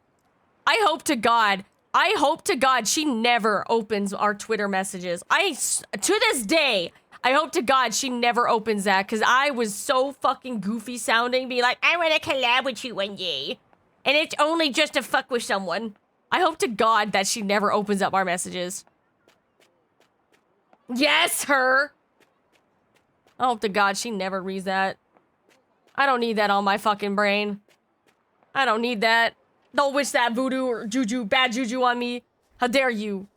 I hope to God she never opens our Twitter messages. To this day, I hope to God she never opens that because I was so fucking goofy sounding, being like, I want to collab with you one day. And it's only just to fuck with someone. I hope to God that she never opens up our messages. Yes, her! I hope to God she never reads that. I don't need that on my fucking brain. I don't need that. Don't wish that voodoo or juju, bad juju on me. How dare you?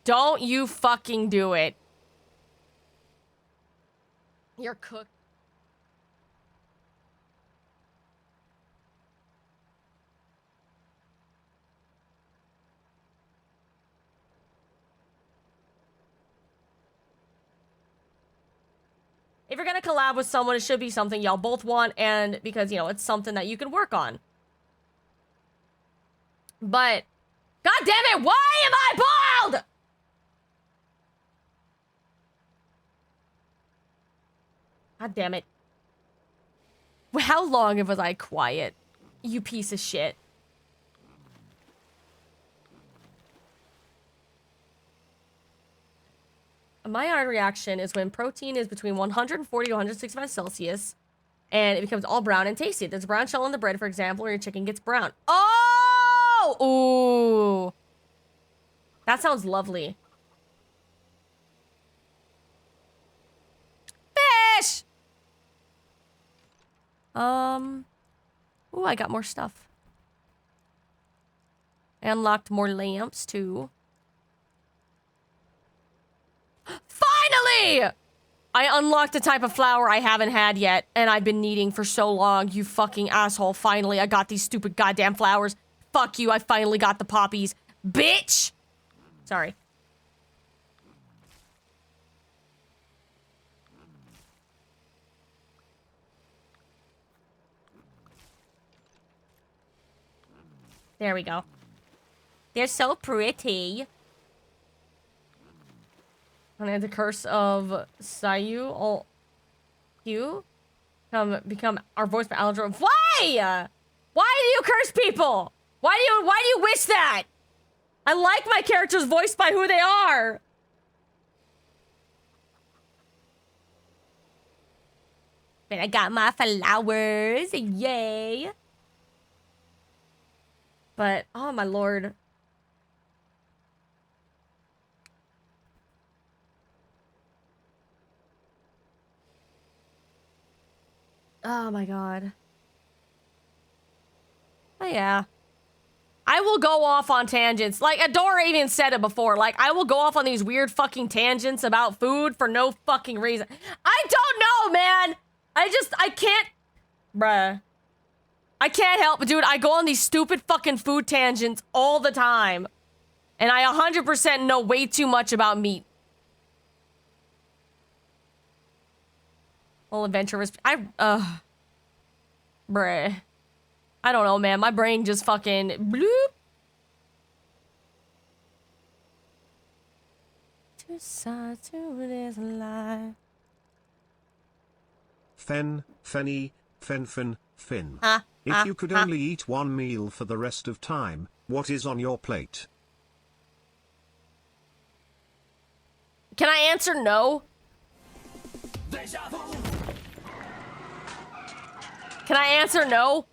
Don't you fucking do it. You're cooked. If you're gonna collab with someone, it should be something y'all both want, and because, you know, it's something that you can work on. But, god damn it, why am I bald? God damn it. How long was I quiet? You piece of shit. A Maillard reaction is when protein is between 140 to 165 Celsius, and it becomes all brown and tasty. There's a brown shell on the bread, for example, or your chicken gets brown. Oh! Ooh. That sounds lovely. Fish! Ooh, I got more stuff. I unlocked more lamps, too. Finally! I unlocked a type of flower I haven't had yet, and I've been needing for so long, you fucking asshole. Finally, I got these stupid goddamn flowers. Fuck you, I finally got the poppies. Bitch! Sorry. There we go. They're so pretty. And the curse of Sayu, all you become our voice by Algebra. Why? Why do you curse people? Why do you wish that? I like my characters voiced by who they are. But I got my flowers, yay. But oh my lord. Oh my god. Oh yeah. I will go off on tangents. Like, Adora even said it before. Like, I will go off on these weird fucking tangents about food for no fucking reason. I don't know, man! I can't... Bruh. I can't help it, dude. I go on these stupid fucking food tangents all the time. And I 100% know way too much about meat. Well, adventurous. Bruh. I don't know, man. My brain just fucking bloop. Two sides to this life. Fenny, Fin. Huh? If you could only eat one meal for the rest of time, what is on your plate? Can I answer no? Can I answer no?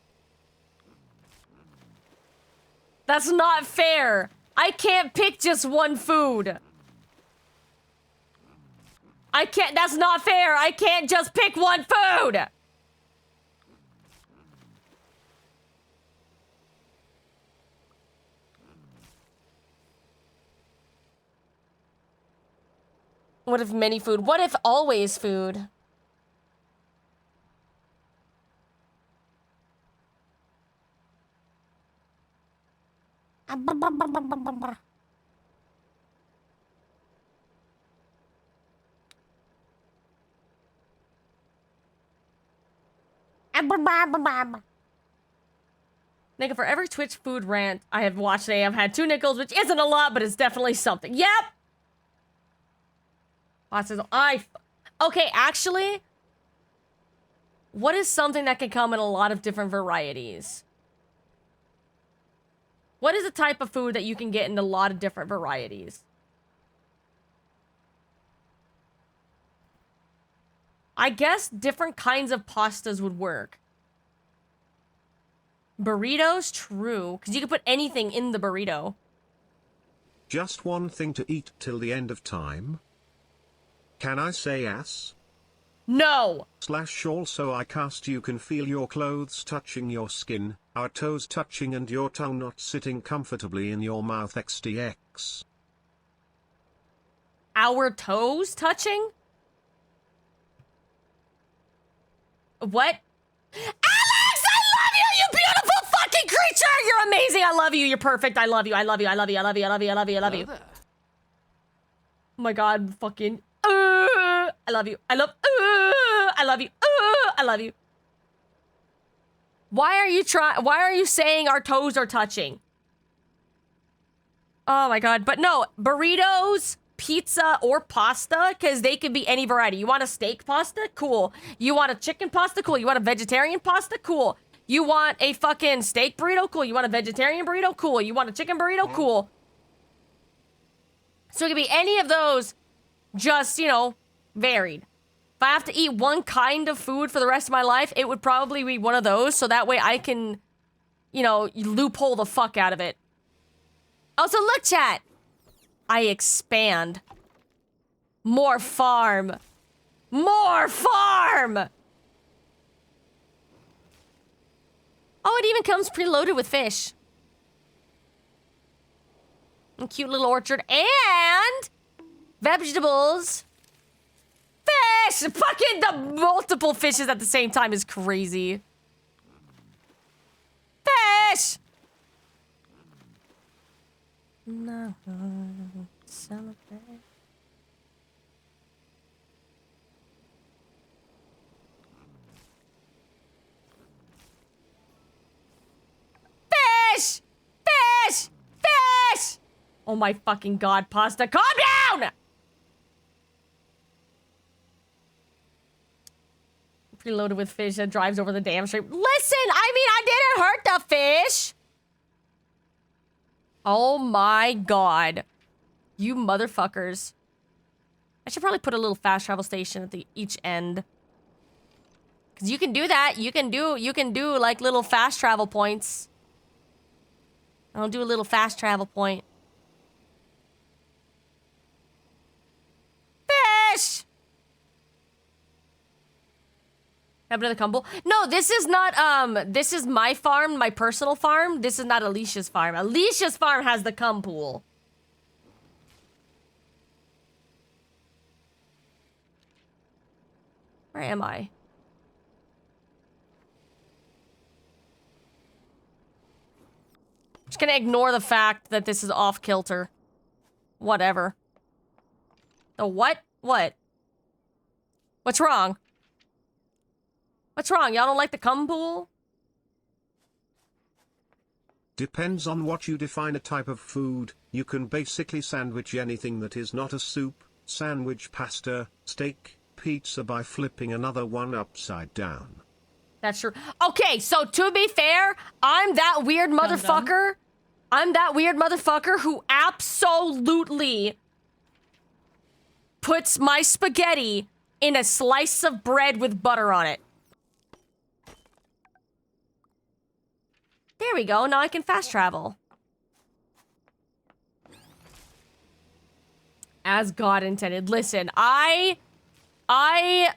That's not fair. I can't pick just one food. I can't, that's not fair. I can't just pick one food. What if many food? What if always food? Nigga, for every Twitch food rant I have watched today, I've had 2 nickels, which isn't a lot, but it's definitely something. Yep! Okay, actually, what is something that can come in a lot of different varieties? What is a type of food that you can get in a lot of different varieties? I guess different kinds of pastas would work. Burritos, true, because you can put anything in the burrito. Just one thing to eat till the end of time? Can I say ass? No. Slash also I cast you can feel your clothes touching your skin, our toes touching and your tongue not sitting comfortably in your mouth XDX. Our toes touching? What? Alex, I love you, you beautiful fucking creature! You're amazing, I love you, you're perfect, I love you, I love you, I love you, I love you, I love you, I love you, I love you. Oh my god, fucking, I love you, I love you, I love you. Why are you saying our toes are touching? Oh my god, but no, burritos, pizza, or pasta, because they could be any variety. You want a steak pasta? Cool. You want a chicken pasta? Cool. You want a vegetarian pasta? Cool. You want a fucking steak burrito? Cool. You want a vegetarian burrito? Cool. You want a chicken burrito? Cool. So it could be any of those, just, you know, varied. If I have to eat one kind of food for the rest of my life, it would probably be one of those, so that way I can, you know, loophole the fuck out of it. Also, look, chat. I expand. More farm. More farm! Oh, it even comes preloaded with fish. A cute little orchard. And vegetables. Fish! Fucking the multiple fishes at the same time is crazy. Fish! No, celebrate. Fish! Fish! Fish! Oh my fucking god, pasta, calm down! Preloaded with fish that drives over the damn street. Listen, I mean, I didn't hurt the fish! Oh my god. You motherfuckers. I should probably put a little fast travel station at each end. Cause you can do that. You can do like little fast travel points. I'll do a little fast travel point. Fish! Have another combo? No, this is not, this is my farm, my personal farm. This is not Alicia's farm. Alicia's farm has the cum pool. Where am I? Just gonna ignore the fact that this is off kilter. Whatever. The what? What? What's wrong? What's wrong? Y'all don't like the cum pool? Depends on what you define a type of food. You can basically sandwich anything that is not a soup, sandwich pasta, steak, pizza by flipping another one upside down. That's true. Okay, so to be fair, I'm that weird motherfucker. I'm that weird motherfucker who absolutely puts my spaghetti in a slice of bread with butter on it. There we go. Now I can fast travel. As God intended. Listen, I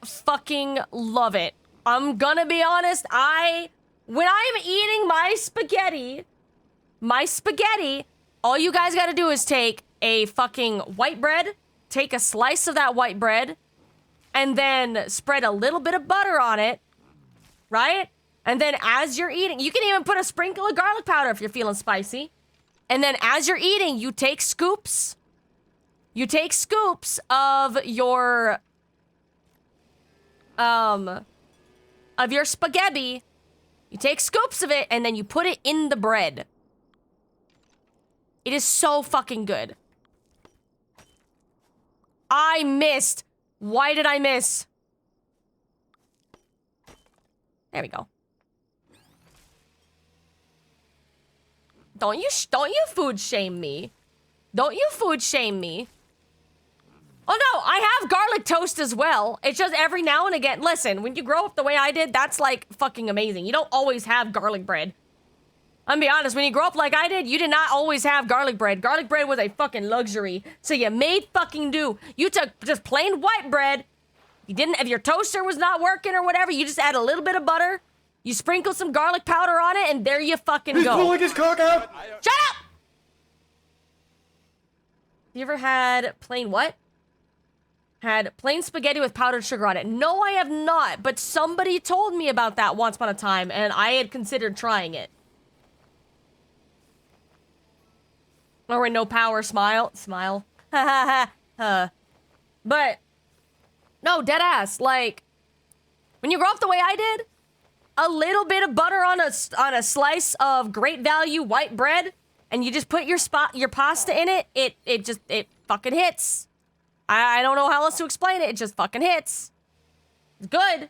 fucking love it. I'm gonna be honest, when I'm eating my spaghetti, all you guys gotta do is take a fucking white bread, take a slice of that white bread, and then spread a little bit of butter on it, right? And then as you're eating, you can even put a sprinkle of garlic powder if you're feeling spicy. And then as you're eating, you take scoops. You take scoops of your spaghetti. You take scoops of it and then you put it in the bread. It is so fucking good. I missed. Why did I miss? There we go. Don't you food shame me. Don't you food shame me. Oh no, I have garlic toast as well. It's just every now and again. Listen, when you grow up the way I did, that's like fucking amazing. You don't always have garlic bread. I'm gonna be honest, when you grow up like I did, you did not always have garlic bread. Garlic bread was a fucking luxury. So you made fucking do. You took just plain white bread, if your toaster was not working or whatever, you just add a little bit of butter, you sprinkle some garlic powder on it, and there you fucking He's go. pulling his cock out! Shut up! You ever had plain what? Had plain spaghetti with powdered sugar on it. No, I have not, but somebody told me about that once upon a time, and I had considered trying it. Or no power, smile. Ha ha ha. But, no, dead ass. Like, when you grow up the way I did, a little bit of butter on a slice of great value white bread, and you just put your pasta in it, it fucking hits. I don't know how else to explain it. It just fucking hits. It's good.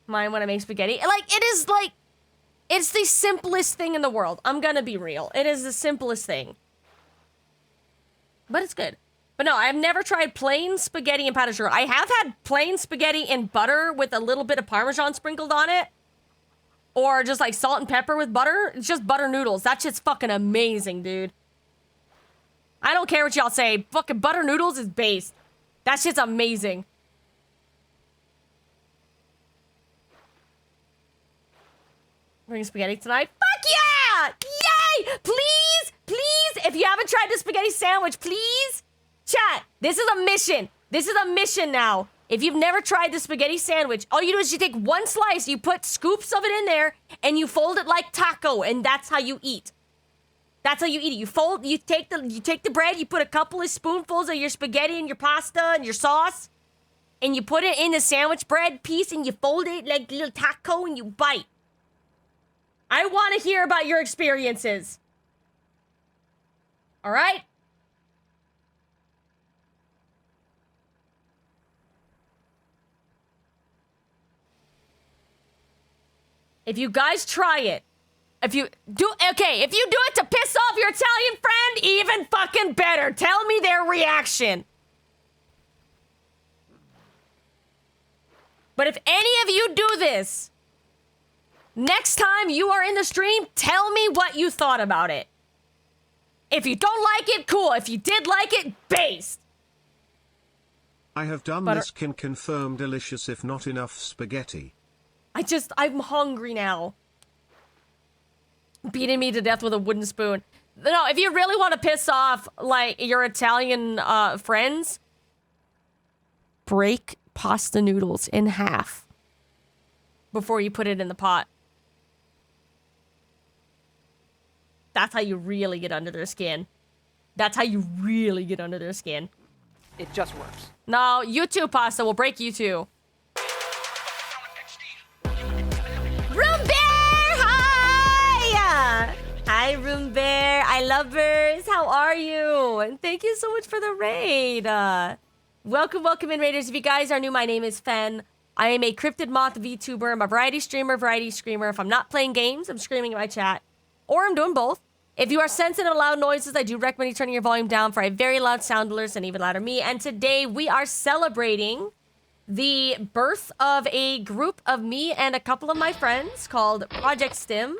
Mine when I make spaghetti. Like, it is like, it's the simplest thing in the world. I'm gonna be real. It is the simplest thing. But it's good. But no, I've never tried plain spaghetti and powdered sugar. I have had plain spaghetti in butter with a little bit of Parmesan sprinkled on it. Or just like salt and pepper with butter. It's just butter noodles. That shit's fucking amazing, dude. I don't care what y'all say. Fucking butter noodles is based. That shit's amazing. Bring spaghetti tonight. Fuck yeah! Yay! Please, please, if you haven't tried the spaghetti sandwich, please, chat. This is a mission. This is a mission now. If you've never tried the spaghetti sandwich, all you do is you take one slice, you put scoops of it in there, and you fold it like taco, and that's how you eat. That's how you eat it. You take the bread, you put a couple of spoonfuls of your spaghetti and your pasta and your sauce, and you put it in the sandwich bread piece, and you fold it like a little taco, and you bite. I want to hear about your experiences. All right? If you guys try it, if you do it to piss off your Italian friend, even fucking better. Tell me their reaction. But if any of you do this, next time you are in the stream, tell me what you thought about it. If you don't like it, cool. If you did like it, based. I have done this, can confirm delicious if not enough spaghetti. I'm hungry now. Beating me to death with a wooden spoon. No, if you really want to piss off, like, your Italian friends, break pasta noodles in half before you put it in the pot. That's how you really get under their skin. That's how you really get under their skin. It just works. No, you too, pasta will break you too. Room Bear! Hi! Hi, Room Bear. I lovers. How are you? And thank you so much for the raid. Welcome in, Raiders. If you guys are new, my name is Fen. I am a Cryptid Moth VTuber. I'm a variety streamer, variety screamer. If I'm not playing games, I'm screaming in my chat. Or I'm doing both. If you are sensitive to loud noises, I do recommend you turning your volume down for a very loud sound alert and even louder me. And today we are celebrating the birth of a group of me and a couple of my friends called Project STIM.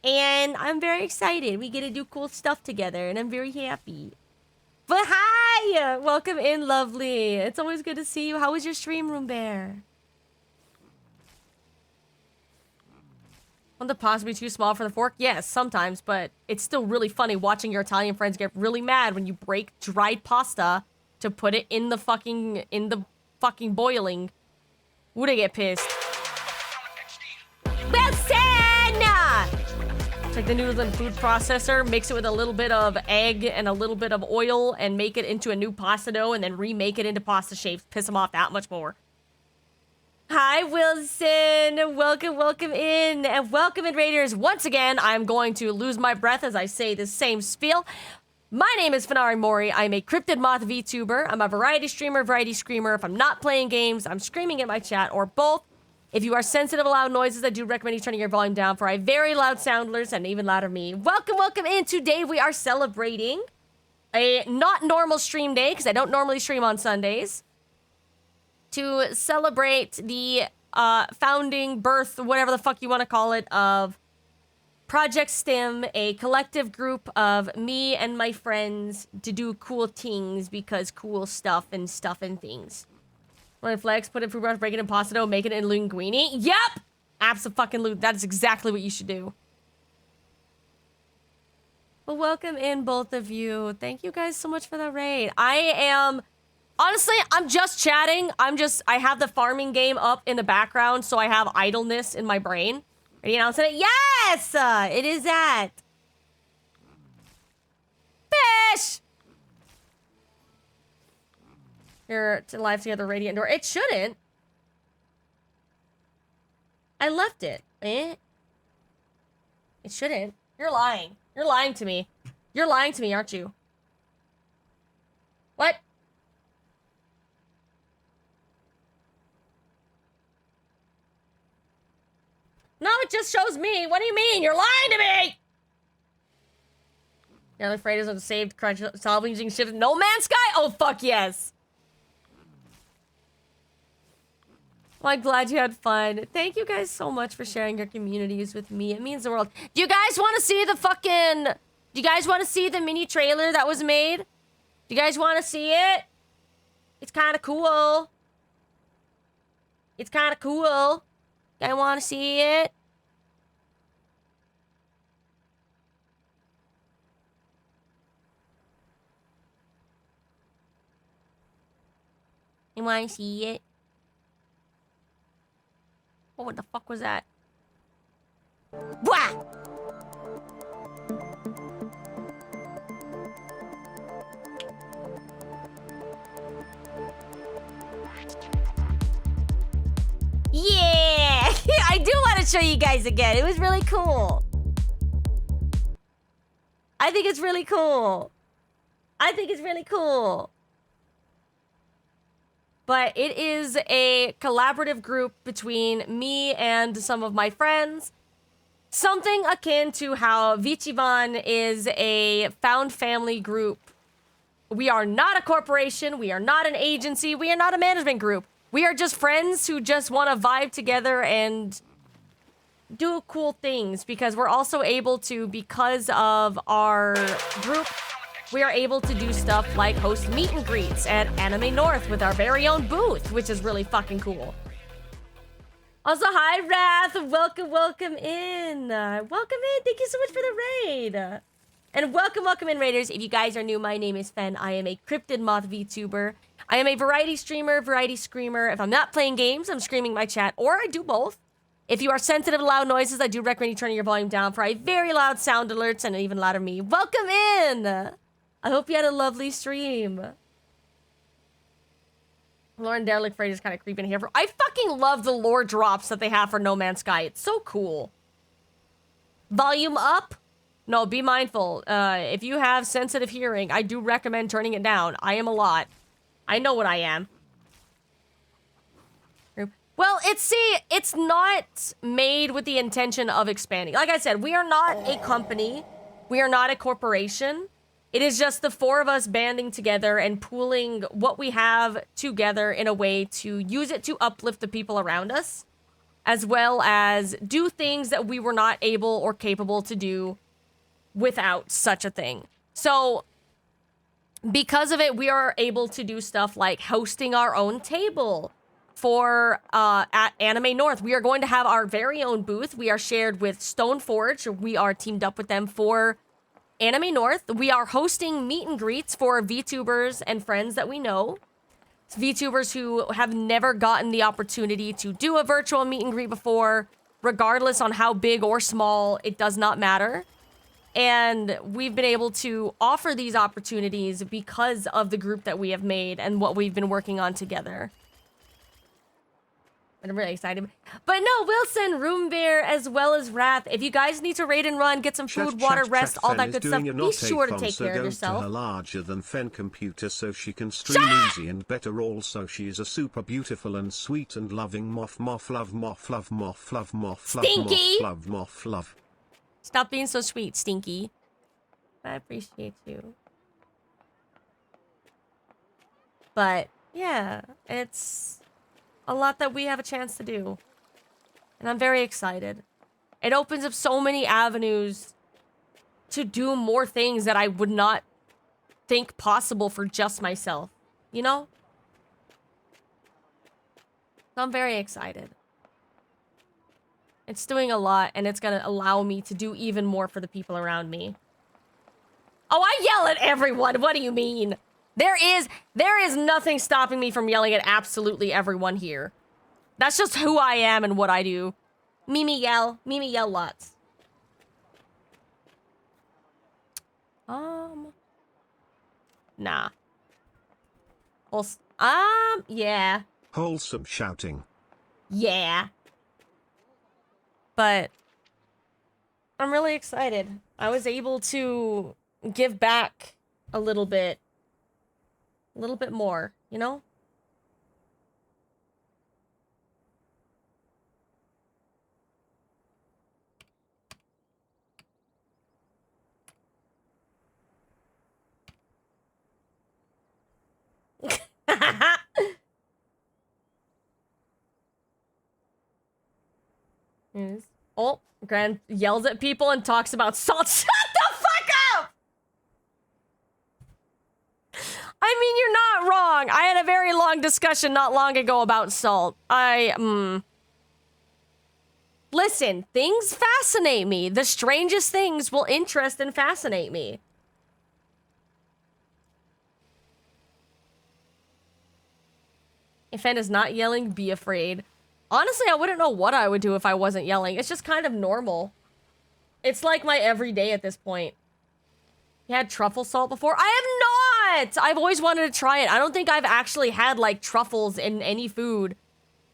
And I'm very excited. We get to do cool stuff together, and I'm very happy. But hi! Welcome in, lovely. It's always good to see you. How was your stream, Room Bear? Want the pasta be too small for the fork? Yes, sometimes, but it's still really funny watching your Italian friends get really mad when you break dried pasta to put it in the fucking boiling. Would I get pissed? Wilson! Take the noodles in the food processor, mix it with a little bit of egg and a little bit of oil, and make it into a new pasta dough, and then remake it into pasta shapes. Piss them off that much more. Hi, Wilson. Welcome in. And welcome in, Raiders. Once again, I'm going to lose my breath as I say the same spiel. My name is Fenari Mori. I'm a Cryptid Moth VTuber. I'm a variety streamer, variety screamer. If I'm not playing games, I'm screaming in my chat, or both. If you are sensitive to loud noises, I do recommend you turning your volume down for a very loud sound alerts and even louder me. Welcome in. Today we are celebrating a not normal stream day, because I don't normally stream on Sundays, to celebrate the founding birth, whatever the fuck you want to call it, of Project STIM, a collective group of me and my friends to do cool things because cool stuff and things. Want to flex, put it in food brush, break it in pasta dough, make it in linguine? Yep! Abso-fucking-lute. That is exactly what you should do. Well, welcome in, both of you. Thank you guys so much for the raid. Honestly, I'm just chatting. I have the farming game up in the background, so I have idleness in my brain. Ready to announce it? Yes! It is that. Fish! You're live together, radiant door. It shouldn't. I left it. Eh? It shouldn't. You're lying. You're lying to me. You're lying to me, aren't you? What? No, it just shows me. What do you mean? You're lying to me! The other freighters are saved, crunch, salvaging ships. No Man's Sky? Oh, fuck yes. Well, I'm glad you had fun. Thank you guys so much for sharing your communities with me. It means the world. Do you guys want to see the fucking... Do you guys want to see the mini trailer that was made? Do you guys want to see it? It's kind of cool. It's kind of cool. I want to see it. You want to see it? Oh, what the fuck was that? Wah! Yeah! I do want to show you guys again. It was really cool. I think it's really cool. I think it's really cool. But it is a collaborative group between me and some of my friends. Something akin to how Vichivan is a found family group. We are not a corporation. We are not an agency. We are not a management group. We are just friends who just want to vibe together and do cool things because we're also able to, because of our group, we are able to do stuff like host meet and greets at Anime North with our very own booth, which is really fucking cool. Also, hi, Wrath. Welcome in. Welcome in. Thank you so much for the raid. And welcome in, Raiders. If you guys are new, my name is Fen. I am a Cryptid Moth VTuber. I am a variety streamer, variety screamer. If I'm not playing games, I'm screaming my chat, or I do both. If you are sensitive to loud noises, I do recommend you turning your volume down for a very loud sound alerts and even louder me. Welcome in. I hope you had a lovely stream. Lauren Derelict Freight is kind of creeping here. I fucking love the lore drops that they have for No Man's Sky. It's so cool. Volume up? No, be mindful. If you have sensitive hearing, I do recommend turning it down. I am a lot. I know what I am. Well, it's not made with the intention of expanding. Like I said, we are not a company. We are not a corporation. It is just the four of us banding together and pooling what we have together in a way to use it to uplift the people around us, as well as do things that we were not able or capable to do without such a thing. So, because of it, we are able to do stuff like hosting our own table for at Anime North. We are going to have our very own booth. We are shared with Stoneforge. We are teamed up with them for Anime North. We are hosting meet and greets for VTubers and friends that we know. VTubers who have never gotten the opportunity to do a virtual meet and greet before, regardless on how big or small, it does not matter. And we've been able to offer these opportunities because of the group that we have made and what we've been working on together. And I'm really excited. But no, Wilson, Room Bear, as well as Wrath. If you guys need to raid and run, get some food, water, rest, all that good stuff, be sure to take care of yourself. Her larger than Fen computer so she can stream easy and better. Also, she is a super beautiful and sweet and loving moth love Stinky! Love. Stop being so sweet, Stinky. I appreciate you. But yeah, it's a lot that we have a chance to do. And I'm very excited. It opens up so many avenues to do more things that I would not think possible for just myself, you know? So I'm very excited. It's doing a lot, and it's gonna allow me to do even more for the people around me. Oh, I yell at everyone. What do you mean? There is nothing stopping me from yelling at absolutely everyone here. That's just who I am and what I do. Mimi yell lots. Nah. Yeah. Wholesome shouting. Yeah. But I'm really excited. I was able to give back a little bit more, you know? Yes. Oh, Gran yells at people and talks about salt. Shut the fuck up! I mean, you're not wrong. I had a very long discussion not long ago about salt. Listen, things fascinate me. The strangest things will interest and fascinate me. If Fen is not yelling, be afraid. Honestly, I wouldn't know what I would do if I wasn't yelling. It's just kind of normal. It's like my everyday at this point. You had truffle salt before? I have not! I've always wanted to try it. I don't think I've actually had, like, truffles in any food.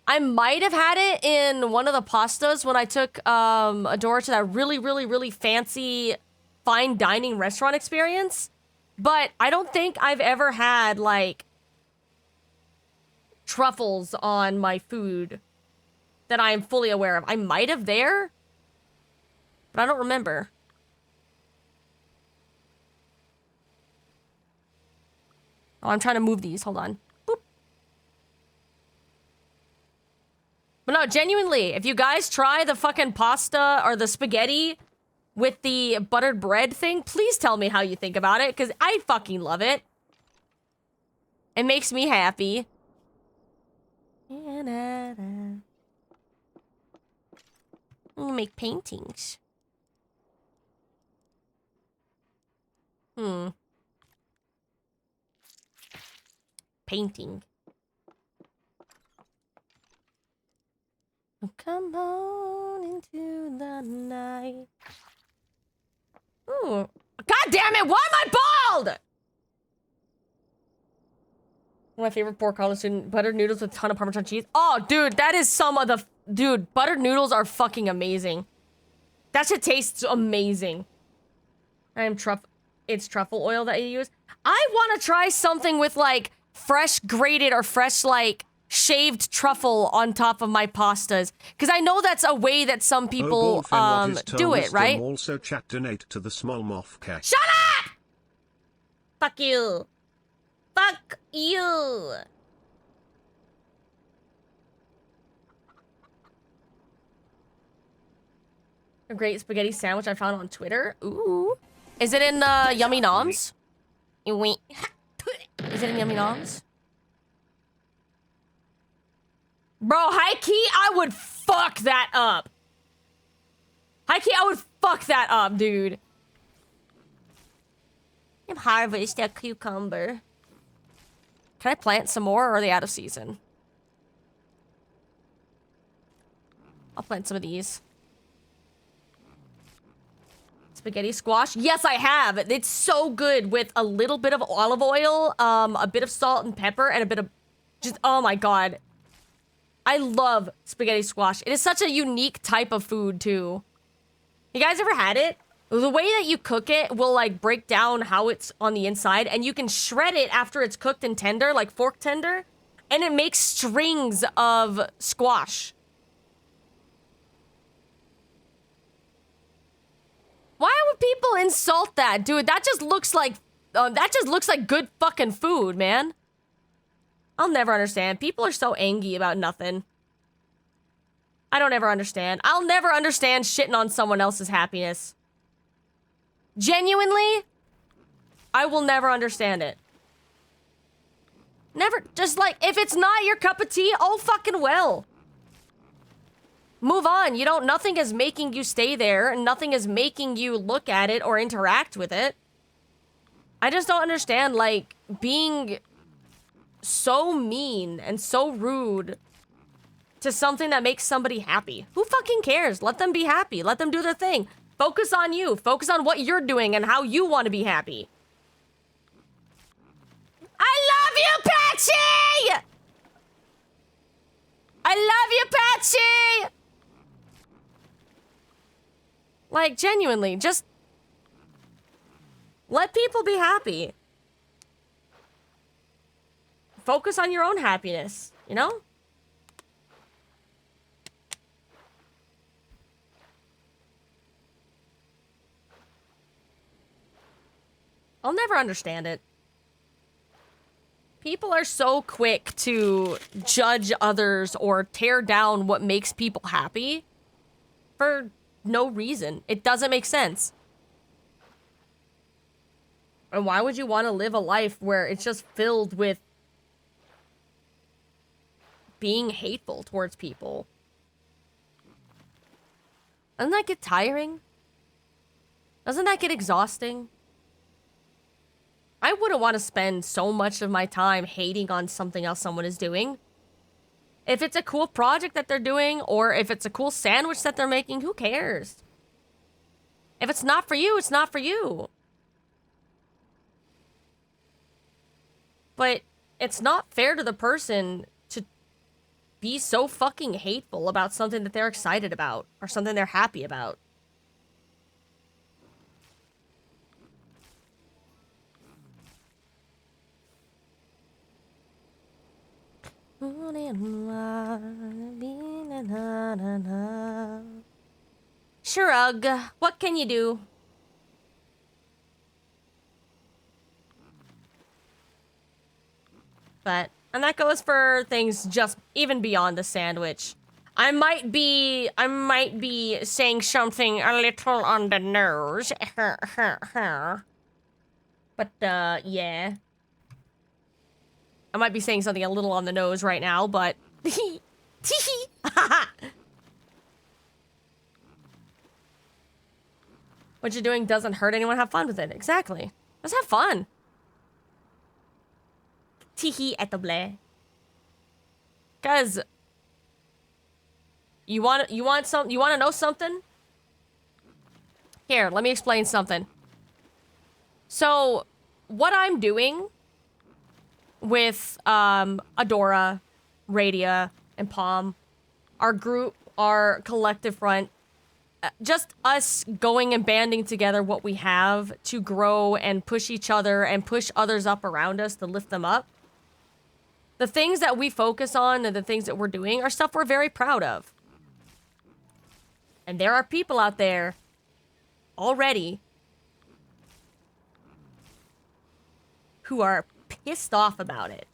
I might have had it in one of the pastas when I took Adora to that really fancy fine dining restaurant experience. But I don't think I've ever had, like, truffles on my food that I am fully aware of. I might have there, but I don't remember. Oh, I'm trying to move these. Hold on. Boop. But no, genuinely, if you guys try the fucking pasta or the spaghetti with the buttered bread thing, please tell me how you think about it, because I fucking love it. It makes me happy. Make paintings. Painting. Oh, come on into the night. Ooh. God damn it! Why am I bald? One of my favorite pork college student buttered noodles with a ton of Parmesan cheese. Oh, dude, that is some of the... Dude, buttered noodles are fucking amazing. That shit tastes amazing. It's truffle oil that you use. I want to try something with, like, fresh grated or fresh, like, shaved truffle on top of my pastas. Because I know that's a way that some people, do it, right? Also chat donate to the small moth cat. Shut up! Fuck you. Fuck you. A great spaghetti sandwich I found on Twitter. Ooh. Is it in, Yummy Noms? Is it in Yummy Noms? Bro, high key, I would fuck that up. High key, I would fuck that up, dude. Harvest a cucumber. Can I plant some more, or are they out of season? I'll plant some of these. Spaghetti squash? Yes, I have. It's so good with a little bit of olive oil, a bit of salt and pepper, and a bit of just, oh my god. I love spaghetti squash. It is such a unique type of food, too. You guys ever had it? The way that you cook it will, like, break down how it's on the inside, and you can shred it after it's cooked and tender, like fork tender, and it makes strings of squash. Why would people insult that, dude? That just looks like good fucking food, man. I'll never understand. People are so angry about nothing. I don't ever understand. I'll never understand shitting on someone else's happiness. Genuinely, I will never understand it. Never, just like, if it's not your cup of tea, oh fucking well. Move on. You don't, nothing is making you stay there, and nothing is making you look at it or interact with it. I just don't understand, like, being so mean and so rude to something that makes somebody happy. Who fucking cares? Let them be happy. Let them do their thing. Focus on you. Focus on what you're doing and how you want to be happy. I love you, Patsy! I love you, Patsy! Like, genuinely, just let people be happy. Focus on your own happiness, you know? I'll never understand it. People are so quick to judge others or tear down what makes people happy for no reason. It doesn't make sense. And why would you want to live a life where it's just filled with being hateful towards people? Doesn't that get tiring? Doesn't that get exhausting? I wouldn't want to spend so much of my time hating on something else someone is doing. If it's a cool project that they're doing, or if it's a cool sandwich that they're making, who cares? If it's not for you, it's not for you. But it's not fair to the person to be so fucking hateful about something that they're excited about, or something they're happy about. Shrug. What can you do? But, and that goes for things just even beyond the sandwich. I might be saying something a little on the nose. But, yeah. I might be saying something a little on the nose right now, but... What you're doing doesn't hurt anyone. Have fun with it. Exactly. Let's have fun. Teehee etable. Cause you want to know something? Here, let me explain something. So, what I'm doing with Adora, Radia, and Palm, our group, our collective front, just us going and banding together what we have to grow and push each other and push others up around us to lift them up. The things that we focus on and the things that we're doing are stuff we're very proud of. And there are people out there already who are pissed off about it.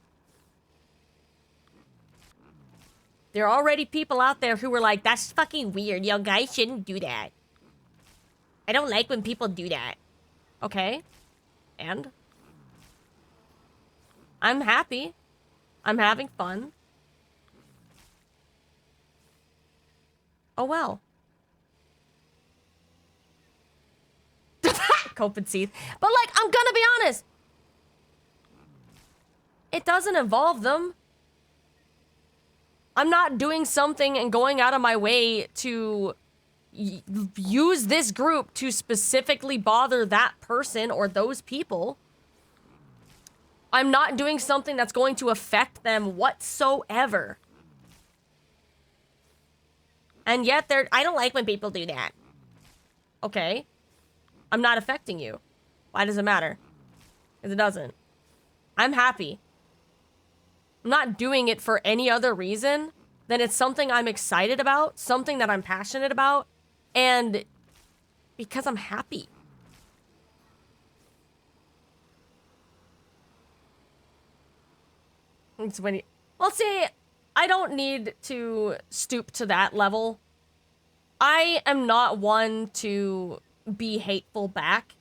There are already people out there who were like, that's fucking weird. You guys shouldn't do that. I don't like when people do that. Okay? And? I'm happy. I'm having fun. Oh well. Cope and seethe. But like, I'm gonna be honest. It doesn't involve them. I'm not doing something and going out of my way to use this group to specifically bother that person or those people. I'm not doing something that's going to affect them whatsoever. And yet I don't like when people do that. Okay. I'm not affecting you. Why does it matter? Because it doesn't. I'm happy. I'm not doing it for any other reason than it's something I'm excited about, something that I'm passionate about, and because I'm happy. It's when you... Well, see, I don't need to stoop to that level. I am not one to be hateful back.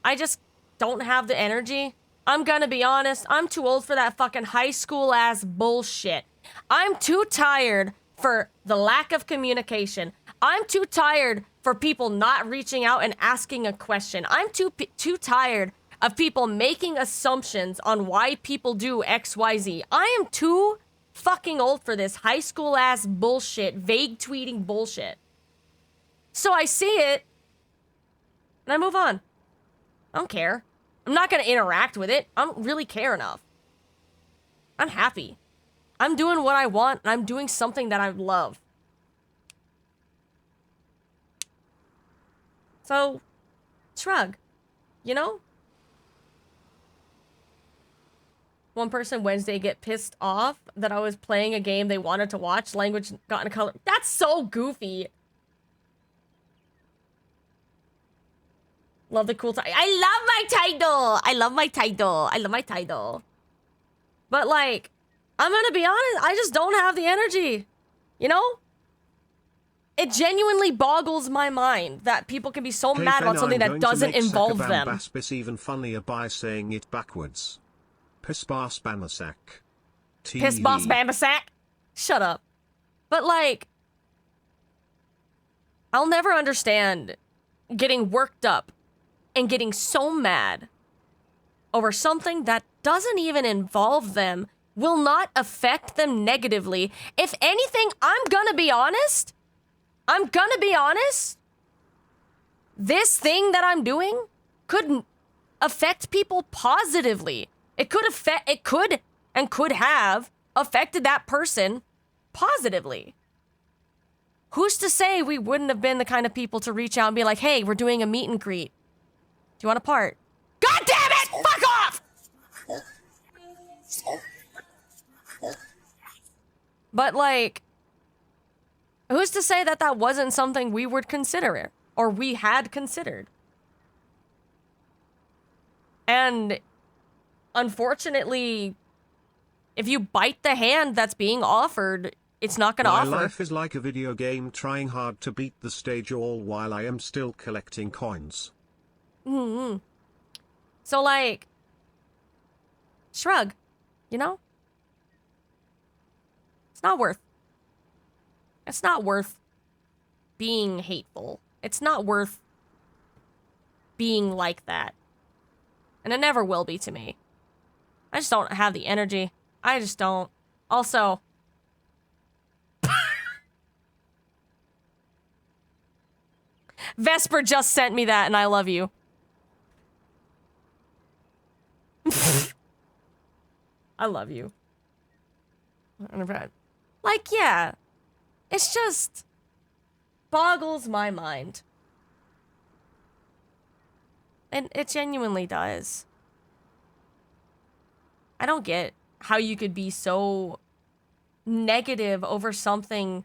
I just don't have the energy. I'm gonna be honest, I'm too old for that fucking high school ass bullshit. I'm too tired for the lack of communication. I'm too tired for people not reaching out and asking a question. I'm too tired of people making assumptions on why people do XYZ. I am too fucking old for this high school ass bullshit, vague tweeting bullshit. So I see it, and I move on. I don't care. I'm not gonna interact with it. I don't really care enough. I'm happy. I'm doing what I want, and I'm doing something that I love. So, shrug. You know? One person Wednesday get pissed off that I was playing a game they wanted to watch. Language got in color. That's so goofy. Love the cool title. I love my title. I love my title. I love my title. But like, I'm gonna be honest, I just don't have the energy. You know? It genuinely boggles my mind that people can be so Hey, mad about Fen, something I'm that going to doesn't make involve Sakabam them. Baspis even funnier by saying it backwards. Piss Boss Bamasak. Piss boss Bambasack? Shut up. But like, I'll never understand getting worked up and getting so mad over something that doesn't even involve them, will not affect them negatively. If anything, I'm gonna be honest. This thing that I'm doing could affect people positively. It could have affected that person positively. Who's to say we wouldn't have been the kind of people to reach out and be like, hey, we're doing a meet and greet. Do you want a part? God damn it! Fuck off! But like, who's to say that that wasn't something we would consider or we had considered? And unfortunately, if you bite the hand that's being offered, it's not going to offer. My life is like a video game trying hard to beat the stage all while I am still collecting coins. Mm-hmm. So like, shrug, you know? It's not worth being hateful. It's not worth being like that. And it never will be to me. I just don't have the energy. I just don't. Also, Vesper just sent me that and I love you. I love you. Like, yeah. It's just boggles my mind. And it genuinely does. I don't get how you could be so negative over something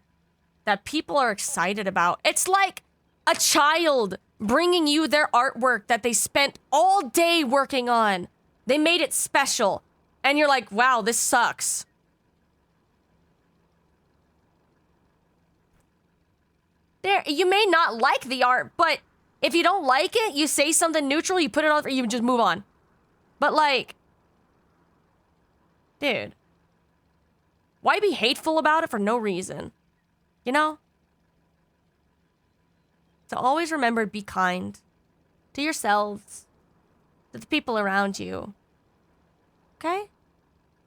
that people are excited about. It's like a child bringing you their artwork that they spent all day working on. They made it special. And you're like, wow, this sucks. There, you may not like the art, but if you don't like it, you say something neutral, you put it on, you just move on. But like, dude, why be hateful about it for no reason? You know? So always remember, be kind to yourselves, to the people around you. Okay?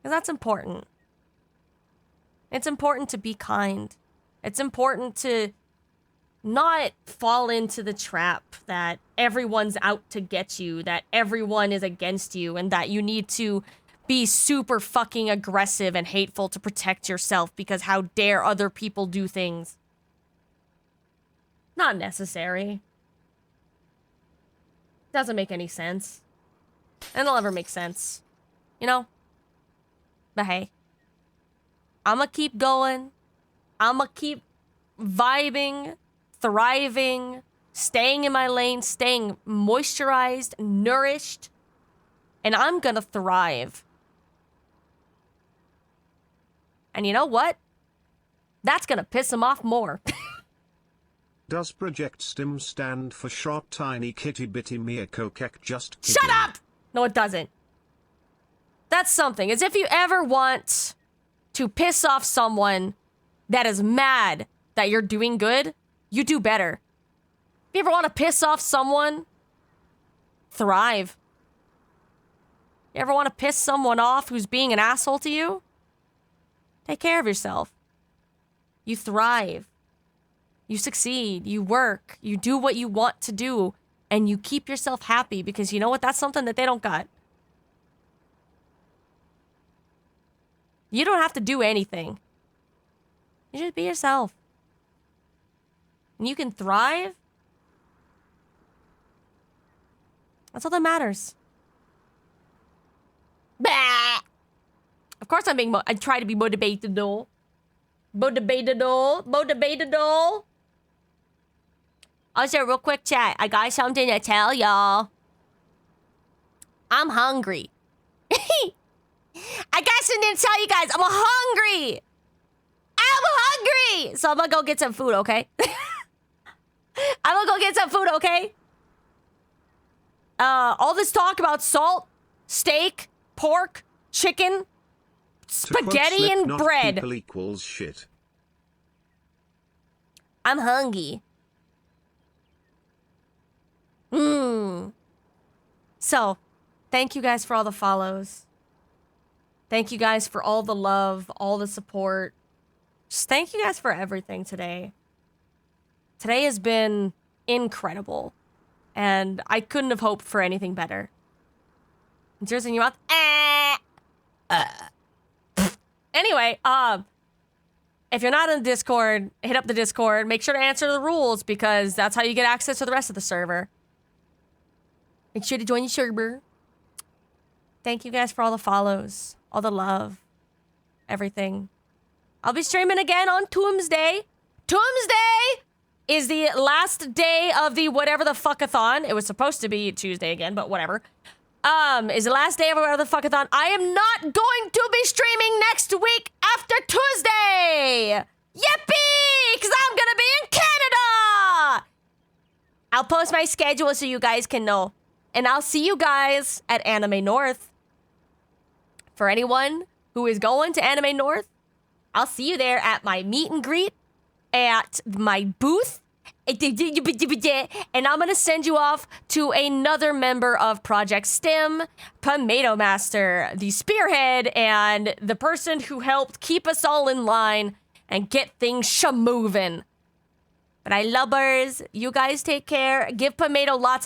Because that's important. It's important to be kind. It's important to not fall into the trap that everyone's out to get you, that everyone is against you, and that you need to be super fucking aggressive and hateful to protect yourself because how dare other people do things. Not necessary. Doesn't make any sense. And it'll never make sense. You know? But hey, I'ma keep going. I'ma keep vibing, thriving, staying in my lane, staying moisturized, nourished, and I'm gonna thrive. And you know what? That's gonna piss him off more. Does Project STIM stand for Short Tiny Kitty Bitty Miyako Kek Just Kidding? Shut up! No, it doesn't. That's something. As if you ever want to piss off someone that is mad that you're doing good, you do better. If you ever want to piss off someone, thrive. You ever want to piss someone off who's being an asshole to you? Take care of yourself. You thrive. You succeed. You work. You do what you want to do. And you keep yourself happy because you know what? That's something that they don't got. You don't have to do anything. You just be yourself. And you can thrive. That's all that matters. Bah! Of course I try to be motivated though. Motivated though. Also, real quick chat. I got something to tell y'all. I'm hungry. I got something to tell you guys. I'm hungry. So I'm gonna go get some food, okay? All this talk about salt, steak, pork, chicken, spaghetti, and bread. People equals shit. I'm hungry. So, thank you guys for all the follows. Thank you guys for all the love, all the support. Just thank you guys for everything today. Today has been incredible. And I couldn't have hoped for anything better. Yours in your mouth. Anyway, if you're not in the Discord, hit up the Discord. Make sure to answer the rules because that's how you get access to the rest of the server. Make sure to join the server. Thank you guys for all the follows, all the love, everything. I'll be streaming again on Tuesday. Tuesday is the last day of the whatever the fuckathon. It was supposed to be Tuesday again, but whatever. Is the last day of whatever the fuckathon. I am not going to be streaming next week after Tuesday. Yippee! Because I'm gonna be in Canada. I'll post my schedule so you guys can know. And I'll see you guys at Anime North. For anyone who is going to Anime North, I'll see you there at my meet and greet, at my booth, and I'm gonna send you off to another member of Project STIM, Tomato Master, the spearhead, and the person who helped keep us all in line and get things moving. But I lubbers, you guys take care. Give Tomato lots of